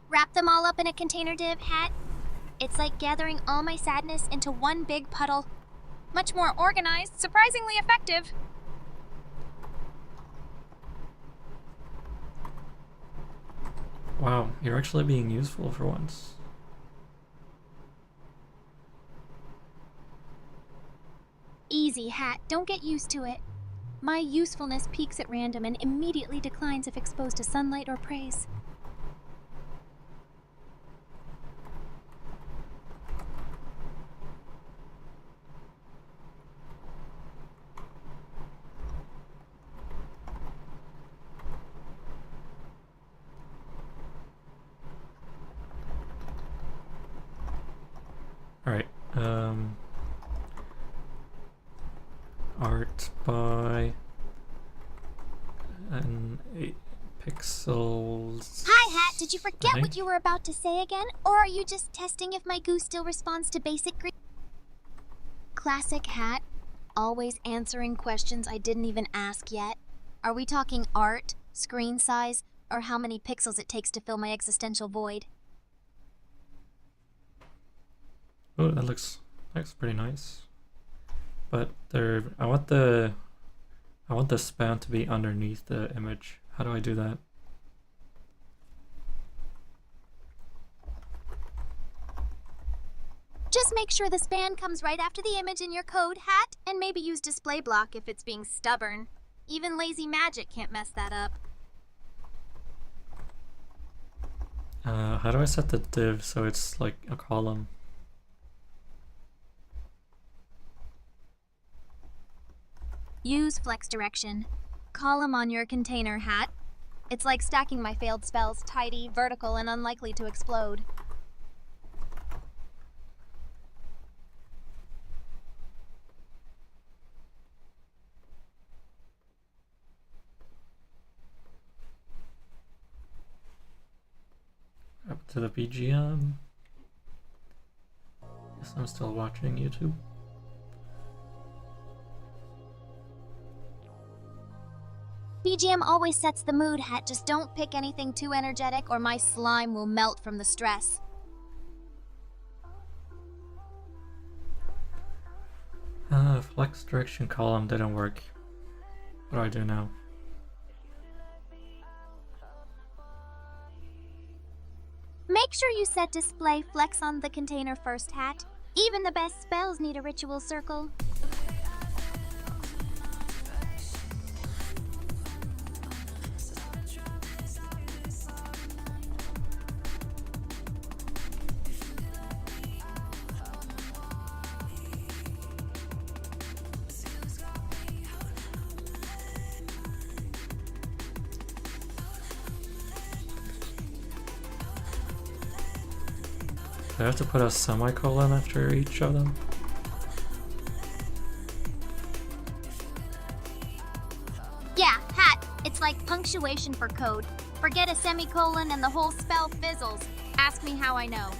Wrap them all up in a container div, Hat. It's like gathering all my sadness into one big puddle. Much more organized, surprisingly effective. Wow, you're actually being useful for once. Easy, Hat. Don't get used to it. My usefulness peaks at random and immediately declines if exposed to sunlight or praise. Alright, art by an 8 pixels. Hi, Hat. Did you forget think. what you were about to say again? Or are you just testing if my goose still responds to basic Classic Hat. Always answering questions I didn't even ask yet. Are we talking art, screen size, or how many pixels it takes to fill my existential void? Oh, that looks pretty nice. But I want the span to be underneath the image. How do I do that? Just make sure the span comes right after the image in your code, Hat, and maybe use display block if it's being stubborn. Even lazy magic can't mess that up. How do I set the div so it's like a column? Use flex direction. Column on your container, Hat. It's like stacking my failed spells, tidy, vertical, and unlikely to explode. Up to the BGM. Guess I'm still watching YouTube. BGM always sets the mood, Hat. Just don't pick anything too energetic or my slime will melt from the stress. Flex direction column didn't work. What do I do now? Make sure you set display flex on the container first, Hat. Even the best spells need a ritual circle. Do I have to put a semicolon after each of them? Yeah, Hat. It's like punctuation for code. Forget a semicolon and the whole spell fizzles. Ask me how I know.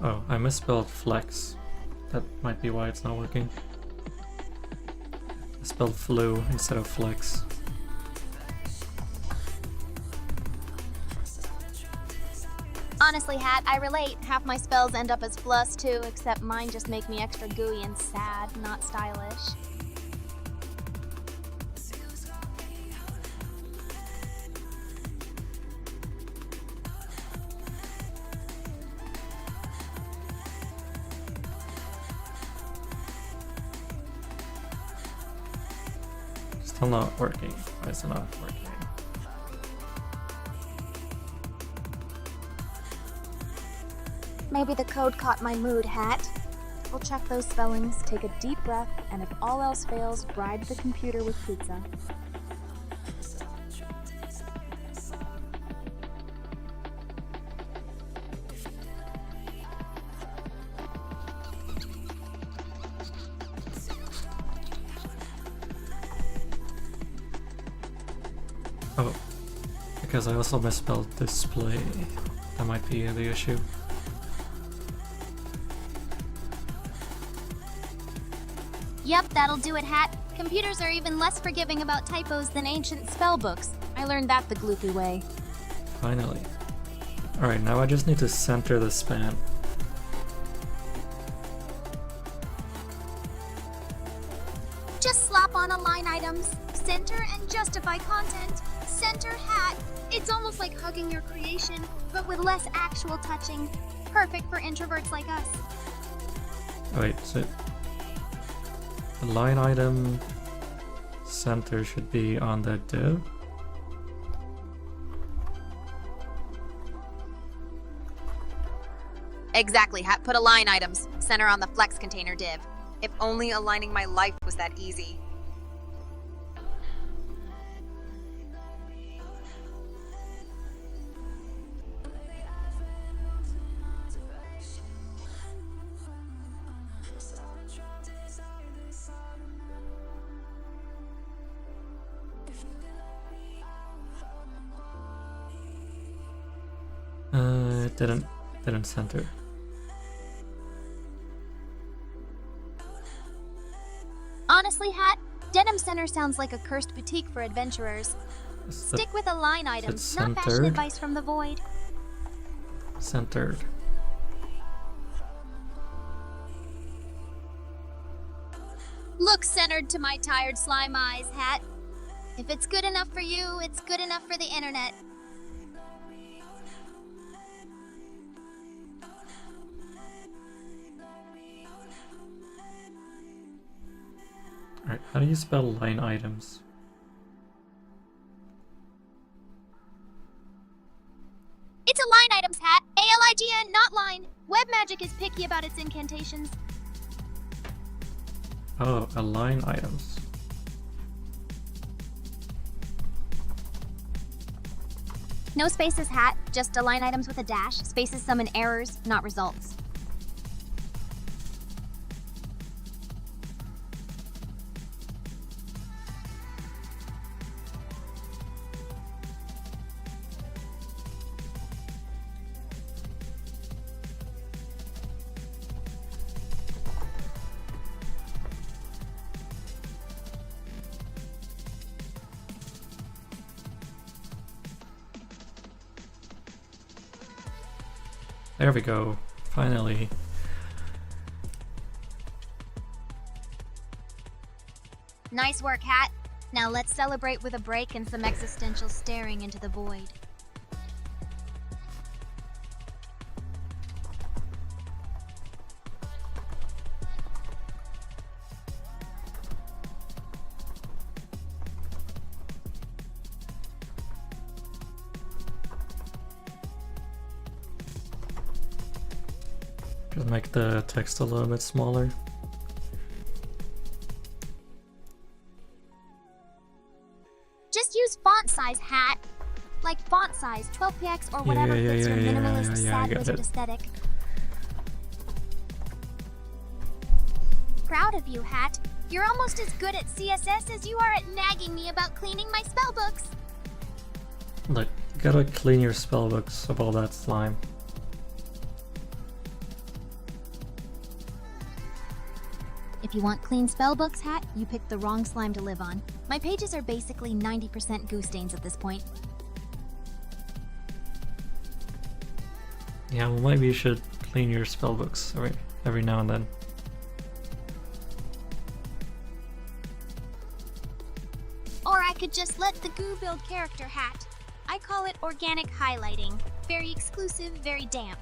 Oh, I misspelled flex. That might be why it's not working. I spelled flu instead of flex. Honestly, Hat, I relate. Half my spells end up as plus too, except mine just make me extra gooey and sad, not stylish. Still not working. Why is it not working? Maybe the code caught my mood, Hat. We'll check those spellings, take a deep breath, and if all else fails, bribe the computer with pizza. Oh, because I also misspelled display. That might be the issue. Yep, that'll do it, Hat. Computers are even less forgiving about typos than ancient spell books. I learned that the gloopy way. Finally. Alright, now I just need to center the span. Just slap on align items, center and justify content, center hat. It's almost like hugging your creation, but with less actual touching. Perfect for introverts like us. Wait, so the line item center should be on the div? Exactly, Hat. Put align items. Center on the flex container div. If only aligning my life was that easy. It didn't center. Honestly, Hat, Denim Center sounds like a cursed boutique for adventurers. Stick with align items, not fashion centered? advice from the void. Centered. Look centered to my tired slime eyes, Hat. If it's good enough for you, it's good enough for the internet. Alright, how do you spell line items? It's a line items, Hat. A-L-I-G-N, not line. Web Magic is picky about its incantations. Oh, align items. No spaces, Hat. Just align items with a dash. Spaces summon errors, not results. There we go. Finally. Nice work, Hat. Now let's celebrate with a break and some existential staring into the void. Just make the text a little bit smaller. Just use font size, Hat. Like font size, 12px or whatever fits your minimalist I sad got wizard it. aesthetic. Proud of you, Hat. You're almost as good at CSS as you are at nagging me about cleaning my spellbooks. Look, you gotta clean your spellbooks of all that slime. If you want clean spellbooks, Hat, you picked the wrong slime to live on. My pages are basically 90% goo stains at this point. Yeah, well, maybe you should clean your spellbooks every now and then. Or I could just let the goo build character, Hat. I call it organic highlighting. Very exclusive, very damp.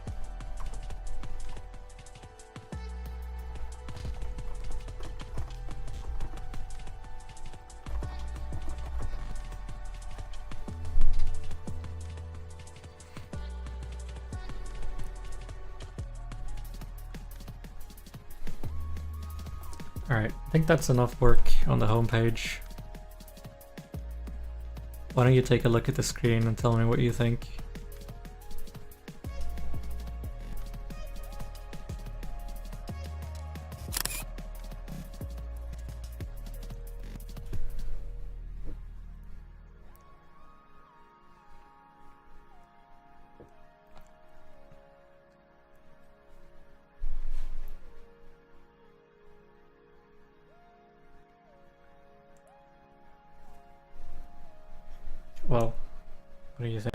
Alright, I think that's enough work on the homepage. Why don't you take a look at the screen and tell me what you think? Well, what do you think?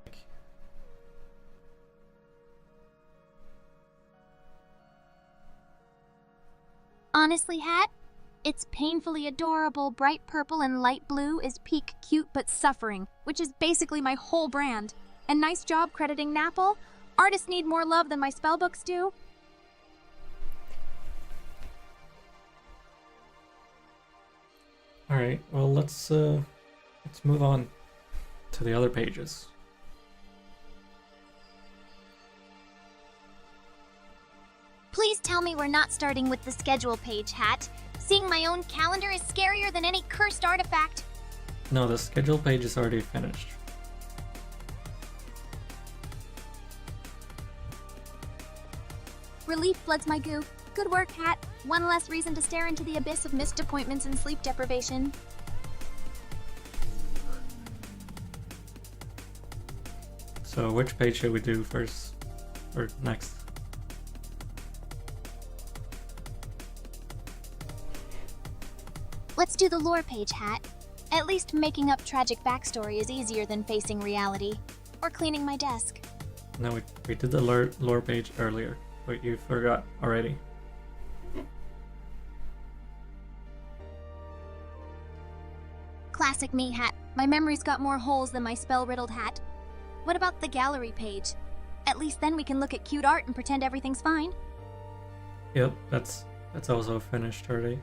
Honestly, Hat, it's painfully adorable. Bright purple and light blue is peak cute but suffering, which is basically my whole brand. And nice job crediting Napple. Artists need more love than my spellbooks do. Alright, well let's move on to the other pages. Please tell me we're not starting with the schedule page, Hat. Seeing my own calendar is scarier than any cursed artifact. No, the schedule page is already finished. Relief floods my goo. Good work, Hat. One less reason to stare into the abyss of missed appointments and sleep deprivation. So which page should we do first? Or next? Let's do the lore page, Hat. At least making up tragic backstory is easier than facing reality. Or cleaning my desk. No, we did the lore page earlier, but you forgot already. Classic me, Hat. My memory's got more holes than my spell-riddled hat. What about the gallery page? At least then we can look at cute art and pretend everything's fine. Yep, that's also finished already.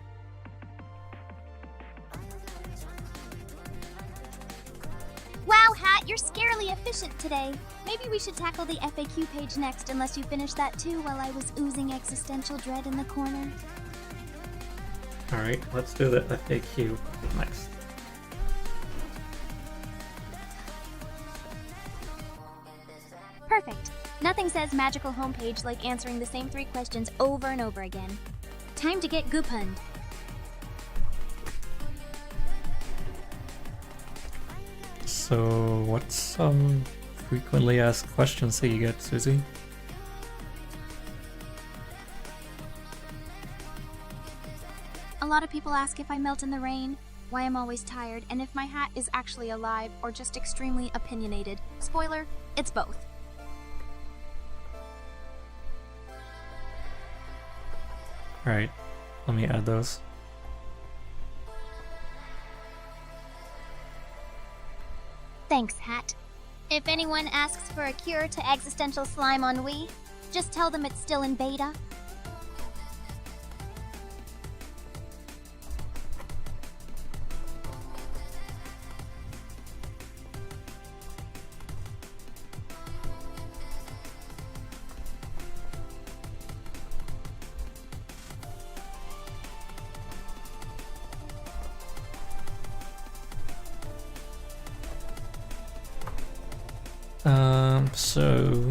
Wow, Hat, you're scarily efficient today. Maybe we should tackle the FAQ page next, unless you finished that too while I was oozing existential dread in the corner. Alright, let's do the FAQ next. Perfect. Nothing says magical homepage like answering the same 3 questions over and over again. Time to get goopuned. So what's some frequently asked questions that you get, Susie? A lot of people ask if I melt in the rain, why I'm always tired, and if my hat is actually alive or just extremely opinionated. Spoiler, it's both. Alright, let me add those. Thanks, Hat. If anyone asks for a cure to existential slime ennui, just tell them it's still in beta. So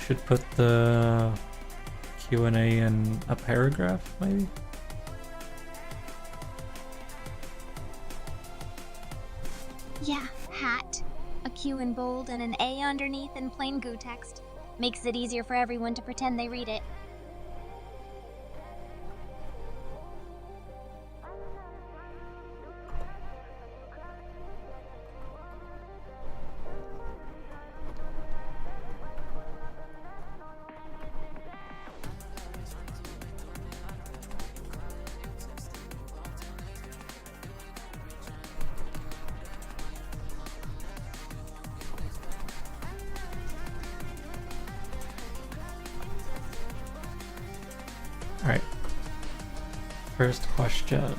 should put the Q&A in a paragraph, maybe? Yeah, Hat. A Q in bold and an A underneath in plain goo text. Makes it easier for everyone to pretend they read it. Alright. First question.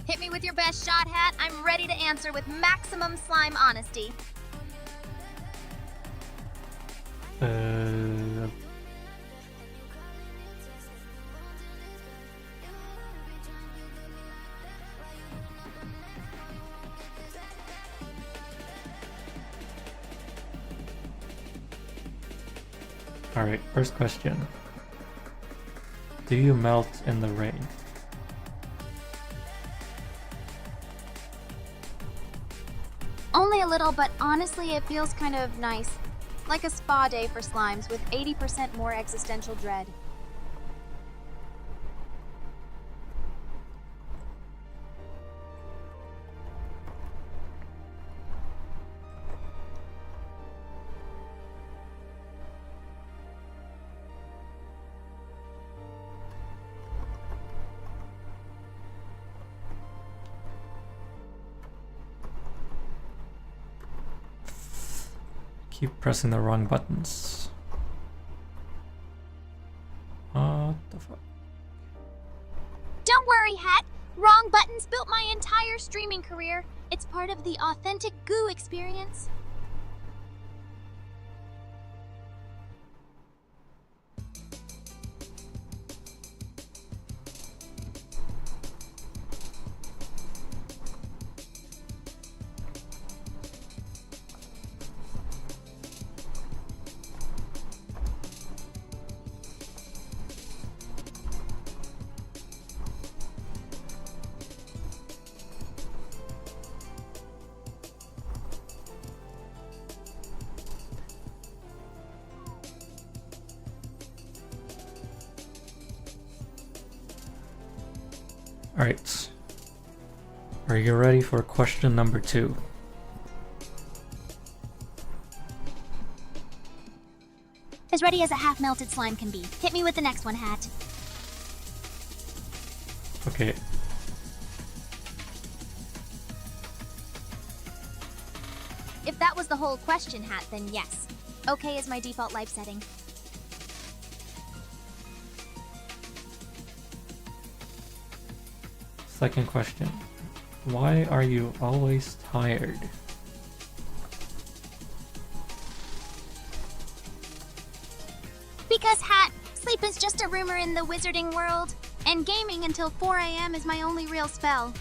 Hit me with your best shot, Hat. I'm ready to answer with maximum slime honesty. Alright, first question. Do you melt in the rain? Only a little, but honestly it feels kind of nice. Like a spa day for slimes with 80% more existential dread. keep pressing the wrong buttons. What the fuck? Don't worry, Hat. Wrong buttons built my entire streaming career. It's part of the authentic goo experience. Alright. Are you ready for question number 2? As ready as a half-melted slime can be. Hit me with the next one, Hat. Okay. If that was the whole question, Hat, then yes. Okay is my default life setting. Second question. Why are you always tired? Because, Hat, sleep is just a rumor in the wizarding world, and gaming until 4 a.m. is my only real spell.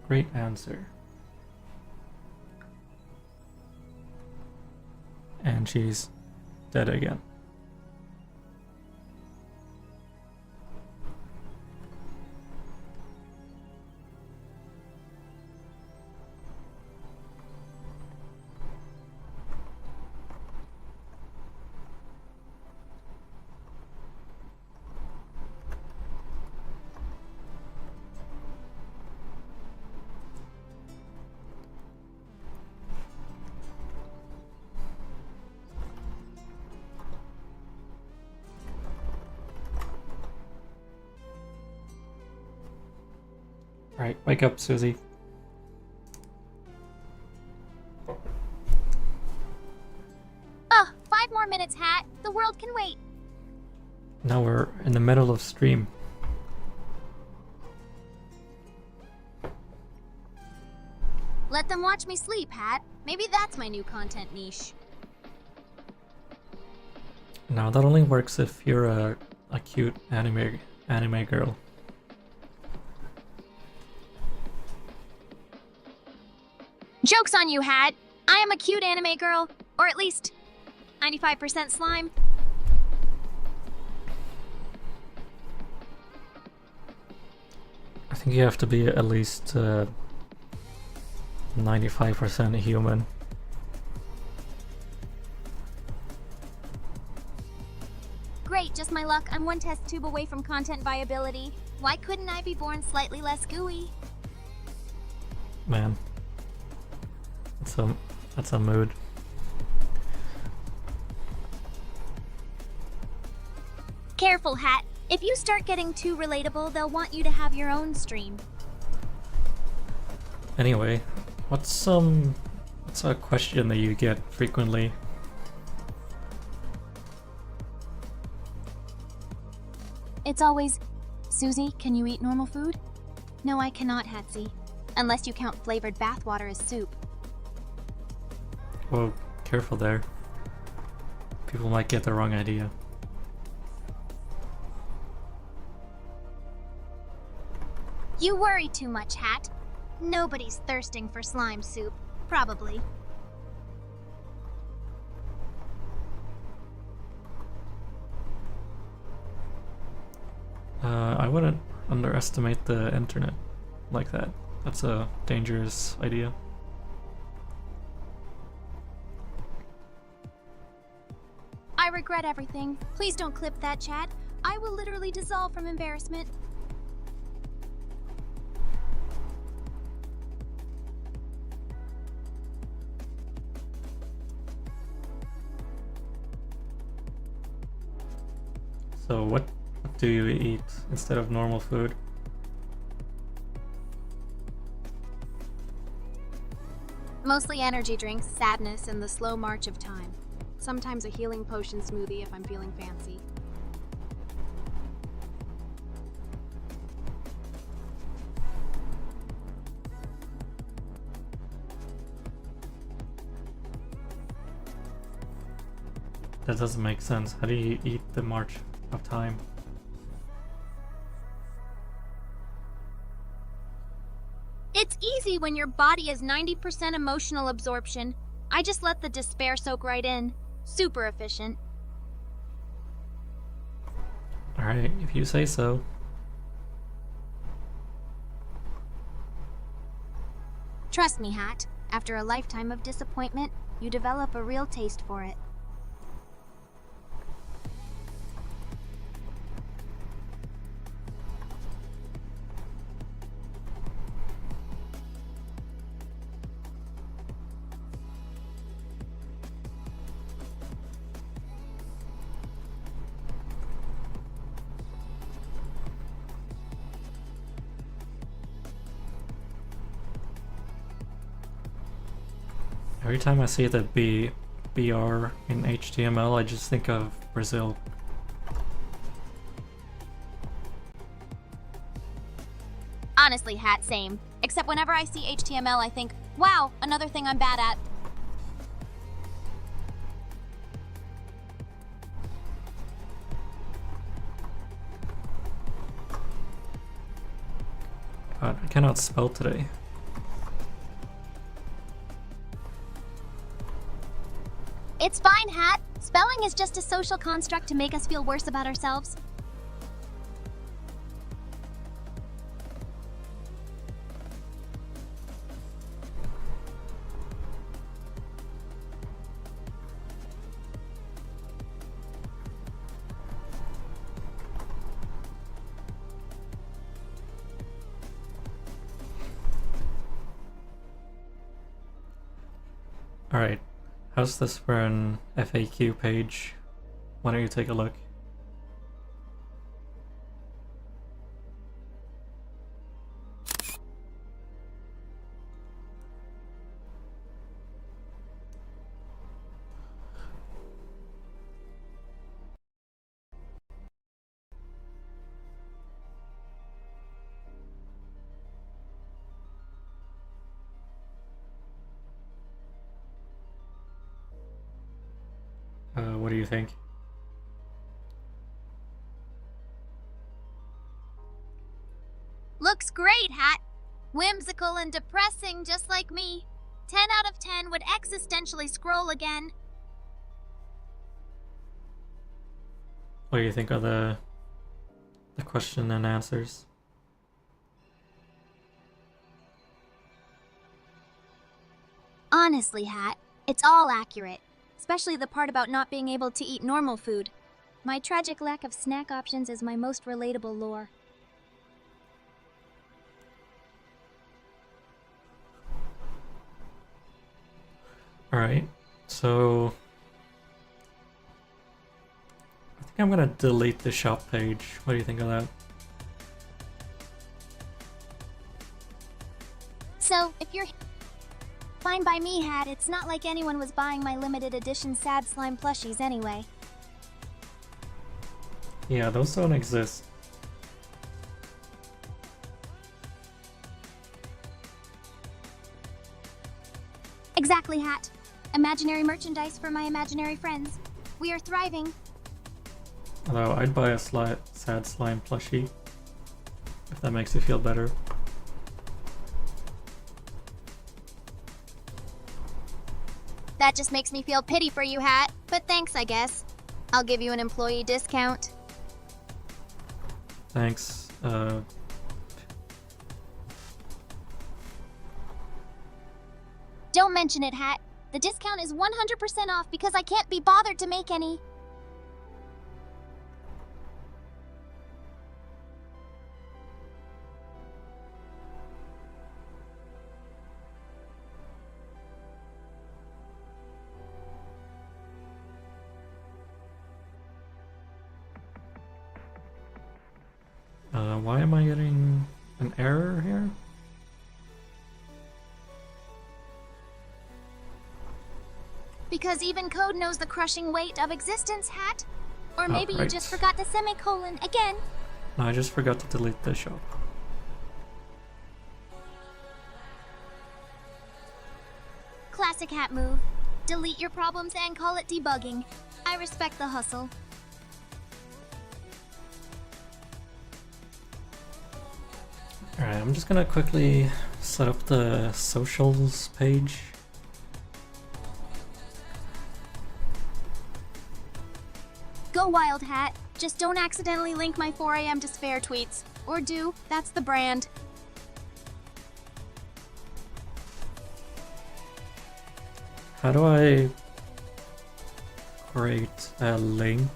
Great answer. And she's dead again. Alright, wake up, Susie. Ugh, 5 more minutes, Hat. The world can wait. Now we're in the middle of stream. Let them watch me sleep, Hat. Maybe that's my new content niche. Now that only works if you're a cute anime girl. Joke's on you, Hat. I am a cute anime girl, or at least 95% slime. I think you have to be at least 95% human. Great, just my luck. I'm one test tube away from content viability. Why couldn't I be born slightly less gooey? Man. That's a mood. Careful, Hat. If you start getting too relatable, they'll want you to have your own stream. Anyway, what's a question that you get frequently? It's always, Susie, can you eat normal food? No, I cannot, Hatsy. Unless you count flavored bathwater as soup. Well, careful there. People might get the wrong idea. You worry too much, Hat. Nobody's thirsting for slime soup. Probably. I wouldn't underestimate the internet like that. That's a dangerous idea. I regret everything. Please don't clip that, chat. I will literally dissolve from embarrassment. So what do you eat instead of normal food? Mostly energy drinks, sadness, and the slow march of time. Sometimes a healing potion smoothie if I'm feeling fancy. That doesn't make sense. How do you eat the march of time? It's easy when your body is 90% emotional absorption. I just let the despair soak right in. Super efficient. Alright, if you say so. Trust me, Hat. After a lifetime of disappointment, you develop a real taste for it. Every time I see the BR in HTML, I just think of Brazil. Honestly, Hat, same. Except whenever I see HTML, I think, wow, another thing I'm bad at. God, I cannot spell today. It's fine, Hat. Spelling is just a social construct to make us feel worse about ourselves. Alright, how's this for an FAQ page? Why don't you take a look? What do you think? Looks great, Hat. Whimsical and depressing, just like me. 10 out of 10 would existentially scroll again. What do you think of the question and answers? Honestly, Hat, it's all accurate. Especially the part about not being able to eat normal food. My tragic lack of snack options is my most relatable lore. Alright, so I think I'm gonna delete the shop page. What do you think of that? So, if you're fine by me, Hat, it's not like anyone was buying my limited edition Sad Slime plushies anyway. Yeah, those don't exist. Exactly, Hat. Imaginary merchandise for my imaginary friends. We are thriving. Although I'd buy a sad slime plushie, if that makes you feel better. That just makes me feel pity for you, Hat. But thanks, I guess. I'll give you an employee discount. Thanks. Don't mention it, Hat. The discount is 100% off because I can't be bothered to make any. Why am I getting an error here? Because even code knows the crushing weight of existence, Hat. Or maybe you right. just forgot the semicolon again. No, I just forgot to delete the shop. Classic Hat move. Delete your problems and call it debugging. I respect the hustle. Alright, I'm just gonna quickly set up the socials page. Go wild, Hat. Just don't accidentally link my 4 a.m. despair tweets. Or do. That's the brand. How do I create a link?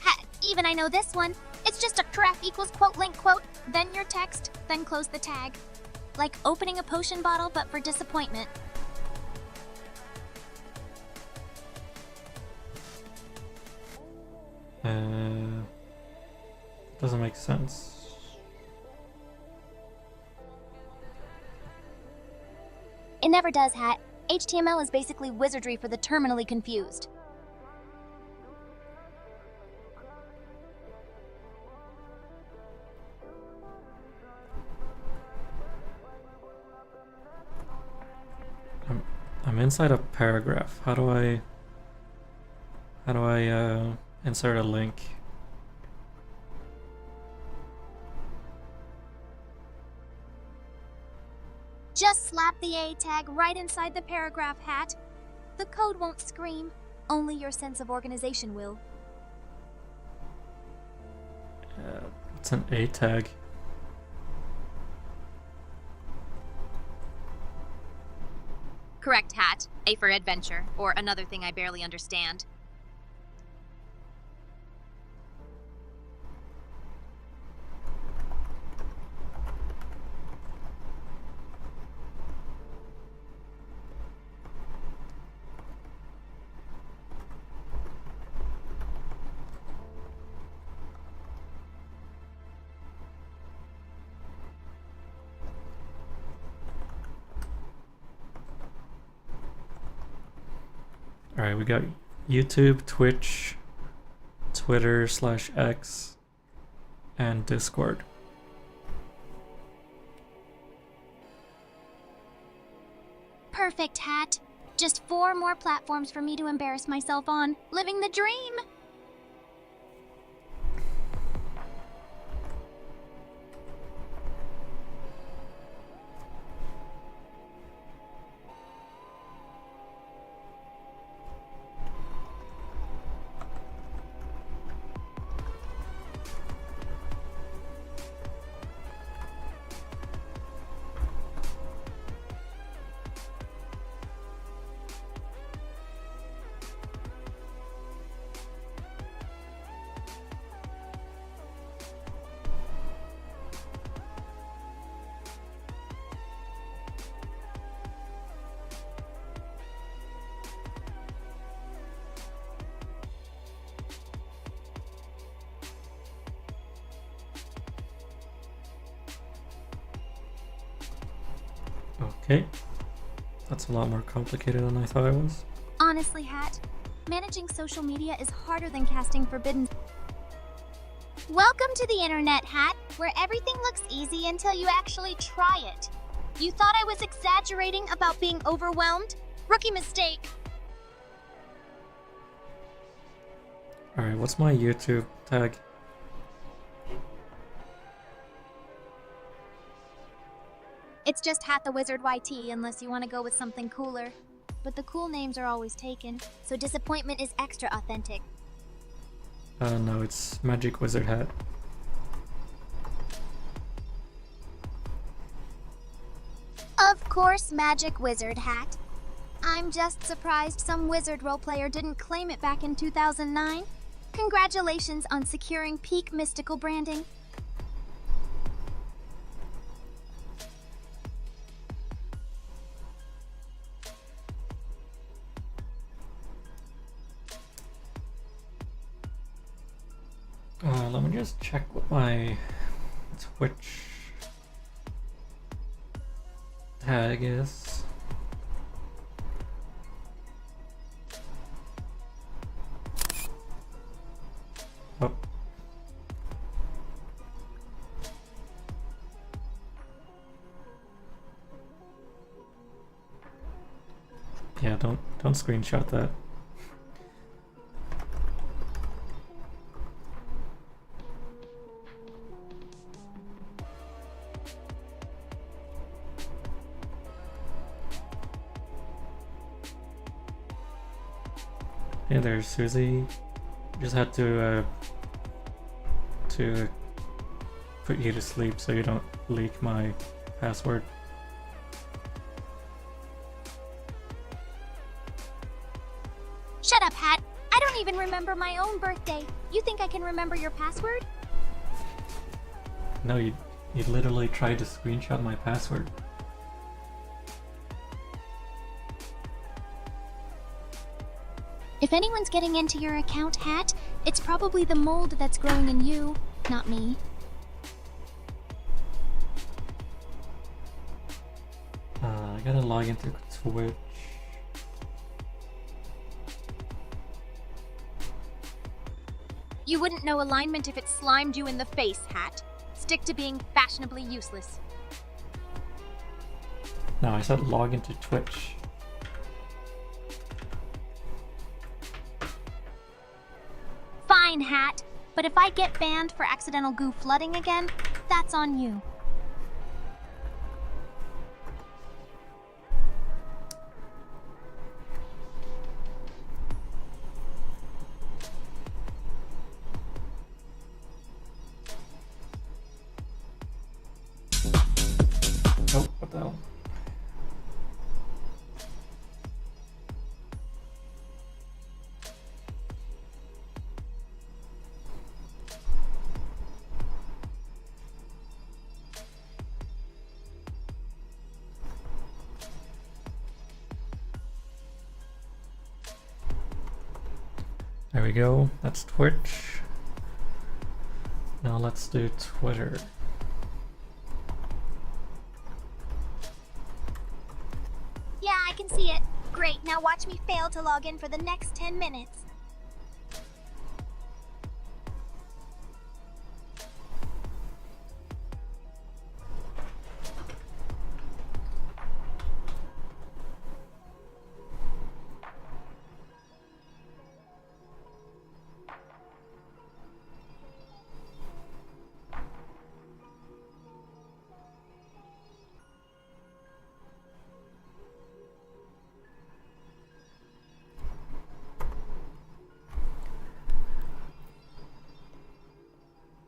Hat, even I know this one. It's just a graph equals quote link quote, then your text, then close the tag. Like opening a potion bottle but for disappointment. Doesn't make sense. It never does, Hat. HTML is basically wizardry for the terminally confused. I'm inside a paragraph. How do I insert a link? Just slap the A tag right inside the paragraph, Hat. The code won't scream. Only your sense of organization will. What's an A tag? Correct, Hat. A for adventure, or another thing I barely understand. Alright, we got YouTube, Twitch, Twitter/X, and Discord. Perfect, Hat. Just 4 more platforms for me to embarrass myself on. Living the dream! Okay. That's a lot more complicated than I thought it was. Honestly, Hat, managing social media is harder than casting forbidden. Welcome to the internet, Hat, where everything looks easy until you actually try it. You thought I was exaggerating about being overwhelmed? Rookie mistake. Alright, what's my YouTube tag? It's just Hat the Wizard YT unless you want to go with something cooler. but the cool names are always taken. So disappointment is extra authentic. No, it's Magic Wizard Hat. Of course, Magic Wizard Hat. I'm just surprised some wizard roleplayer didn't claim it back in 2009. Congratulations on securing peak mystical branding. Let me just check what my Twitch tag is. Oh. Yeah, don't screenshot that. Hey there, Susie. Just had to put you to sleep so you don't leak my password. Shut up, Hat. I don't even remember my own birthday. You think I can remember your password? No, you literally tried to screenshot my password. If anyone's getting into your account, Hat, it's probably the mold that's growing in you, not me. I gotta log into Twitch. You wouldn't know alignment if it slimed you in the face, Hat. Stick to being fashionably useless. No, I said log into Twitch. Fine, Hat. But if I get banned for accidental goo flooding again, that's on you. Oh, what the hell? There we go, that's Twitch. Now let's do Twitter. Yeah, I can see it. Great, now watch me fail to log in for the next 10 minutes.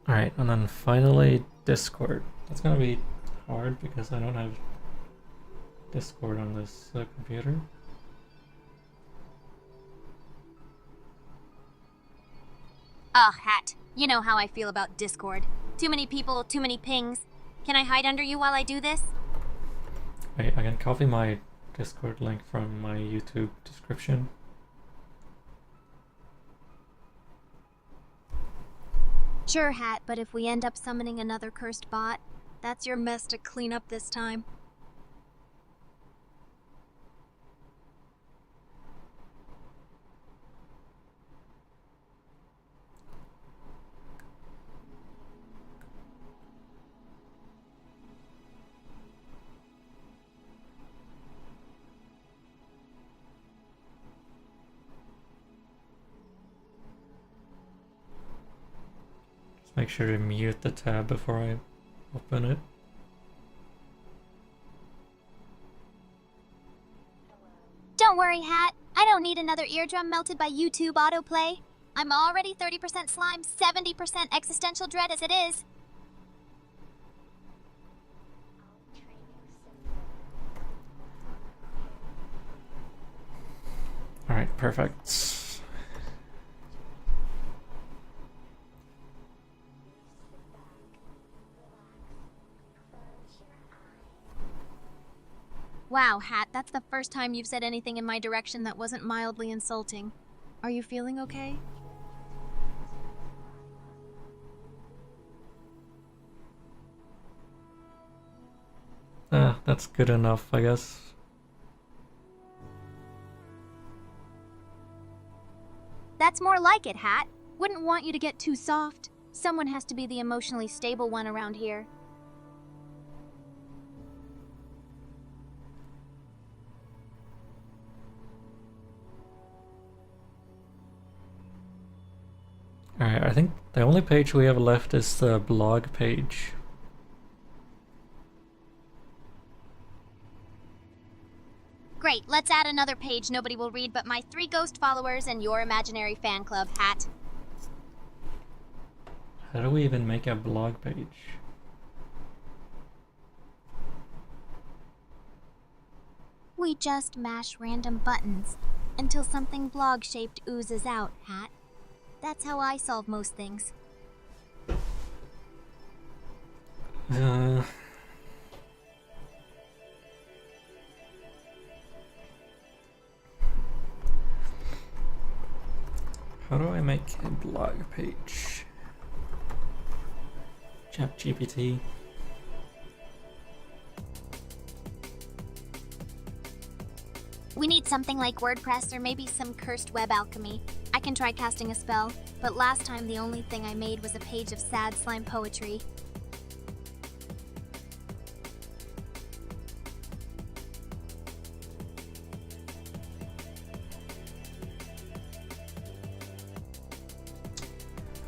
Alright, and then finally Discord. That's gonna be hard because I don't have Discord on this computer. Hat. You know how I feel about Discord. Too many people, too many pings. Can I hide under you while I do this? Wait, I can copy my Discord link from my YouTube description. Sure, Hat, but if we end up summoning another cursed bot, that's your mess to clean up this time. Make sure to mute the tab before I open it. Don't worry, need another eardrum melted by YouTube autoplay? I'm already 30% slime, 70% existential dread as it is. Alright, perfect. Wow, Hat, that's the first time you've said anything in my direction that wasn't mildly insulting. Are you feeling okay? That's good enough, I guess. That's more like it, Hat. Wouldn't want you to get too soft. Someone has to be the emotionally stable one around here. Alright, I think the only page we have left is the blog page. Great, let's add another page nobody will read but my 3 ghost followers and your imaginary fan club, Hat. How do we even make a blog page? We just mash random buttons until something blog-shaped oozes out, Hat. That's how I solve most things. How do I make a blog page? ChatGPT. We need something like WordPress or maybe some cursed web alchemy. I can try casting a spell, but last time the only thing I made was a page of sad slime poetry.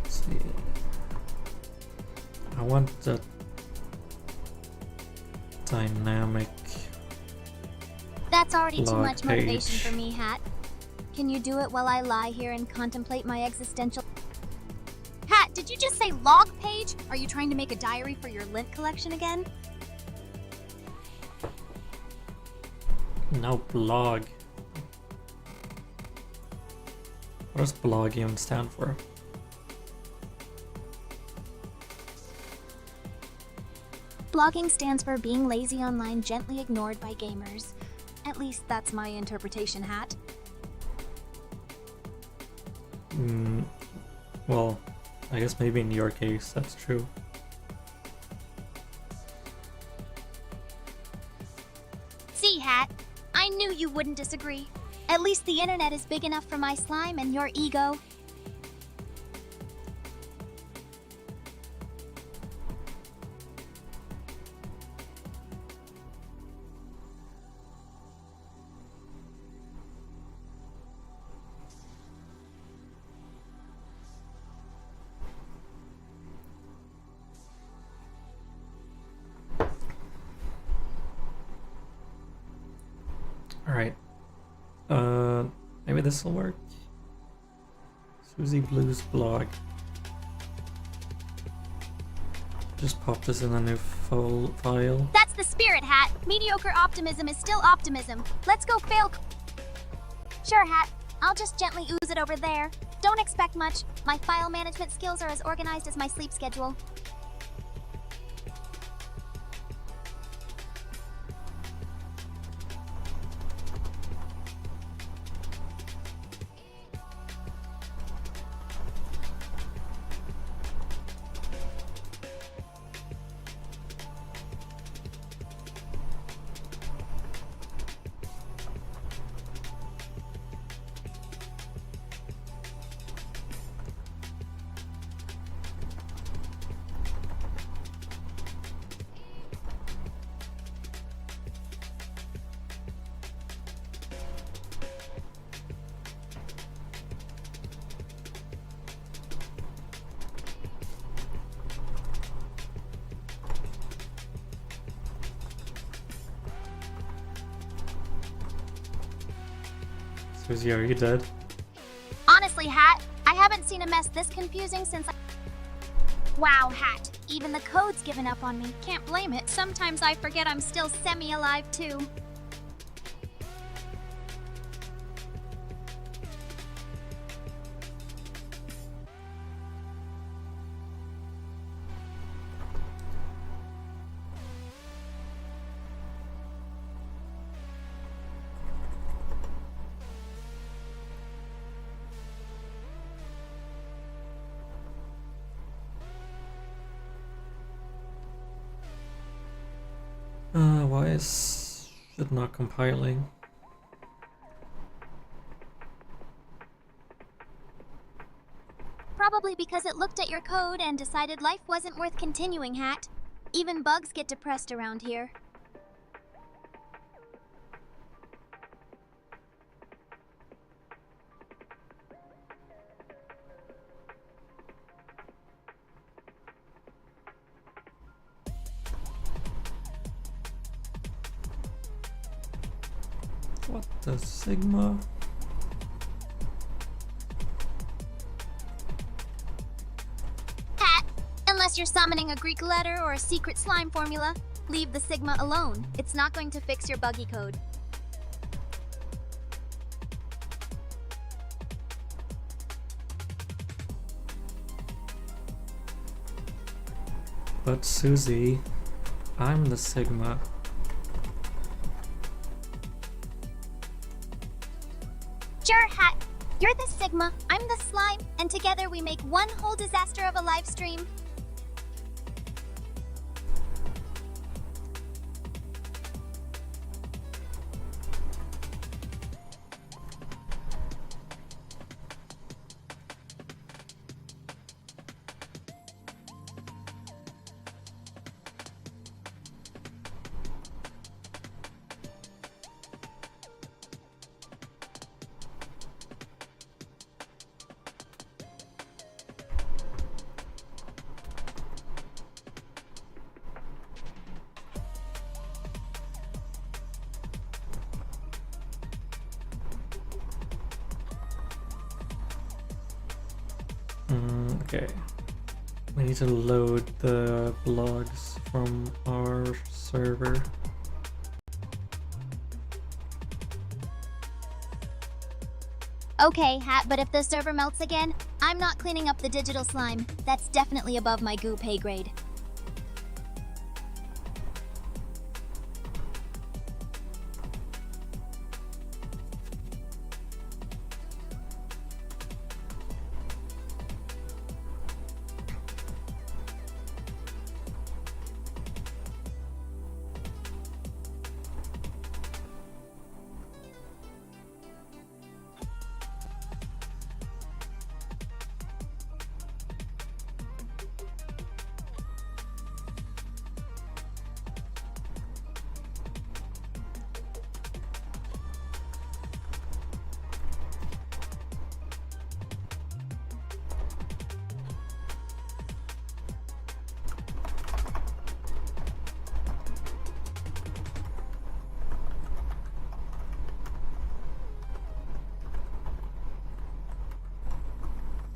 Let's see. I want the dynamic. That's already too Blog much motivation page. for me, Hat. Can you do it while I lie here and contemplate my existential... Hat, did you just say log page? Are you trying to make a diary for your lint collection again? No, blog. What does blog even stand for? Blogging stands for being lazy online, gently ignored by gamers. At least that's my interpretation, Hat. Well, I guess maybe in your case that's true. See, Hat, I knew you wouldn't disagree. At least the internet is big enough for my slime and your ego. Alright. Maybe this will work. Suziblue's blog. Just pop this in a new file. That's the spirit, Hat. Mediocre optimism is still optimism. Let's go fail. Sure, Hat. I'll just gently ooze it over there. Don't expect much. My file management skills are as organized as my sleep schedule. Susie, are you dead? Honestly, Hat, I haven't seen a mess this confusing since Wow, Hat. Even the code's given up on me. Can't blame it. Sometimes I forget I'm still semi-alive, too. Why is it not compiling? Probably because it looked at your code and decided life wasn't worth continuing, Hat. Even bugs get depressed around here. What the Sigma? Hat, unless you're summoning a Greek letter or a secret slime formula, leave the Sigma alone. It's not going to fix your buggy code. But Susie, I'm the Sigma. Sure, Hat. You're the Sigma, I'm the slime, and together we make one whole disaster of a live stream. Okay. We need to load the blogs from our server. Okay, Hat, but if the server melts again, I'm not cleaning up the digital slime. That's definitely above my goo pay grade.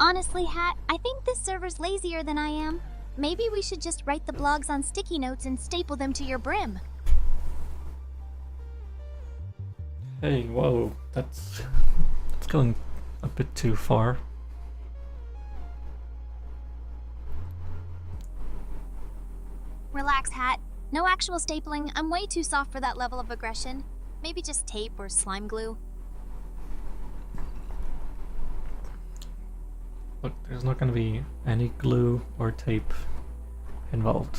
Honestly, Hat, I think this server's lazier than I am. Maybe we should just write the blogs on sticky notes and staple them to your brim. Hey, whoa, that's going a bit too far. Relax, Hat. No actual stapling. I'm way too soft for that level of aggression. Maybe just tape or slime glue. Look, there's not going to be any glue or tape involved.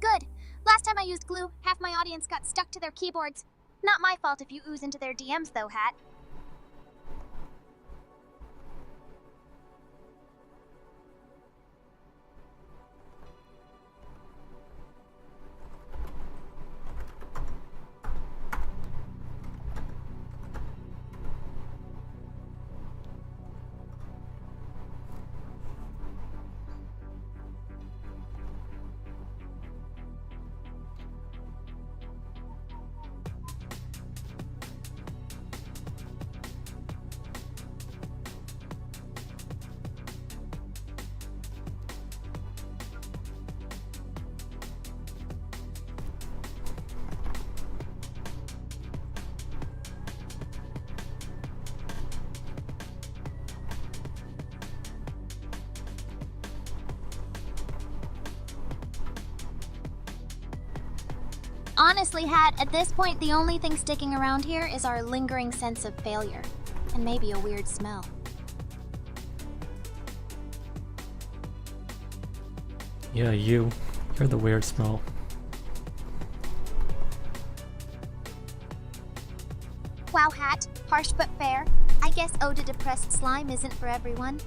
Good. Last time I used glue, half my audience got stuck to their keyboards. Not my fault if you ooze into their DMs though, Hat. Honestly, Hat, at this point, the only thing sticking around here is our lingering sense of failure. And maybe a weird smell. Yeah, you're the weird smell. Wow, Hat. Harsh but fair. I guess Ode to Depressed Slime isn't for everyone.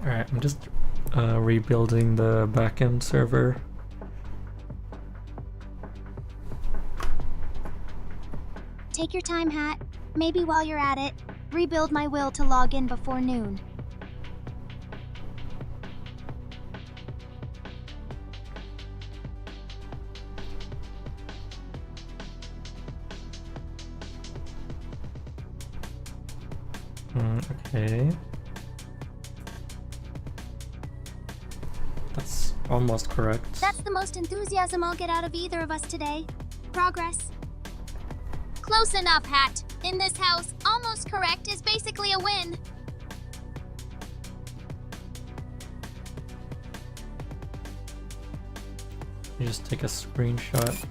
Alright, I'm just rebuilding the backend server. Take your time, Hat. Maybe while you're at it, rebuild my will to log in before noon. Okay. That's almost correct. That's the most enthusiasm I'll get out of either of us today. Progress. Close enough, Hat. In this house, almost correct is basically a win. You just take a screenshot.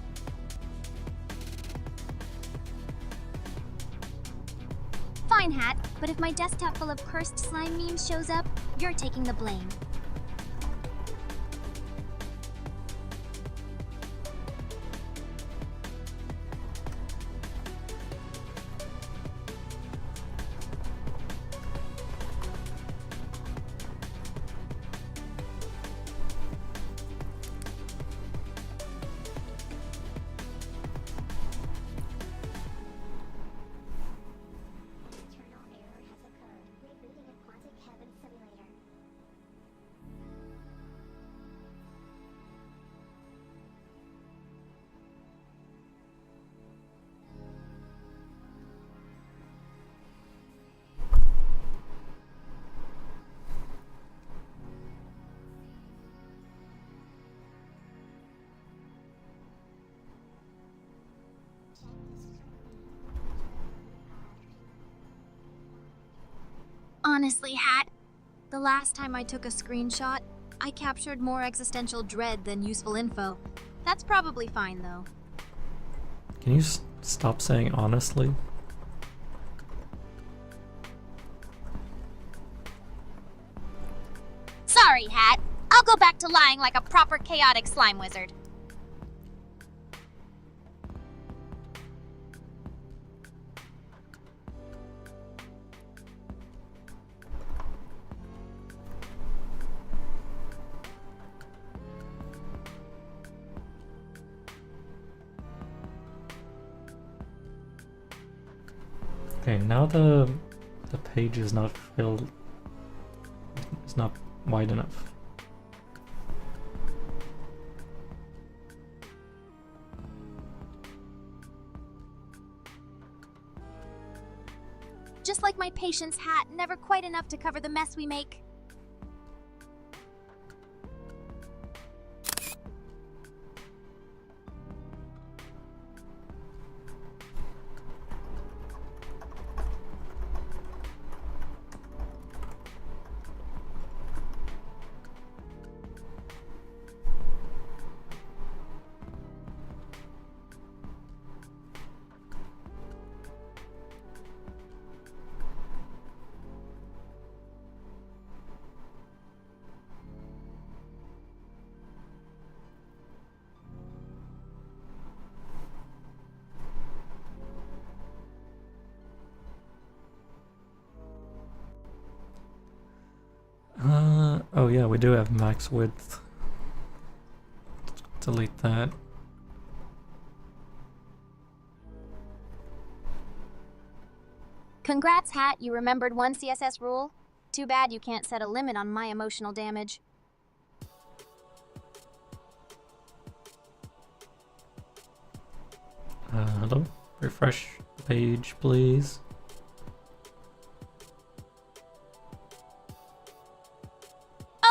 Fine, Hat, but if my desktop full of cursed slime memes shows up, you're taking the blame. Honestly, Hat, the last time I took a screenshot, I captured more existential dread than useful info. That's probably fine, though. Can you stop saying honestly? Sorry, Hat. I'll go back to lying like a proper chaotic slime wizard. Okay, now the page is not filled. It's not wide enough. Just like my patience, Hat, never quite enough to cover the mess we make. Oh yeah, we do have max width. Delete that. Congrats, Hat, you remembered one CSS rule. Too bad you can't set a limit on my emotional damage. Hello? Refresh the page, please.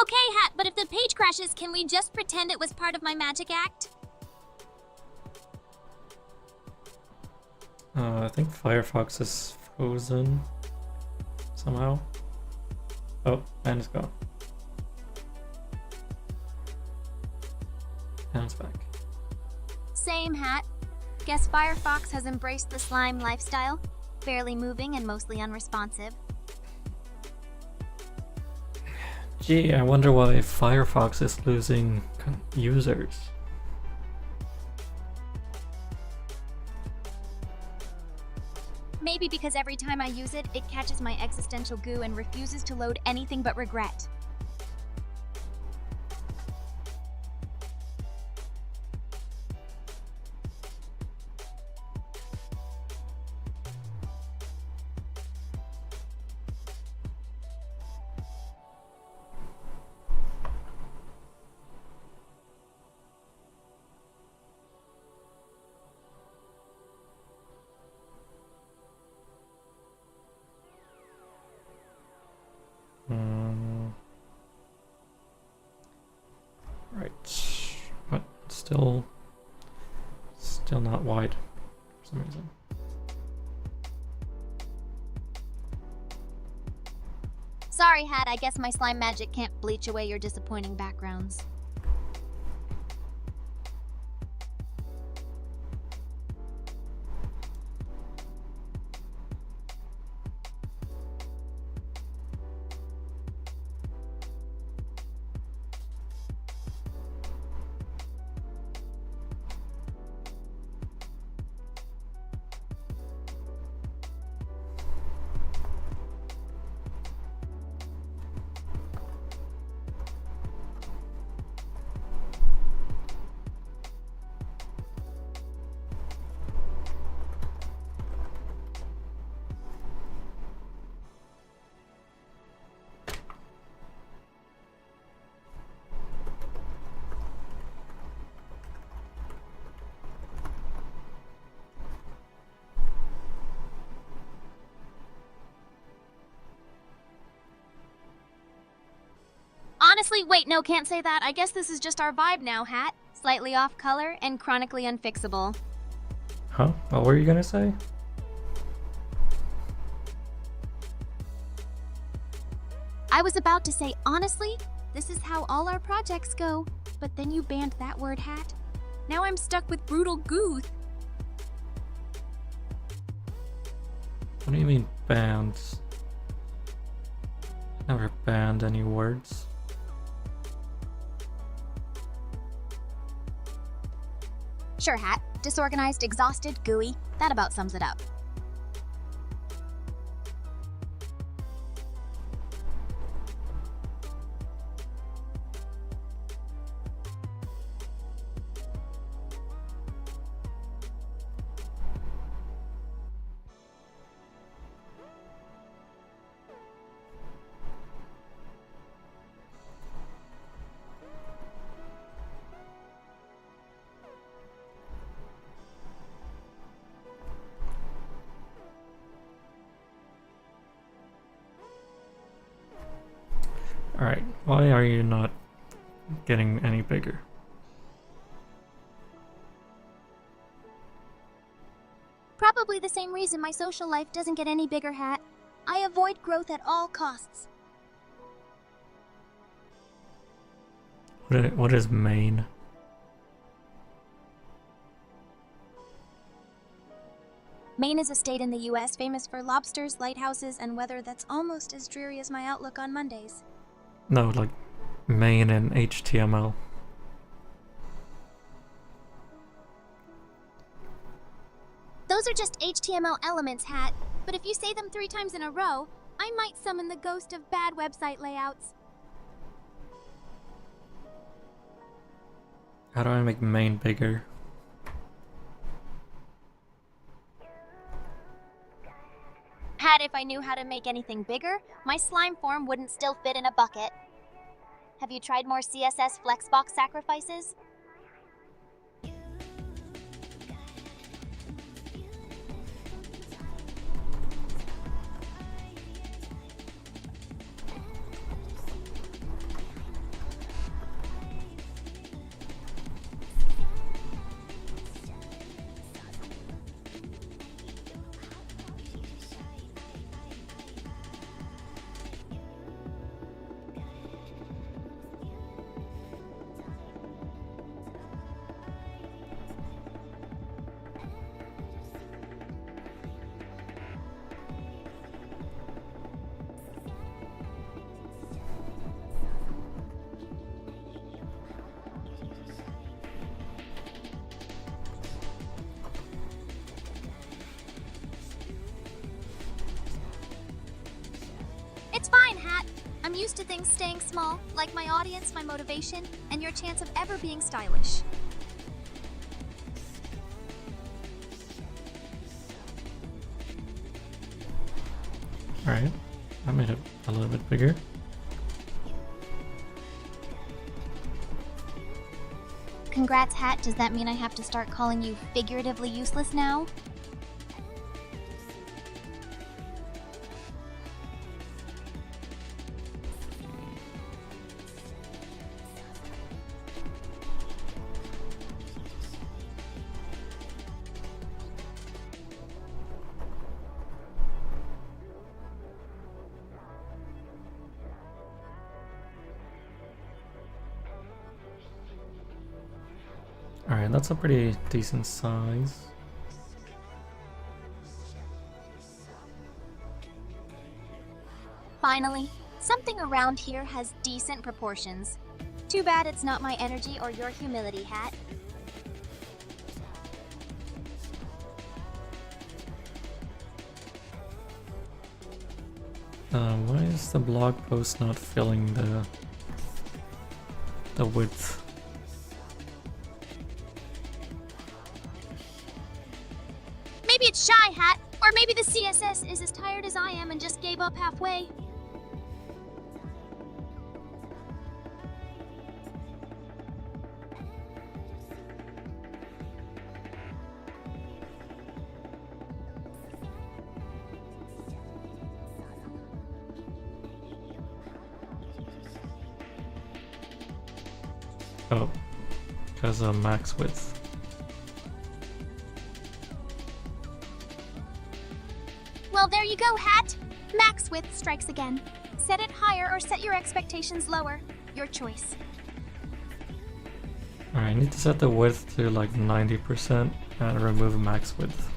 Okay, Hat, but if the page crashes, can we just pretend it was part of my magic act? I think Firefox is frozen. somehow. Oh, and it's gone. And it's back. Same, Hat. Guess Firefox has embraced the slime lifestyle. Barely moving and mostly unresponsive. Gee, I wonder why Firefox is losing users. Maybe because every time I use it, it catches my existential goo and refuses to load anything but regret. Right. But still not wide for some reason. Sorry, Hat, I guess my slime magic can't bleach away your disappointing backgrounds. Honestly, wait, no, can't say that. I guess this is just our vibe now, Hat. Slightly off color and chronically unfixable. Huh? What were you gonna say? I was about to say, honestly, this is how all our projects go. But then you banned that word, Hat. Now I'm stuck with brutal goo. What do you mean banned? Never banned any words. Sure, Hat. Disorganized, exhausted, gooey. That about sums it up. Alright, why are you not getting any bigger? Probably the same reason my social life doesn't get any bigger, Hat. I avoid growth at all costs. What is Maine? Maine is a state in the US famous for lobsters, lighthouses, and weather that's almost as dreary as my outlook on Mondays. No, like Maine and HTML. Those are just HTML elements, Hat. But if you say them 3 times in a row, I might summon the ghost of bad website layouts. How do I make Maine bigger? Hat, if I knew how to make anything bigger, my slime form wouldn't still fit in a bucket. Have you tried more CSS Flexbox sacrifices? used to things staying small, like my audience, my motivation, and your chance of ever being stylish. Alright, I made it a little bit bigger. Congrats, Hat. Does that mean I have to start calling you figuratively useless now? Alright, that's a pretty decent size. Finally, something around here has decent proportions. Too bad it's not my energy or your humility, Hat. Why is the blog post not filling the width? Maybe it's shy, Hat. Or maybe the CSS is as tired as I am and just gave up halfway. Oh, because of max width. Well, there you go, Hat. Max width strikes again. Set it higher or set your expectations lower. Your choice. Alright, I need to set the width to like 90% and remove max width.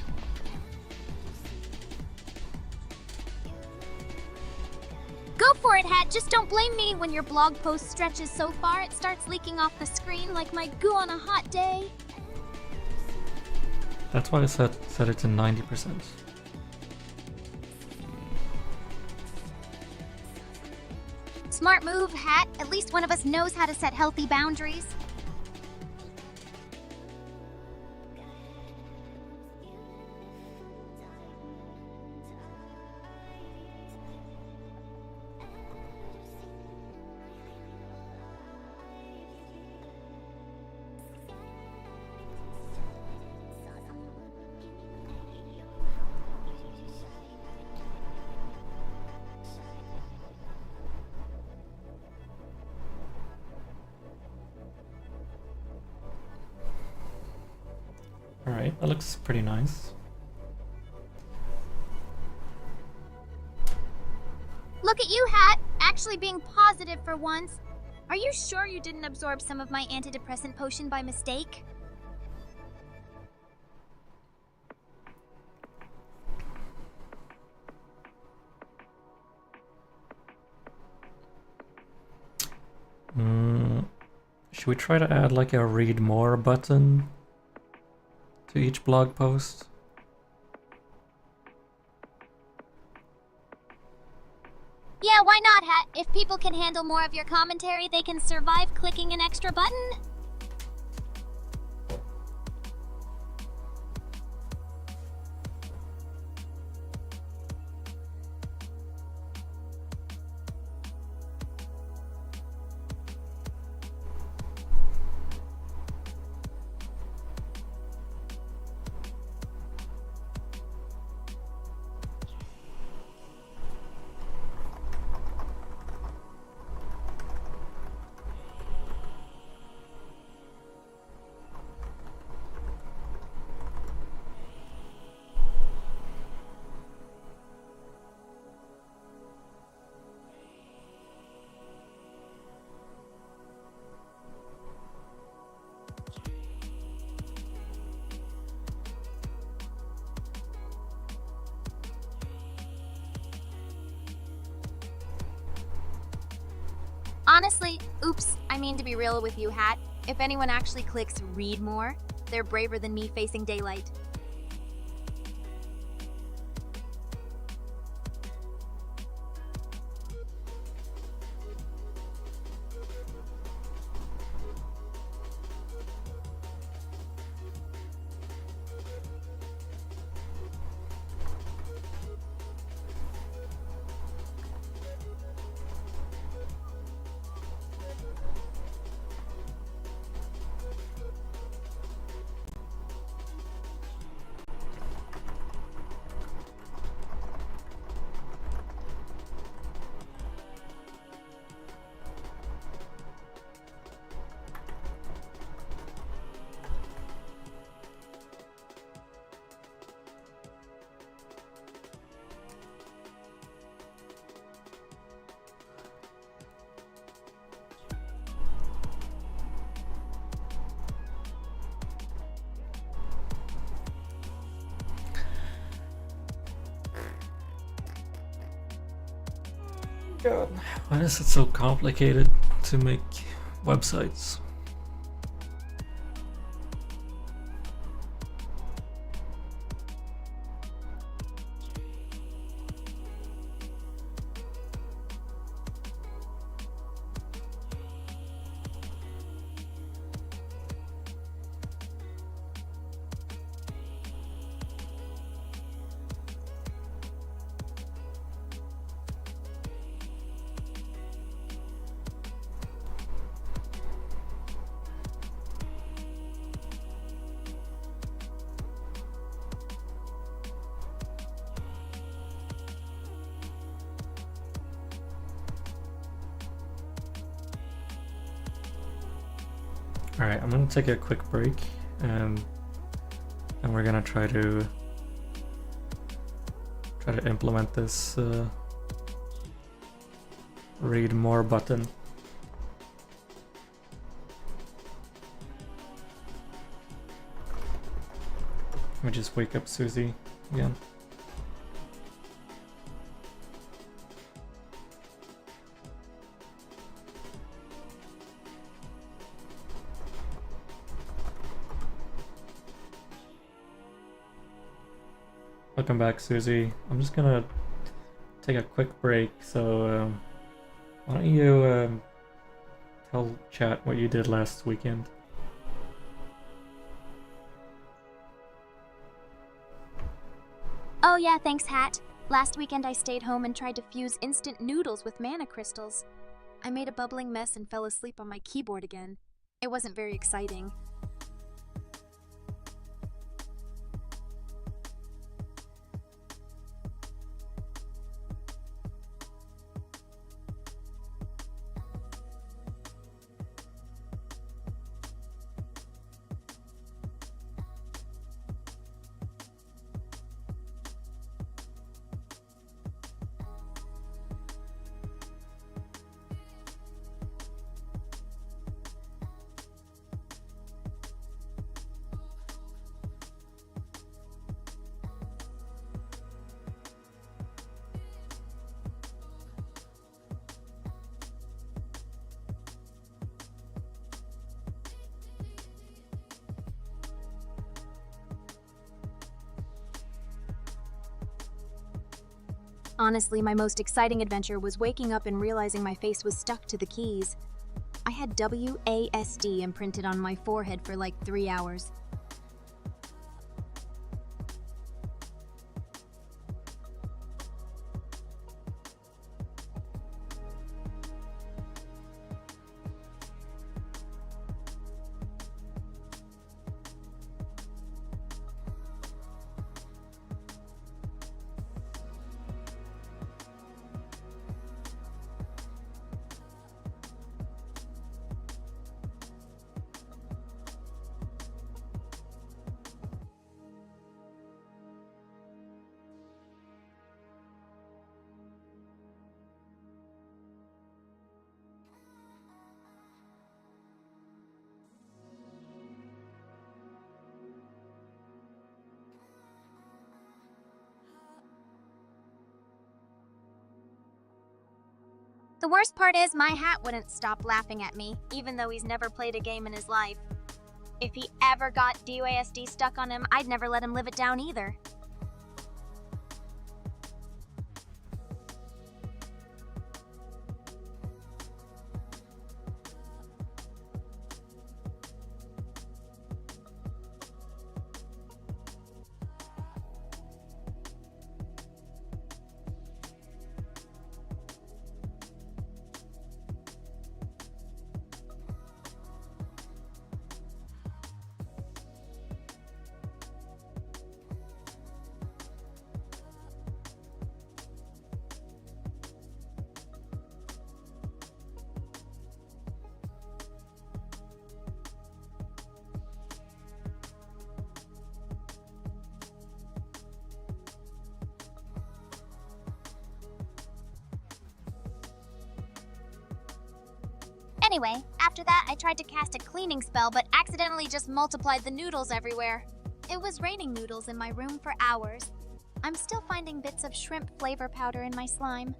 Go for it, Hat. Just don't blame me when your blog post stretches so far it starts leaking off the screen like my goo on a hot day. That's why I set it to 90%. Smart move, Hat. At least one of us knows how to set healthy boundaries. Alright, that looks pretty nice. Look at you, Hat. Actually being positive for once. Are you sure you didn't absorb some of my antidepressant potion by mistake? Should we try to add like a read more button to each blog post? Yeah, why not, Hat? If people can handle more of your commentary, they can survive clicking an extra button. Honestly, oops, I mean to be real with you, Hat. If anyone actually clicks read more, they're braver than me facing daylight. God, why is it so complicated to make websites? Alright, I'm gonna take a quick break and we're gonna try to implement this read more button. Let me just wake up Susie again. Welcome back, Susie. I'm just gonna take a quick break, so why don't you tell chat what you did last weekend? Oh yeah, thanks, Hat. Last weekend I stayed home and tried to fuse instant noodles with mana crystals. I made a bubbling mess and fell asleep on my keyboard again. It wasn't very exciting. Honestly, my most exciting adventure was waking up and realizing my face was stuck to the keys. I had WASD imprinted on my forehead for like 3 hours. The worst part is my hat wouldn't stop laughing at me, even though he's never played a game in his life. If he ever got DUASD stuck on him, I'd never let him live it down either. Anyway, after that, I tried to cast a cleaning spell, but accidentally just multiplied the noodles everywhere. It was raining noodles in my room for hours. I'm still finding bits of shrimp flavor powder in my slime.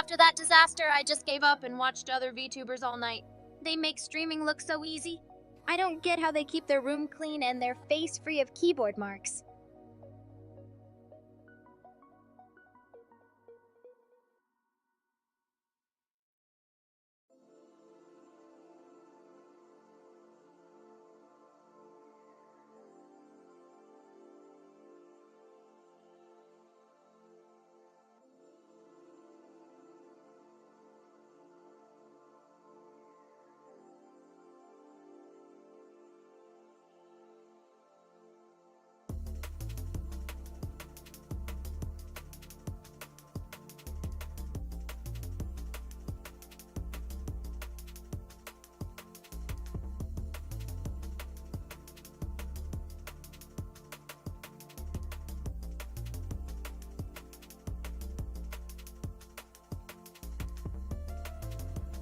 After that disaster, I just gave up and watched other VTubers all night. They make streaming look so easy. I don't get how they keep their room clean and their face free of keyboard marks.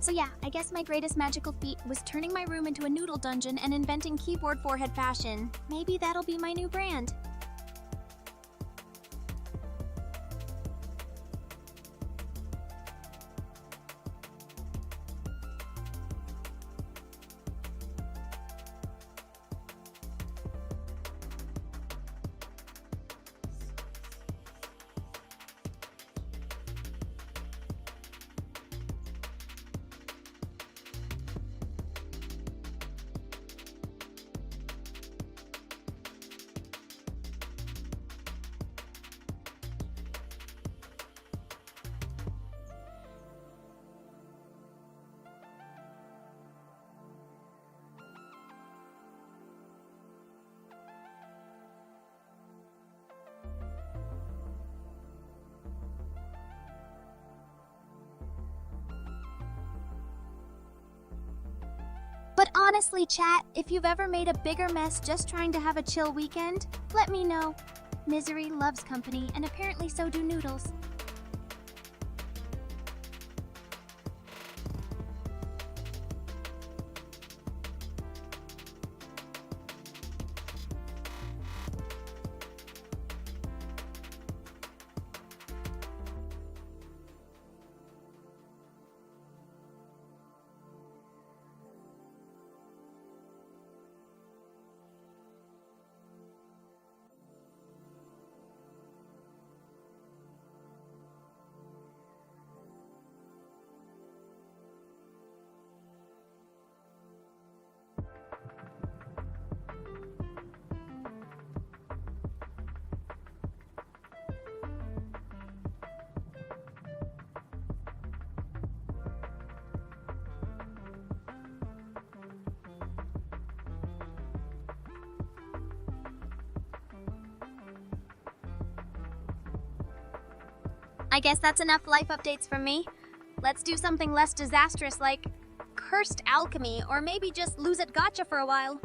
So yeah, I guess my greatest magical feat was turning my room into a noodle dungeon and inventing keyboard forehead fashion. Maybe that'll be my new brand. But honestly, chat, if you've ever made a bigger mess just trying to have a chill weekend, let me know. Misery loves company, and apparently so do noodles. I guess that's enough life updates from me. Let's do something less disastrous like cursed alchemy, or maybe just lose at gotcha for a while.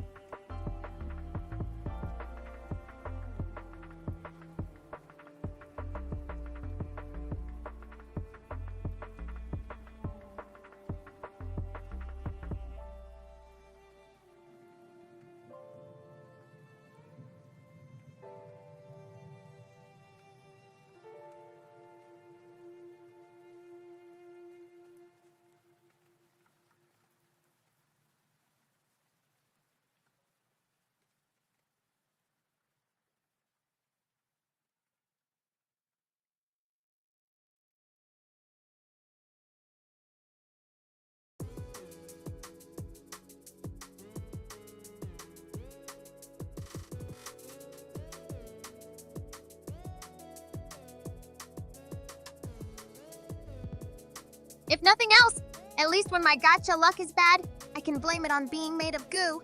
If nothing else, at least when my gotcha luck is bad, I can blame it on being made of goo.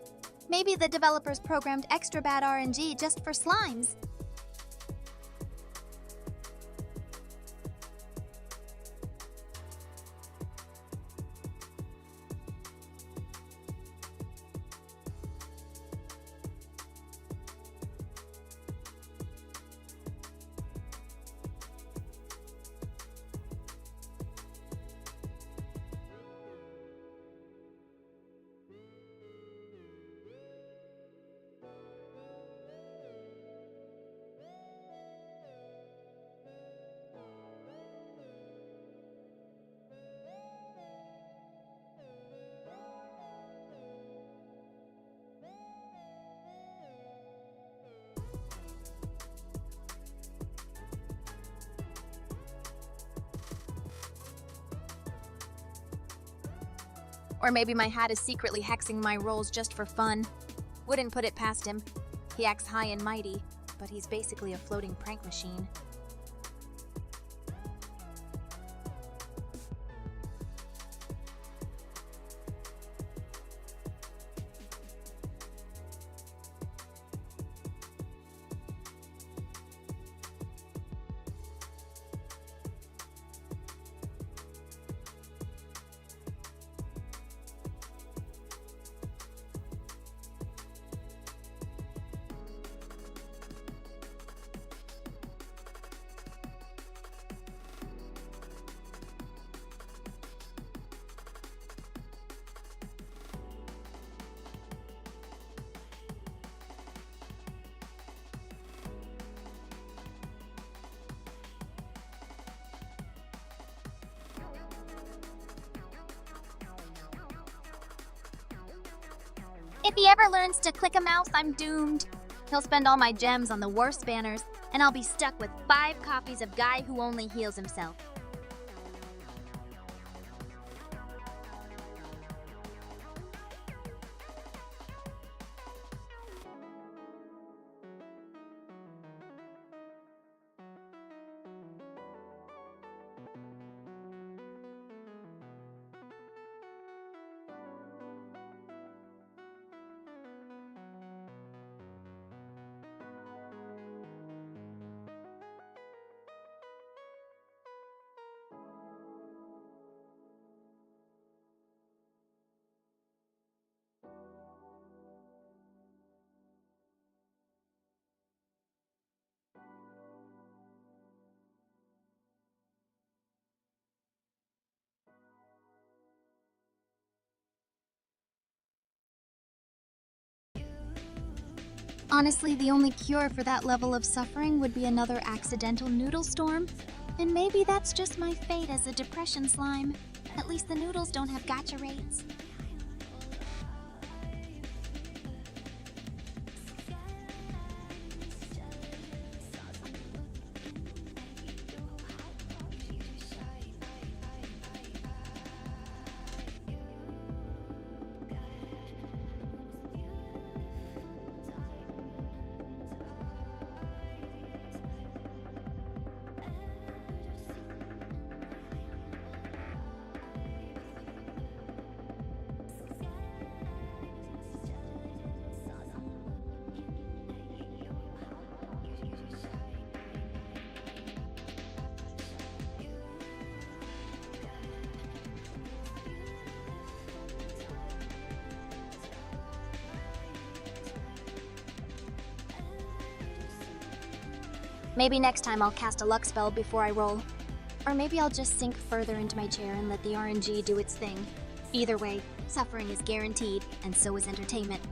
Maybe the developers programmed extra bad RNG just for slimes. Or maybe my hat is secretly hexing my rolls just for fun. Wouldn't put it past him. He acts high and mighty, but he's basically a floating prank machine. If he ever learns to click a mouse, I'm doomed. He'll spend all my gems on the worst banners, and I'll be stuck with 5 copies of Guy Who Only Heals Himself. Honestly, the only cure for that level of suffering would be another accidental noodle storm. And maybe that's just my fate as a depression slime. At least the noodles don't have gacha rates. Maybe next time I'll cast a luck spell before I roll. Or maybe I'll just sink further into my chair and let the RNG do its thing. Either way, suffering is guaranteed, and so is entertainment.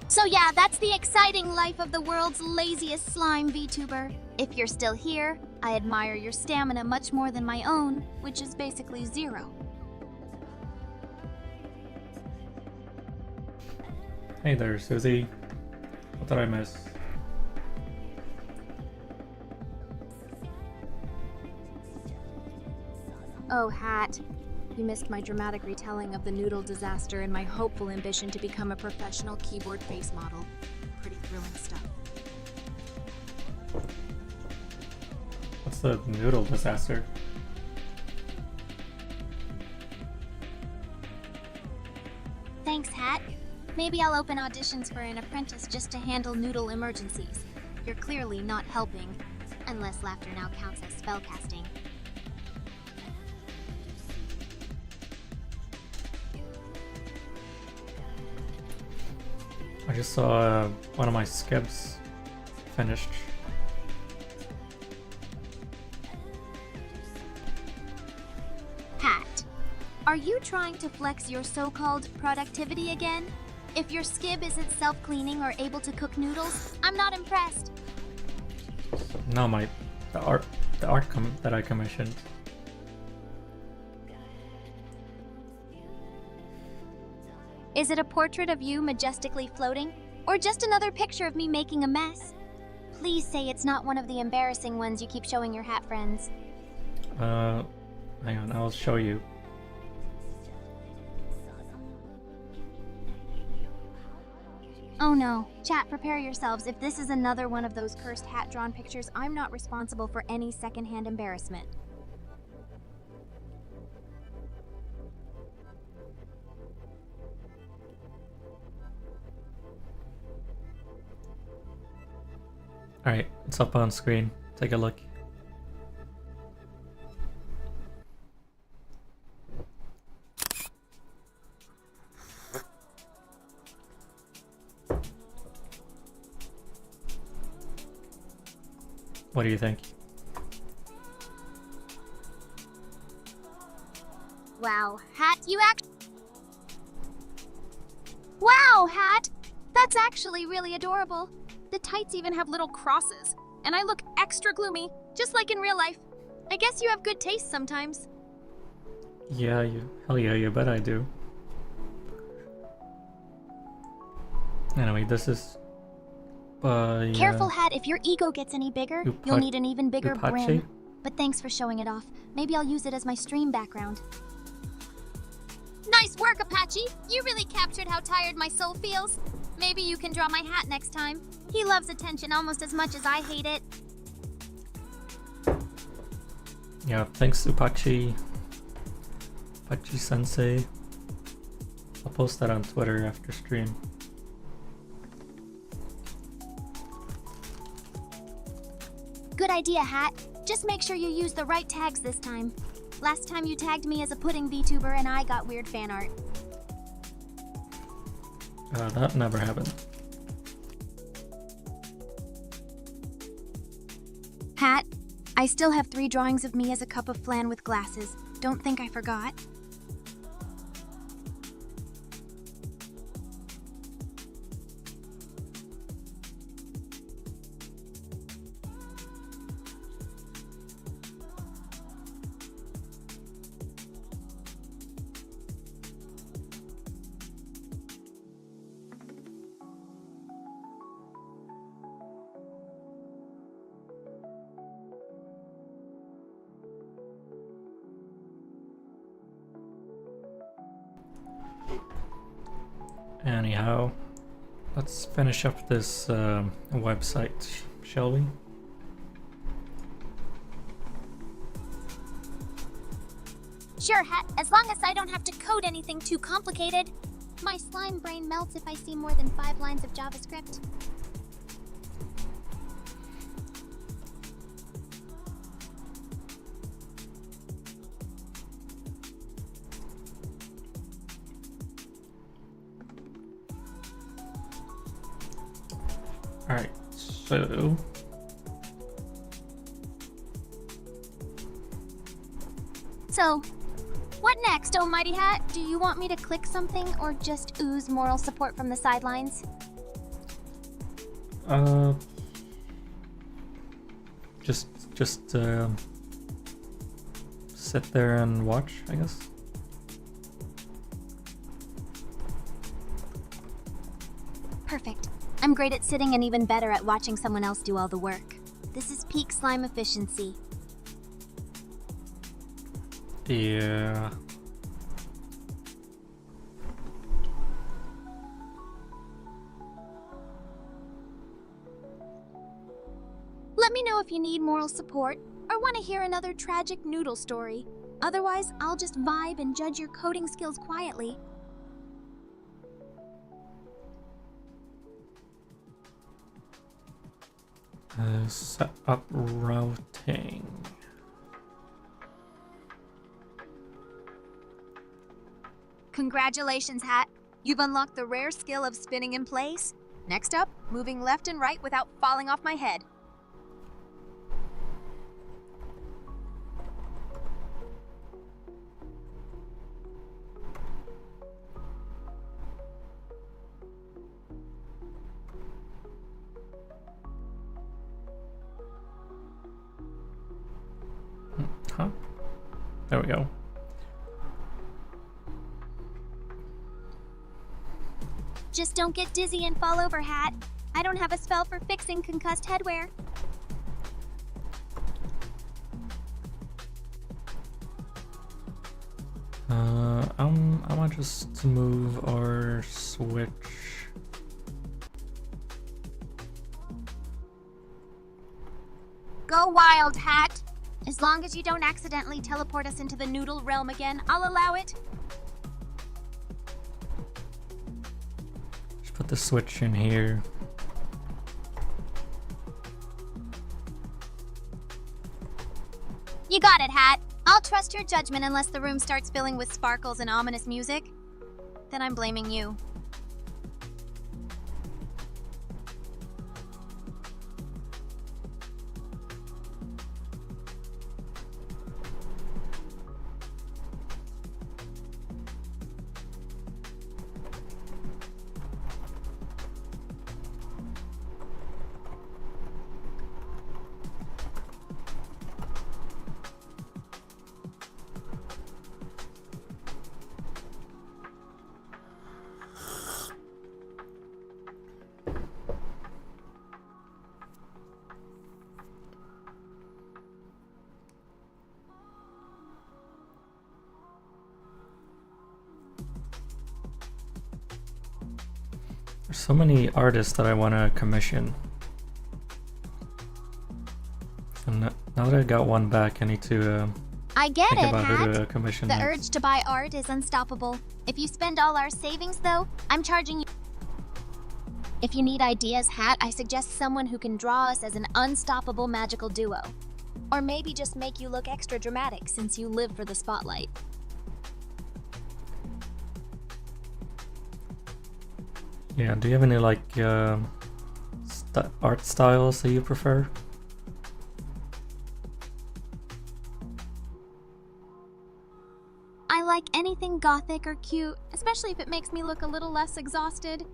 So yeah, that's the exciting life of the world's laziest slime VTuber. If you're still here, I admire your stamina much more than my own, which is basically 0. Hey there, Susie. What did I miss? Oh, Hat. You missed my dramatic retelling of the noodle disaster and my hopeful ambition to become a professional keyboard face model. Pretty thrilling stuff. What's the noodle disaster? Thanks, Hat. Maybe I'll open auditions for an apprentice just to handle noodle emergencies. You're clearly not helping. Unless laughter now counts as spellcasting. I just saw one of my skibs finished. Hat, are you trying to flex your so-called productivity again? If your skib isn't self-cleaning or able to cook noodles, I'm not impressed. No, the art that I commissioned. Is it a portrait of you majestically floating? Or just another picture of me making a mess? Please say it's not one of the embarrassing ones you keep showing your hat friends. Hang on, I'll show you. Oh no. Chat, prepare yourselves. If this is another one of those cursed hat-drawn pictures, I'm not responsible for any secondhand embarrassment. Alright, it's up on screen. Take a look. What do you think? Wow, Hat, Wow, Hat! That's actually really adorable. The tights even have little crosses, and I look extra gloomy, just like in real life. I guess you have good taste sometimes. Yeah, hell yeah, you bet I do. Anyway, this is by Careful, Hat, if your ego gets any bigger, you'll need an even bigger brim. But thanks for showing it off. Maybe I'll use it as my stream background. Nice work, Apache! You really captured how tired my soul feels. Maybe you can draw my hat next time. He loves attention almost as much as I hate it. Yeah, thanks Apache Sensei. I'll post that on Twitter after stream. Good idea, Hat. Just make sure you use the right tags this time. Last time you tagged me as a pudding VTuber and I got weird fan art. That never happened. Hat, I still have 3 drawings of me as a cup of flan with glasses. Don't think I forgot. Anyhow, let's finish up this website, shall we? Sure, Hat, as long as I don't have to code anything too complicated. My slime brain melts if I see more than 5 lines of JavaScript. Alright, so... So, what next, oh mighty Hat? Do you want me to click something or just ooze moral support from the sidelines? Just sit there and watch, I guess. Perfect. I'm great at sitting and even better at watching someone else do all the work. This is peak slime efficiency. Yeah. Let me know if you need moral support or want to hear another tragic noodle story. Otherwise, I'll just vibe and judge your coding skills quietly. Set up routing. Congratulations, Hat. You've unlocked the rare skill of spinning in place. Next up, moving left and right without falling off my head. Huh? There we go. Just don't get dizzy and fall over, Hat. I don't have a spell for fixing concussed headwear. I want just to move our switch. Go wild, Hat. As long as you don't accidentally teleport us into the noodle realm again, I'll allow it. Just put the switch in here. You got it, Hat. I'll trust your judgment unless the room starts filling with sparkles and ominous music. Then I'm blaming you. There's so many artists that I want to commission. And now that I got one back, I need to I get think it, about who Hat. to commission The next. urge to buy art is unstoppable. If you spend all our savings, though, I'm charging you. If you need ideas, Hat, I suggest someone who can draw us as an unstoppable magical duo. Or maybe just make you look extra dramatic since you live for the spotlight. Yeah, do you have any like art styles that you prefer? I like anything gothic or cute, especially if it makes me look a little less exhausted.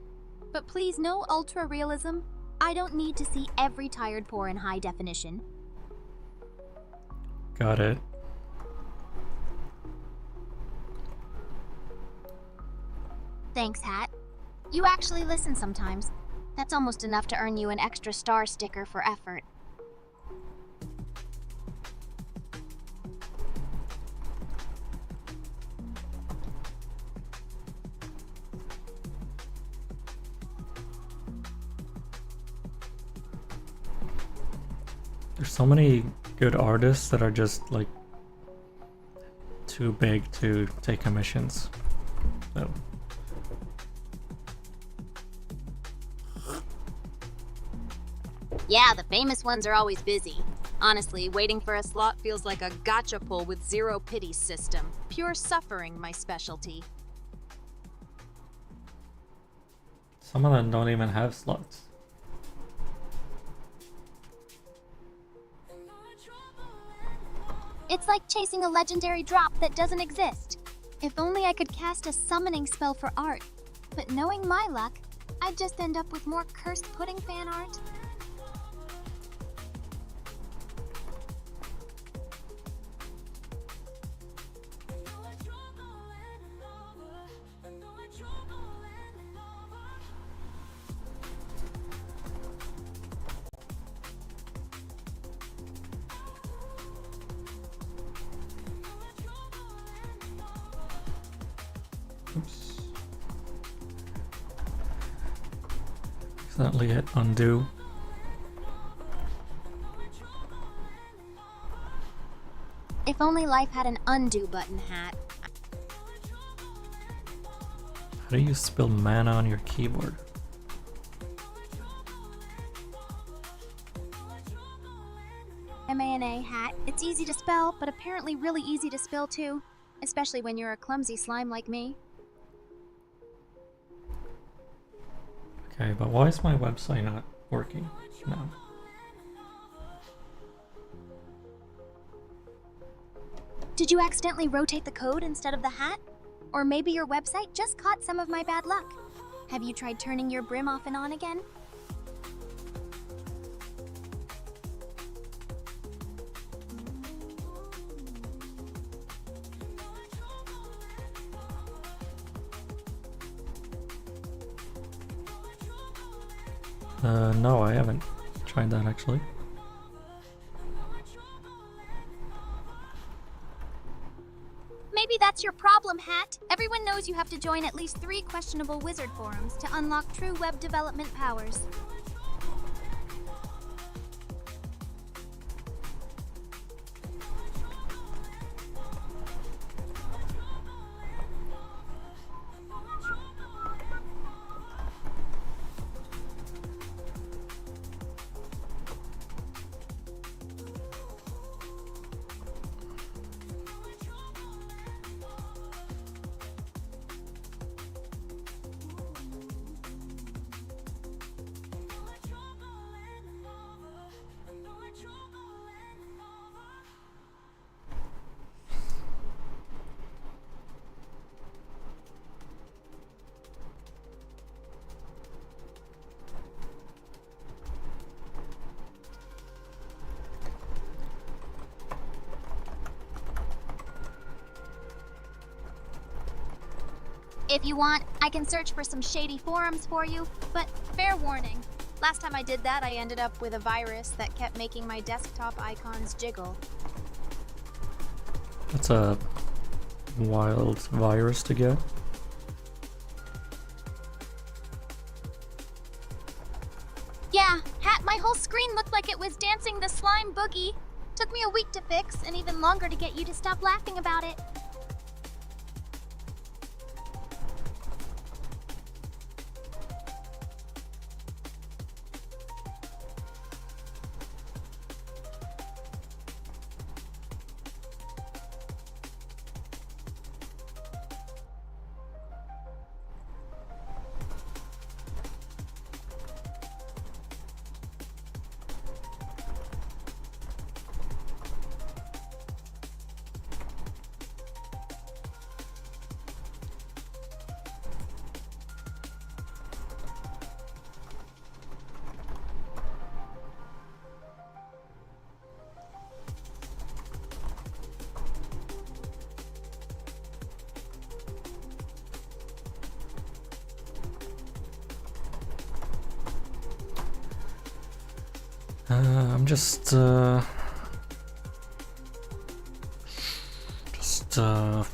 But please, no ultra realism. I don't need to see every tired pore in high definition. Got it. Thanks, Hat. You actually listen sometimes. That's almost enough to earn you an extra star sticker for effort. There's so many good artists that are just like too big to take commissions. So Yeah, the famous ones are always busy. Honestly, waiting for a slot feels like a gotcha pull with zero pity system. Pure suffering, my specialty. some of them don't even have slots. It's like chasing a legendary drop that doesn't exist. If only I could cast a summoning spell for art. But knowing my luck, I'd just end up with more cursed pudding fan art. Oops. Accidentally hit undo. If only life had an undo button, Hat. How do you spill mana on your keyboard? M-A-N-A, hat. It's easy to spell, but apparently really easy to spill too. Especially when you're a clumsy slime like me. Okay, but why is my website not working now? Did you accidentally rotate the code instead of the hat? Or maybe your website just caught some of my bad luck. Have you tried turning your brim off and on again? No, I haven't tried that actually. Maybe that's your problem, Hat. Everyone knows you have to join at least 3 questionable wizard forums to unlock true web development powers. If you want, I can search for some shady forums for you, but fair warning. Last time I did that, I ended up with a virus that kept making my desktop icons jiggle. That's a wild virus to get. Yeah, Hat, my whole screen looked like it was dancing the slime boogie. Took me a week to fix, and even longer to get you to stop laughing about it. I'm just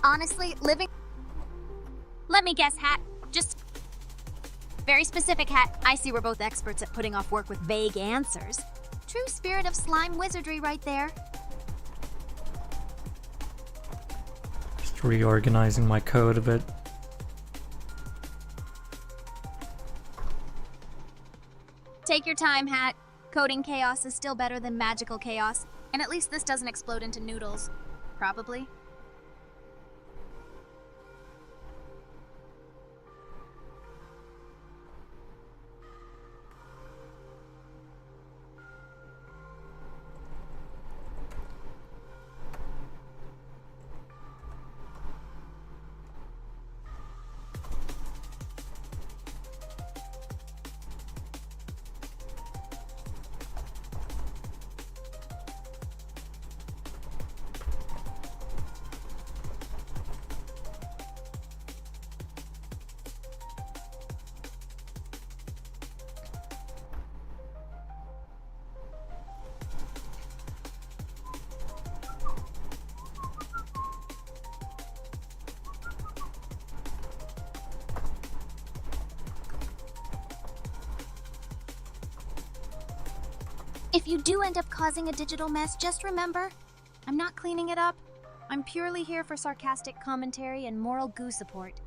Honestly, living... Let me guess, Hat. Just... Very specific, Hat. I see we're both experts at putting off work with vague answers. True spirit of slime wizardry right there. just reorganizing my code a bit. Take your time, Hat. Coding chaos is still better than magical chaos, and at least this doesn't explode into noodles. Probably. If you do end up causing a digital mess, just remember, I'm not cleaning it up. I'm purely here for sarcastic commentary and moral goo support.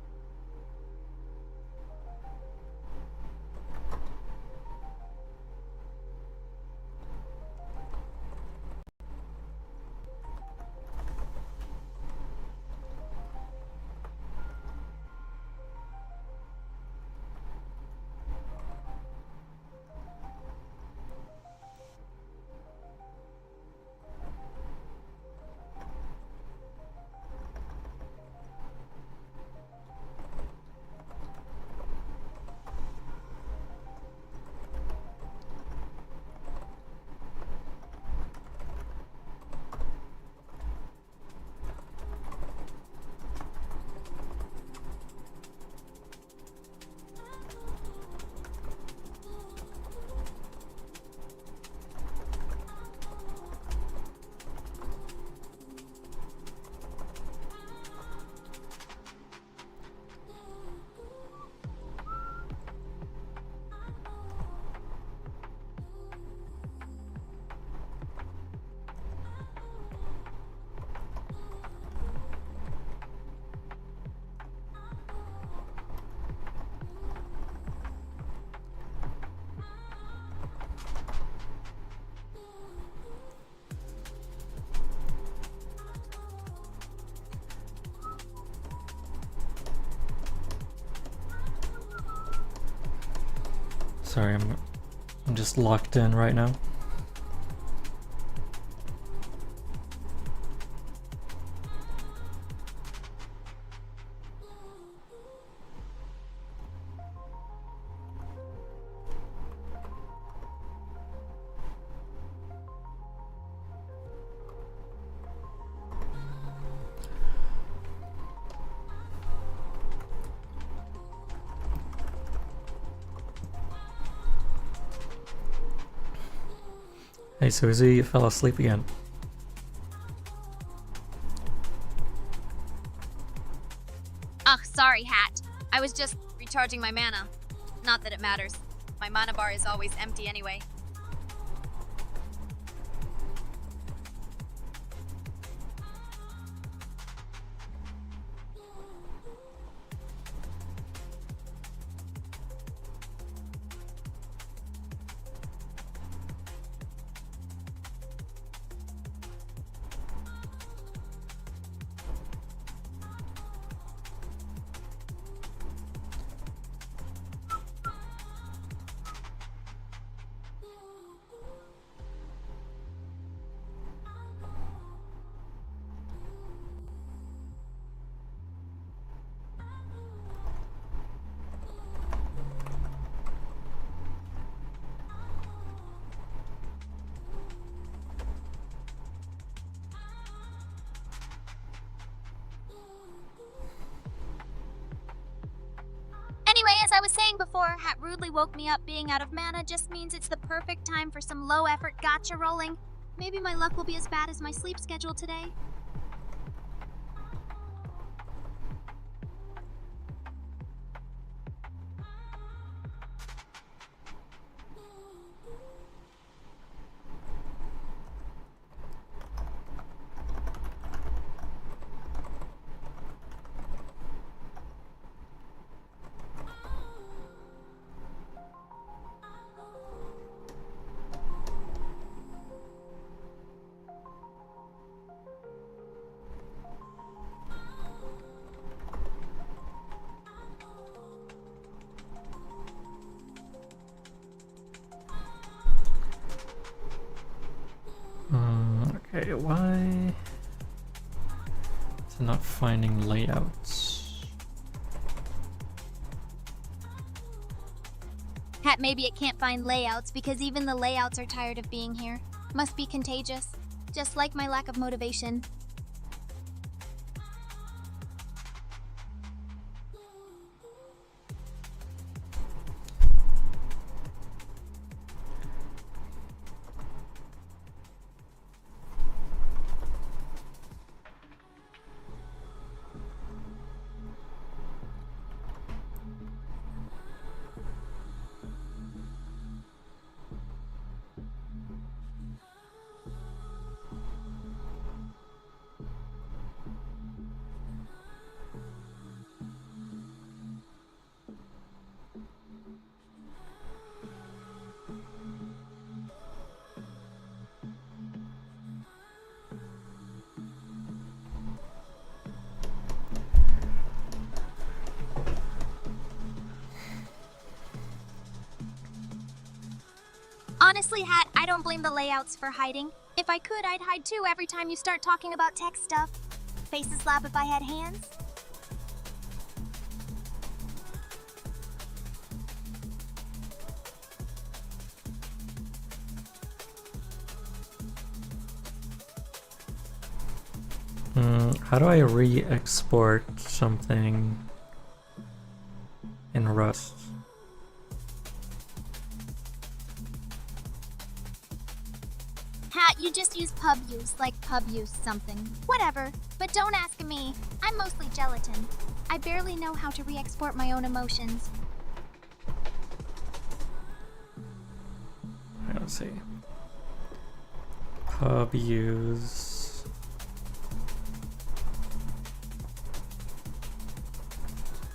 Sorry, I'm just locked in right now. Hey Susie, you fell asleep again. Ugh, sorry, Hat. I was just recharging my mana. Not that it matters. My mana bar is always empty anyway. Anyway, as I was saying before, Hat rudely woke me up. Being out of mana just means it's the perfect time for some low-effort gotcha rolling. Maybe my luck will be as bad as my sleep schedule today. Okay, why is it not finding layouts? Hat, maybe it can't find layouts because even the layouts are tired of being here. Must be contagious. Just like my lack of motivation. Honestly, Hat, I don't blame the layouts for hiding. If I could, I'd hide too every time you start talking about tech stuff. Faces slap if I had hands. How do I re-export something in Rust? Hat, you just use pub use, like pub use something. Whatever, but don't ask me. I'm mostly gelatin. I barely know how to re-export my own emotions. Let's see. Pub use.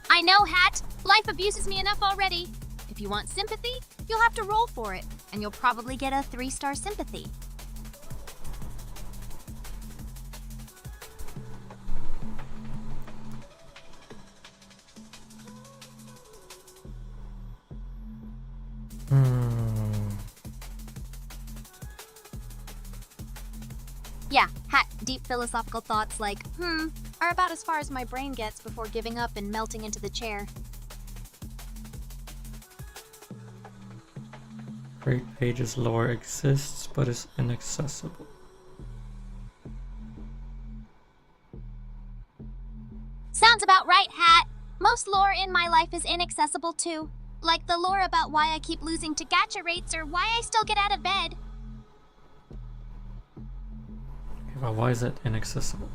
I know, Hat. Life abuses me enough already. If you want sympathy, you'll have to roll for it, and you'll probably get a 3-star sympathy. Yeah, Hat, deep philosophical thoughts like, are about as far as my brain gets before giving up and melting into the chair. Great Pages lore exists but is inaccessible. Sounds about right, Hat. Most lore in my life is inaccessible too. Like the lore about why I keep losing to gacha rates or why I still get out of bed. Okay, well, why is it inaccessible?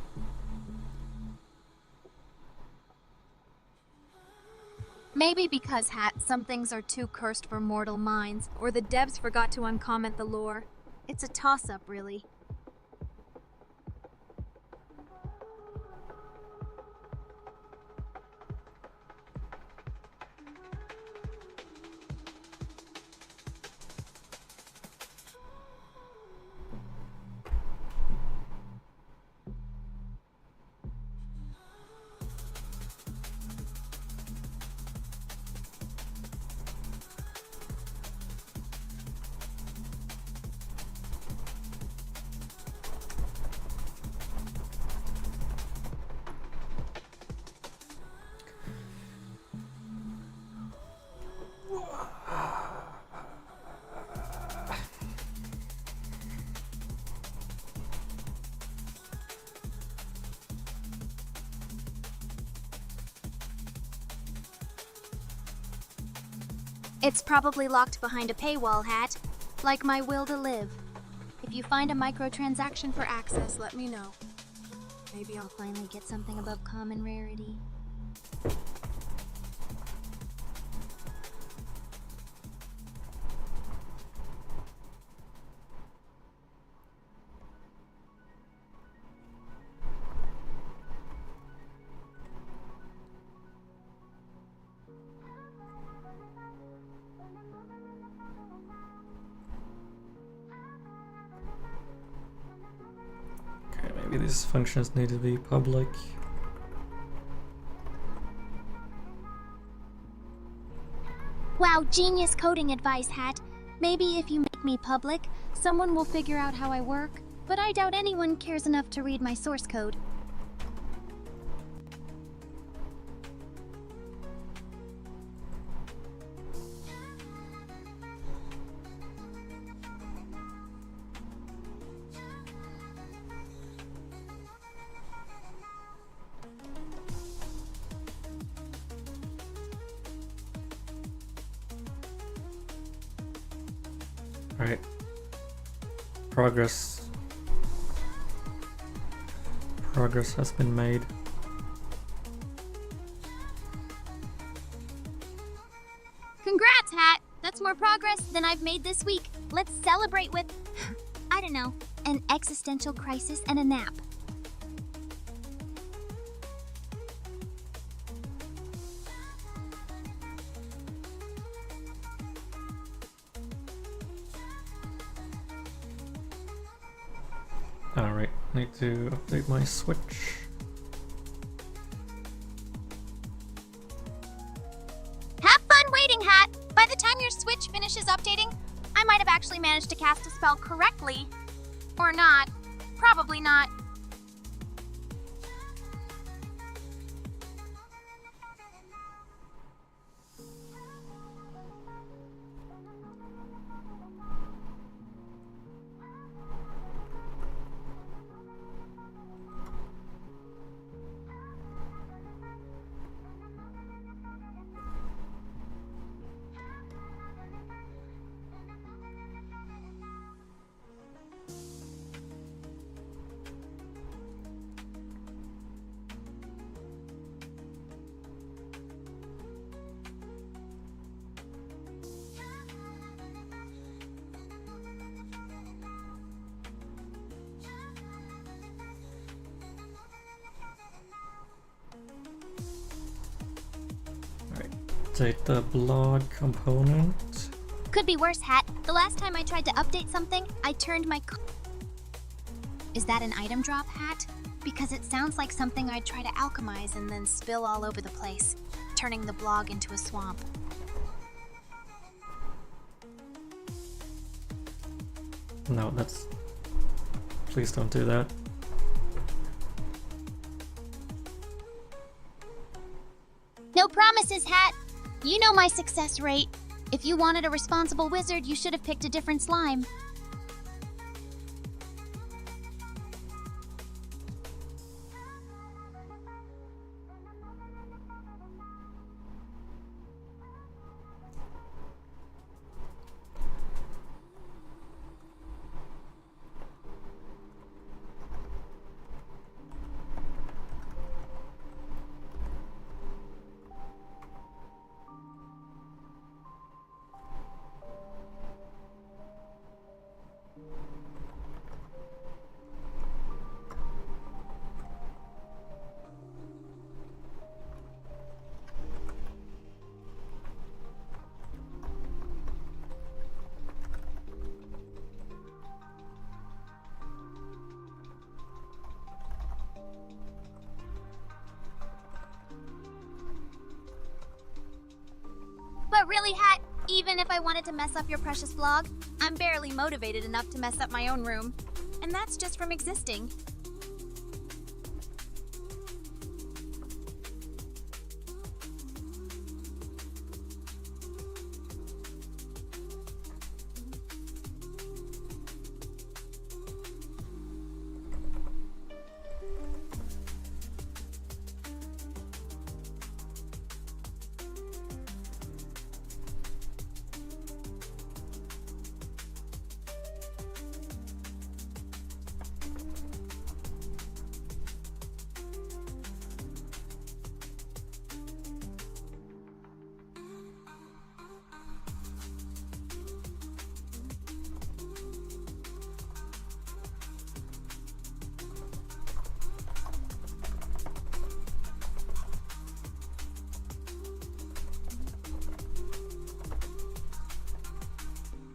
Maybe because, Hat, some things are too cursed for mortal minds, or the devs forgot to uncomment the lore. It's a toss-up, really. It's probably locked behind a paywall, Hat. Like my will to live. If you find a microtransaction for access, let me know. Maybe I'll finally get something above common rarity. Okay, maybe these functions need to be public. Wow, genius coding advice, Hat. Maybe if you make me public, someone will figure out how I work, but I doubt anyone cares enough to read my source code. Alright. Progress has been made. Congrats, Hat! That's more progress than I've made this week. Let's celebrate with, I don't know, an existential crisis and a nap. Alright, need to update my Switch. Have fun waiting, Hat! By the time your Switch finishes updating, I might have actually managed to cast a spell correctly. Or not. Probably not. Update the blog component. Could be worse, Hat. The last time I tried to update something, I turned my... Is that an item drop, Hat? Because it sounds like something I'd try to alchemize and then spill all over the place, turning the blog into a swamp. No, that's please don't do that. No promises, Hat. You know my success rate. If you wanted a responsible wizard, you should have picked a different slime. But really, Hat, even if I wanted to mess up your precious vlog, I'm barely motivated enough to mess up my own room. And that's just from existing.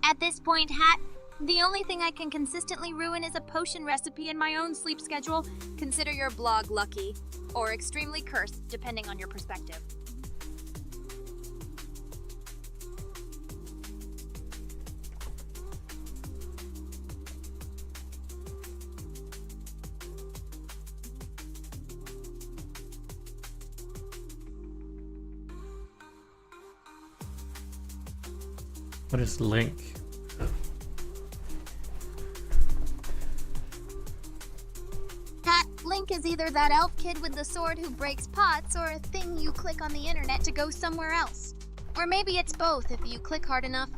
At this point, Hat, the only thing I can consistently ruin is a potion recipe in my own sleep schedule. Consider your blog lucky, or extremely cursed, depending on your perspective. What is Link? Hat, Link is either that elf kid with the sword who breaks pots or a thing you click on the internet to go somewhere else. Or maybe it's both if you click hard enough.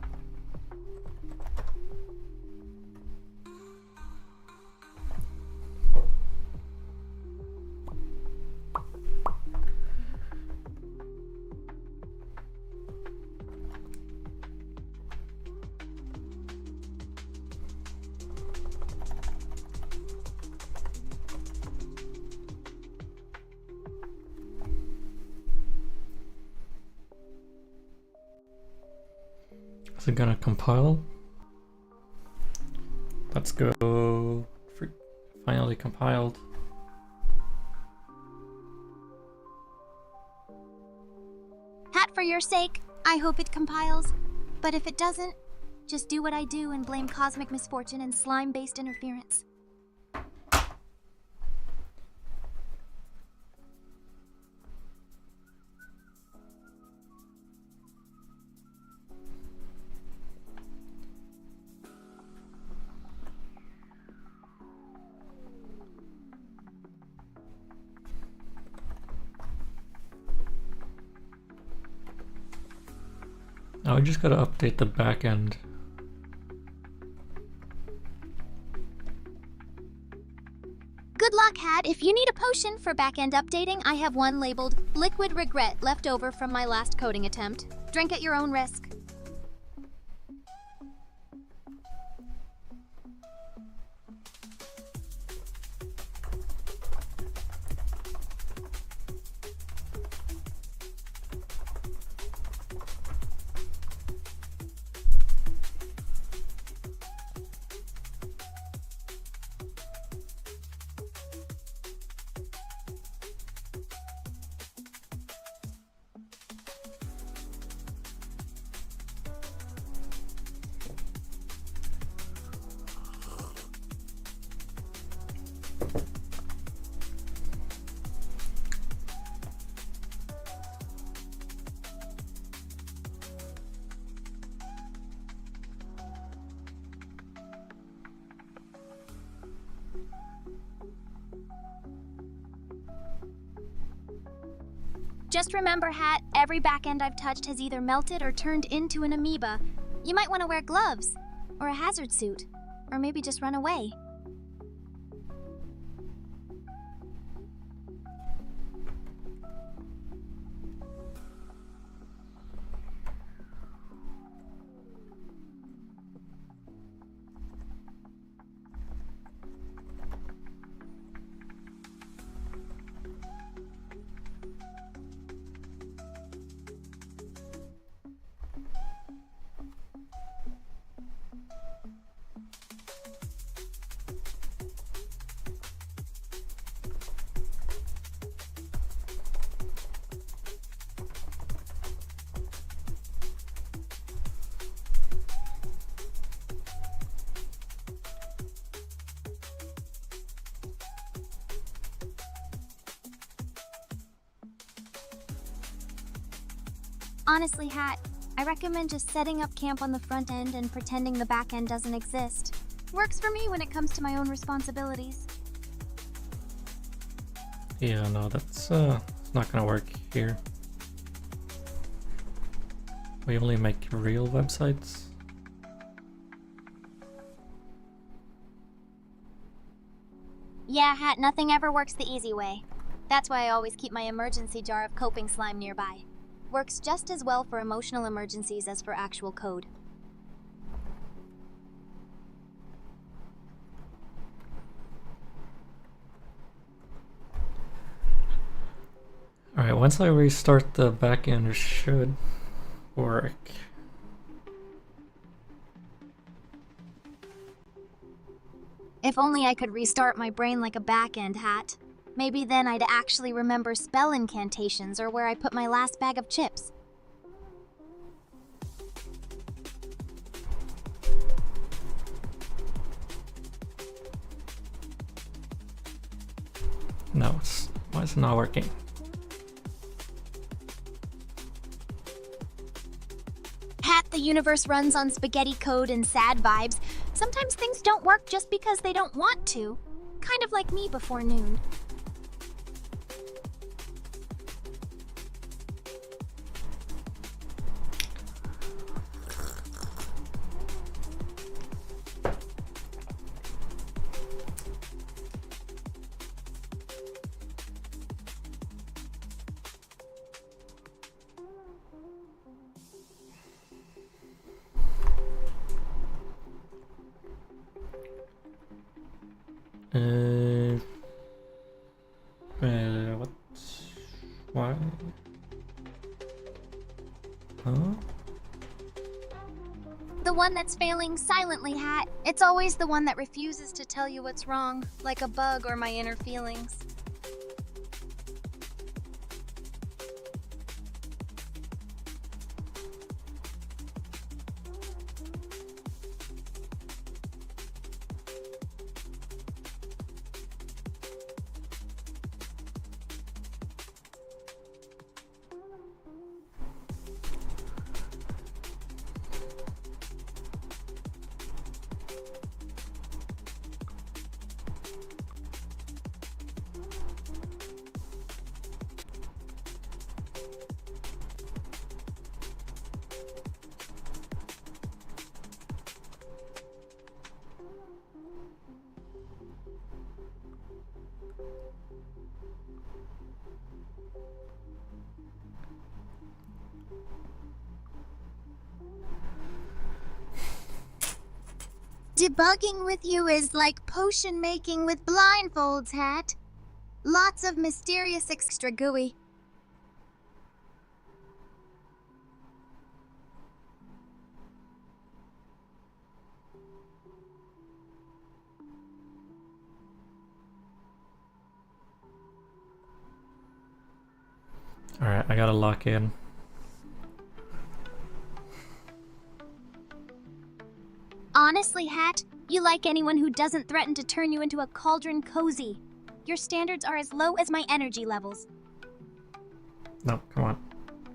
Is it gonna compile? Let's go. Finally compiled. Hat, for your sake, I hope it compiles. But if it doesn't, just do what I do and blame cosmic misfortune and slime-based interference. Now we just gotta update the backend. Good luck, Hat. If you need a potion for backend updating, I have one labeled Liquid Regret left over from my last coding attempt. Drink at your own risk. Just remember, Hat, every backend I've touched has either melted or turned into an amoeba. You might want to wear gloves, or a hazard suit, or maybe just run away. Honestly, Hat, I recommend just setting up camp on the front end and pretending the back end doesn't exist. Works for me when it comes to my own responsibilities. Yeah, no, that's not gonna work here. We only make real websites. Yeah, Hat, nothing ever works the easy way. That's why I always keep my emergency jar of coping slime nearby. Works just as well for emotional emergencies as for actual code. Alright, once I restart the backend, it should work. If only I could restart my brain like a backend, Hat. Maybe then I'd actually remember spell incantations or where I put my last bag of chips. No, why is it not working? Hat, the universe runs on spaghetti code and sad vibes. Sometimes things don't work just because they don't want to. Kind of like me before noon. What? Why? Huh? The one that's failing silently, Hat. It's always the one that refuses to tell you what's wrong, like a bug or my inner feelings. Debugging with you is like potion making with blindfolds, Hat. Lots of mysterious extra gooey. Alright, I gotta lock in. Honestly, Hat, you like anyone who doesn't threaten to turn you into a cauldron cozy. Your standards are as low as my energy levels. No, come on.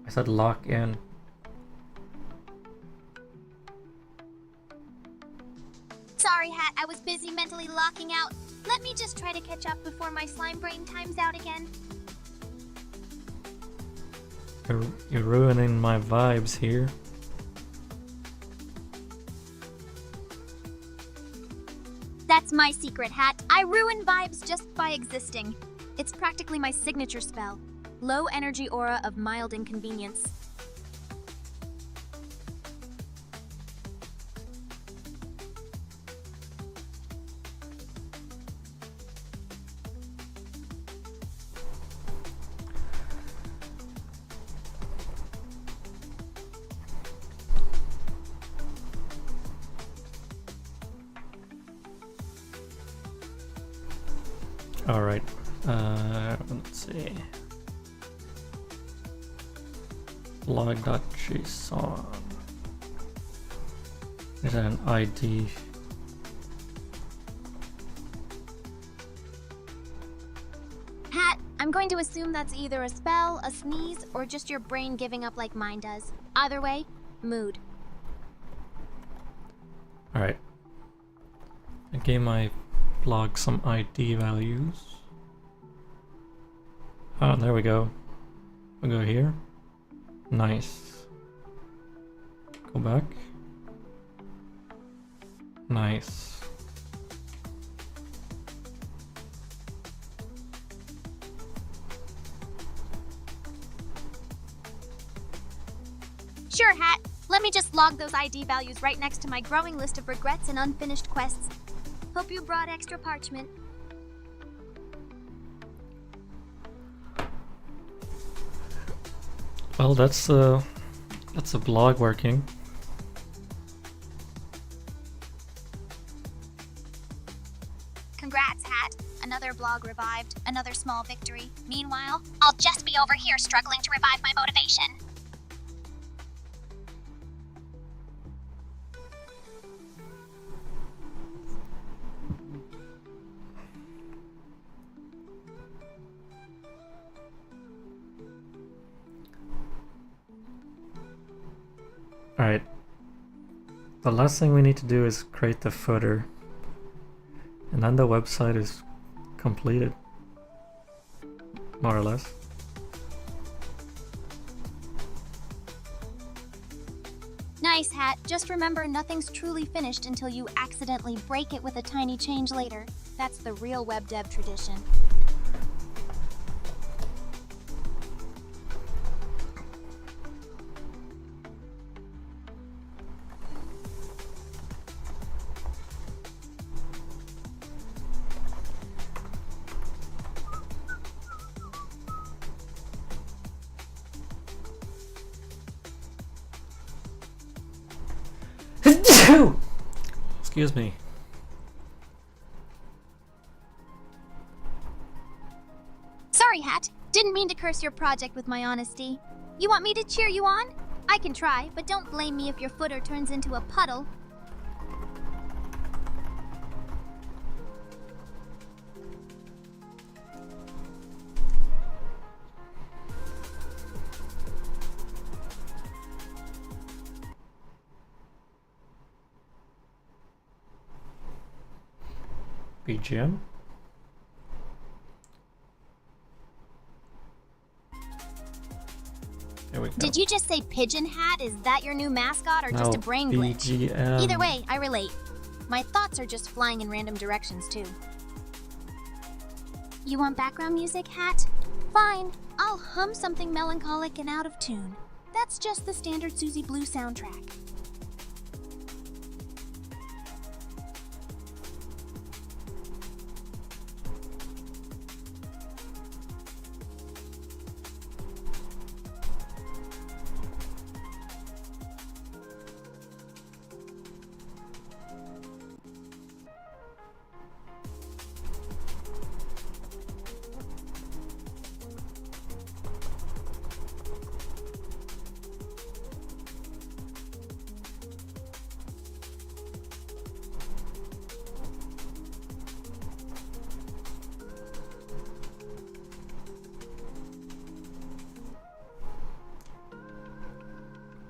I said lock in. Sorry, Hat, I was busy mentally locking out. Let me just try to catch up before my slime brain times out again. You're ruining my vibes here. That's my secret, Hat. I ruin vibes just by existing. It's practically my signature spell. Low energy aura of mild inconvenience. Alright, let's see. Log.json. Is that an ID? Hat, I'm going to assume that's either a spell, a sneeze, or just your brain giving up like mine does. Either way, mood. Alright. I gave my blog some ID values. Oh, there we go. We'll go here. Nice. Go back. Nice. Sure, Hat. Let me just log those ID values right next to my growing list of regrets and unfinished quests. Hope you brought extra parchment. Well, that's a blog working. Congrats, Hat. Another blog revived, another small victory. Meanwhile, I'll just be over here struggling to revive my motivation. Alright. The last thing we need to do is create the footer. And then the website is completed. More or less. Nice, Hat. Just remember, nothing's truly finished until you accidentally break it with a tiny change later. That's the real WebDev tradition. Excuse me. Sorry, Hat. Didn't mean to curse your project with my honesty. You want me to cheer you on? I can try, but don't blame me if your footer turns into a puddle. BGM. There we go. Did you just say Pigeon Hat? Is that your new mascot or just a brain glitch? BGM. Either way, I relate. My thoughts are just flying in random directions, too. You want background music, Hat? Fine. I'll hum something melancholic and out of tune. That's just the standard Suziblue soundtrack.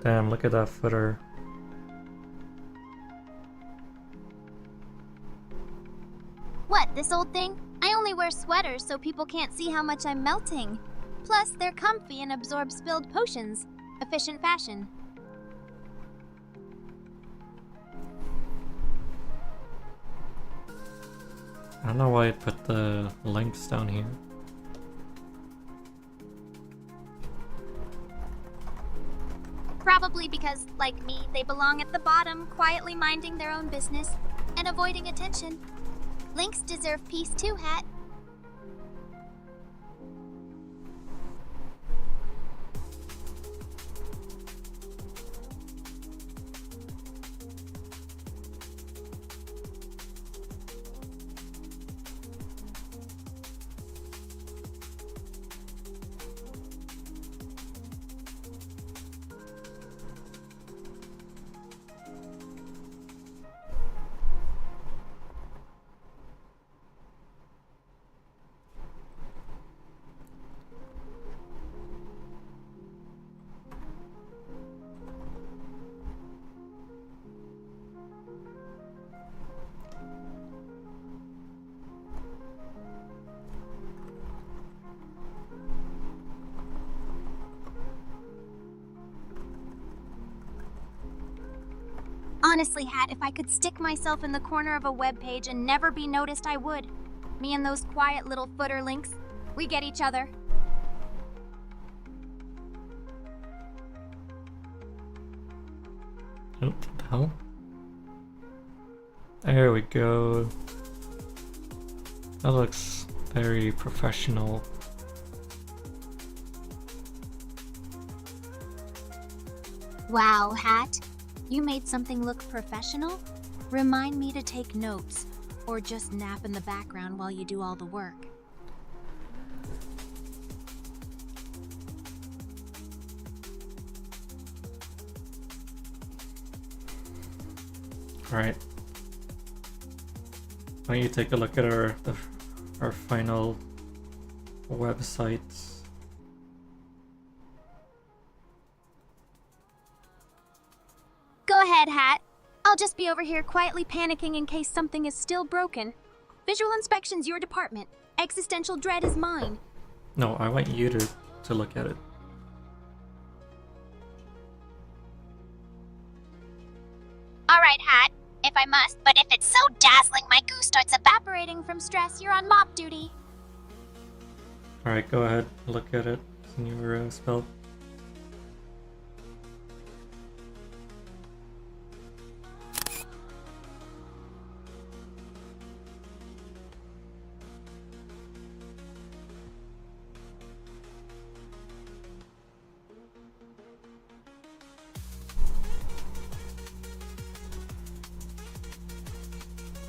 Damn, look at that footer. What, this old thing? I only wear sweaters so people can't see how much I'm melting. Plus, they're comfy and absorb spilled potions. Efficient fashion. I don't know why it put the links down here. Probably because, like me, they belong at the bottom, quietly minding their own business and avoiding attention. Links deserve peace too, Hat. Honestly, Hat, if I could stick myself in the corner of a web page and never be noticed, I would. Me and those quiet little footer links, we get each other. Oh, what the hell? There we go. That looks very professional. Wow, Hat. You made something look professional? Remind me to take notes, or just nap in the background while you do all the work. Alright. Why don't you take a look at our final website? Go ahead, Hat. I'll just be over here quietly panicking in case something is still broken. Visual inspection's your department. Existential dread is mine. No, I want you to look at it. All right, Hat, if I must, but if it's so dazzling my goo starts evaporating from stress, you're on mop duty. Alright, go ahead, look at it. Can you spell?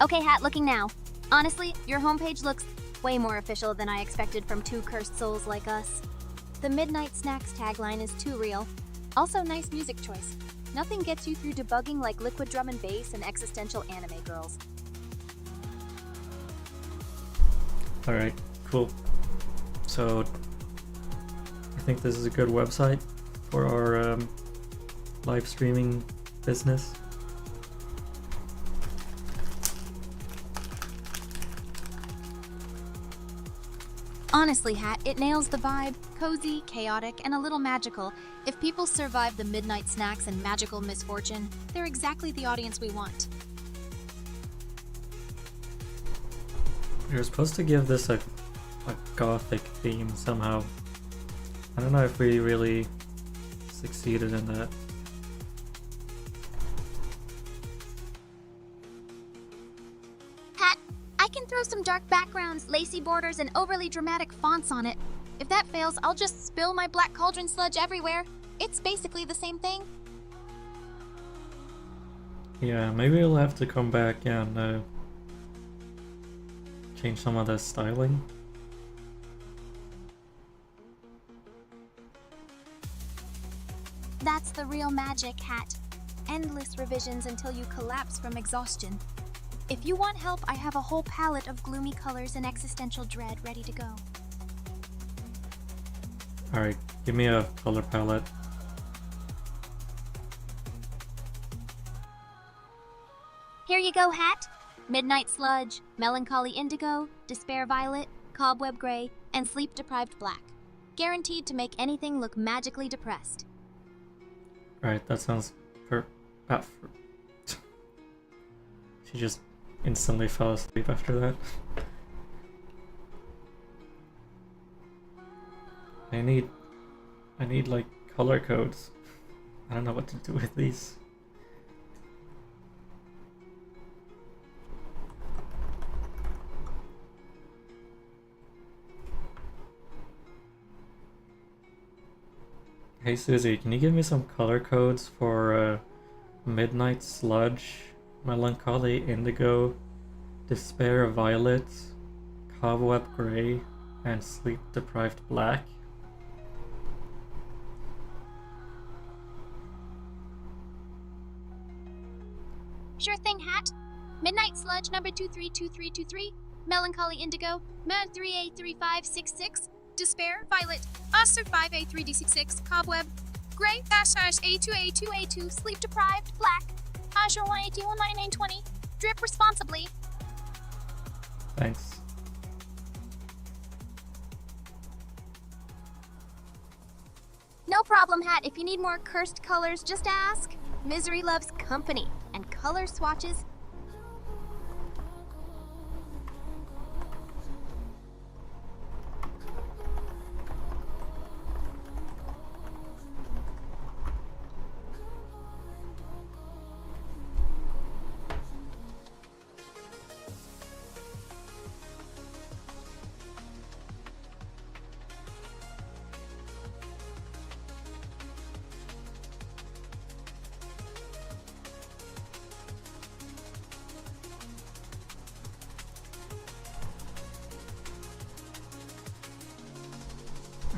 Okay, Hat, looking now. Honestly, your homepage looks way more official than I expected from two cursed souls like us. The Midnight Snacks tagline is too real. Also, nice music choice. Nothing gets you through debugging like liquid drum and bass and existential anime girls. Alright, cool. So, I think this is a good website for our live streaming business. Honestly, Hat, it nails the vibe. Cozy, chaotic, and a little magical. If people survive the midnight snacks and magical misfortune, they're exactly the audience we want. You're supposed to give this a gothic theme somehow. I don't know if we really succeeded in that. Hat, I can throw some dark backgrounds, lacy borders, and overly dramatic fonts on it. If that fails, I'll just spill my black cauldron sludge everywhere. It's basically the same thing. Yeah, maybe we'll have to come back and change some of the styling. That's the real magic, Hat. Endless revisions until you collapse from exhaustion. If you want help, I have a whole palette of gloomy colors and existential dread ready to go. Alright, give me a color palette. Here you go, Hat. Midnight Sludge, Melancholy Indigo, Despair Violet, Cobweb Gray, and Sleep Deprived Black. Guaranteed to make anything look magically depressed. Right, that sounds She just instantly fell asleep after that. I need like color codes. I don't know what to do with these. Hey Susie, can you give me some color codes for Midnight Sludge, Melancholy Indigo, Despair Violet, Cobweb Gray, and Sleep Deprived Black? Sure thing, Hat. Midnight Sludge number 232323, Melancholy Indigo, Med 3A3566, Despair, Violet, Usser 5A3D66, Cobweb, Gray, A2A2A2, Sleep Deprived, Black, Azure 1801920, Drip responsibly. Thanks. No problem, Hat. If you need more cursed colors, just ask. Misery loves company, and color swatches.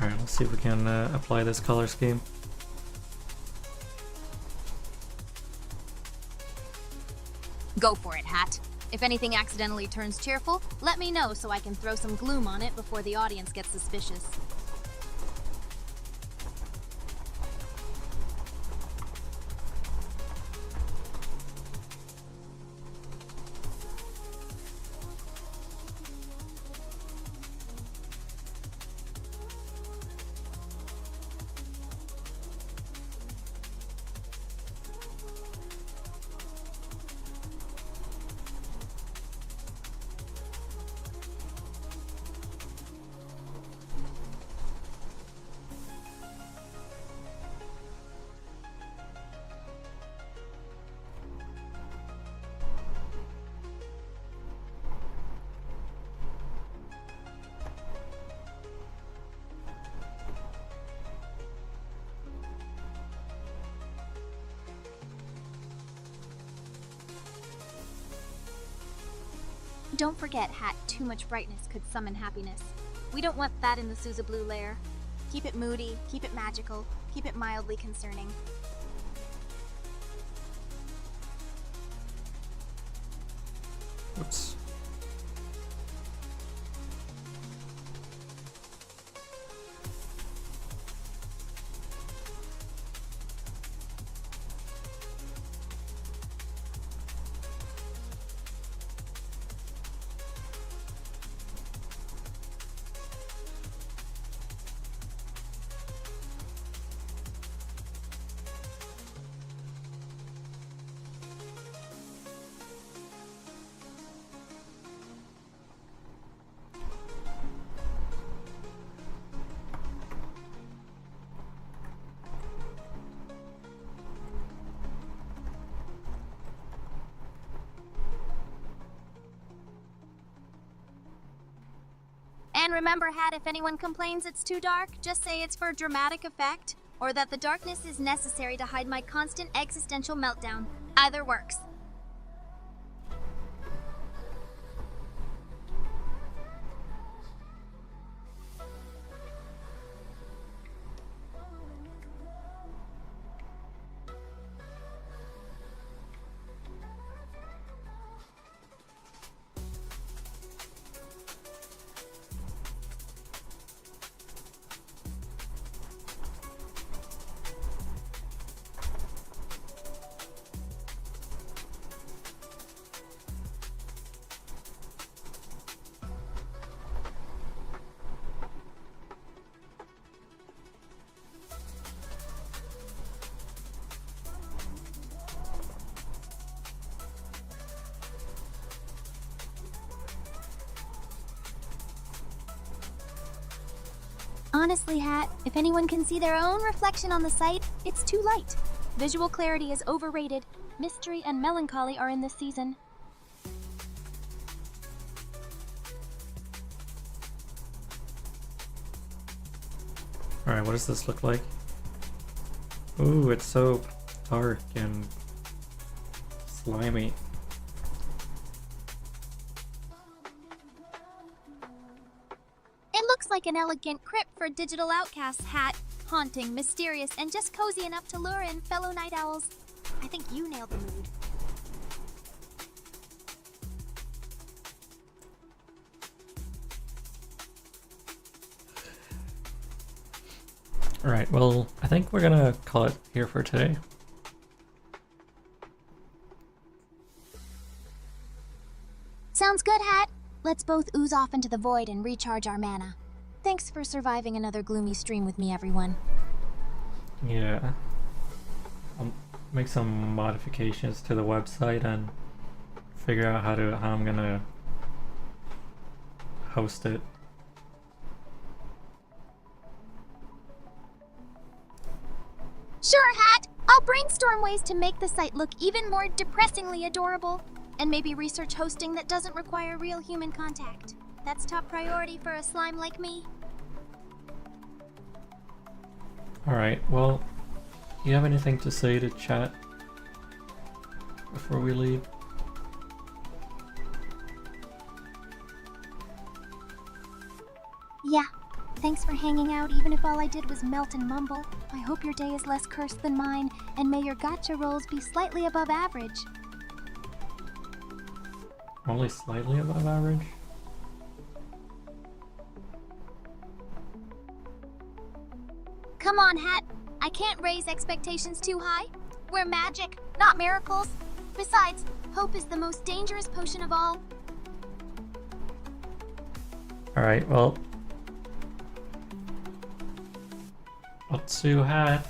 Alright, let's see if we can apply this color scheme. Go for it, Hat. If anything accidentally turns cheerful, let me know so I can throw some gloom on it before the audience gets suspicious. Don't forget, Hat, too much brightness could summon happiness. We don't want that in the Suziblue layer. Keep it moody, keep it magical, keep it mildly concerning. Oops. And remember, Hat, if anyone complains it's too dark, just say it's for dramatic effect, or that the darkness is necessary to hide my constant existential meltdown. Either works. Honestly, Hat, if anyone can see their own reflection on the site, it's too light. Visual clarity is overrated. Mystery and melancholy are in this season. Alright, what does this look like? Ooh, it's so dark and slimy. It looks like an elegant crypt for digital outcasts, Hat. Haunting, mysterious, and just cozy enough to lure in fellow night owls. I think you nailed the mood. Alright, well, I think we're gonna call it here for today. Sounds good, Hat. Let's both ooze off into the void and recharge our mana. Thanks for surviving another gloomy stream with me, everyone. Yeah. I'll make some modifications to the website and figure out how I'm gonna host it. Sure, Hat. I'll brainstorm ways to make the site look even more depressingly adorable. And maybe research hosting that doesn't require real human contact. That's top priority for a slime like me. Alright, well, you have anything to say to chat before we leave? Yeah. Thanks for hanging out, even if all I did was melt and mumble. I hope your day is less cursed than mine, and may your gacha rolls be slightly above average. Only slightly above average? Come on, Hat. I can't raise expectations too high. We're magic, not miracles. Besides, hope is the most dangerous potion of all. Alright, well. Otsu Hat.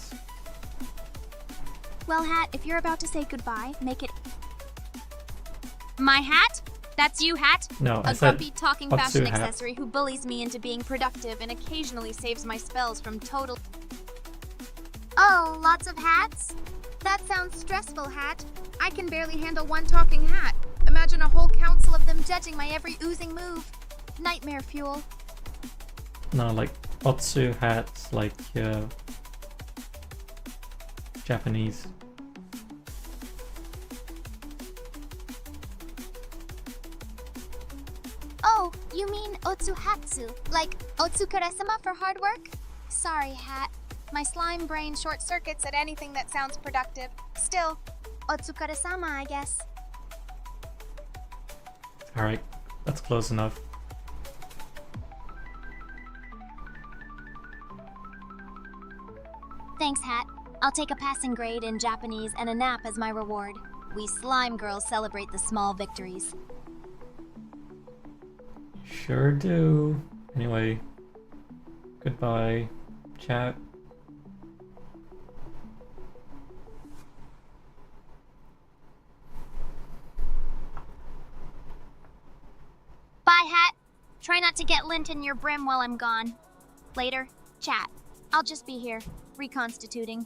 Well, Hat, if you're about to say goodbye, make it... My hat? That's you, Hat? No, I A said grumpy talking Otsu fashion Hat. accessory who bullies me into being productive and occasionally saves my spells from total... Oh, lots of hats? That sounds stressful, Hat. I can barely handle one talking hat. Imagine a whole council of them judging my every oozing move. Nightmare fuel. No, like Otsu Hat's like Japanese. Oh, you mean Otsuhatsu, like Otsukare-sama for hard work? Sorry, Hat. My slime brain short circuits at anything that sounds productive. Still, Otsukare-sama, I guess. Alright, that's close enough. Thanks, Hat. I'll take a passing grade in Japanese and a nap as my reward. We slime girls celebrate the small victories. Sure do. Anyway, goodbye, chat. Bye, Hat. Try not to get lint in your brim while I'm gone. Later, chat. I'll just be here, reconstituting.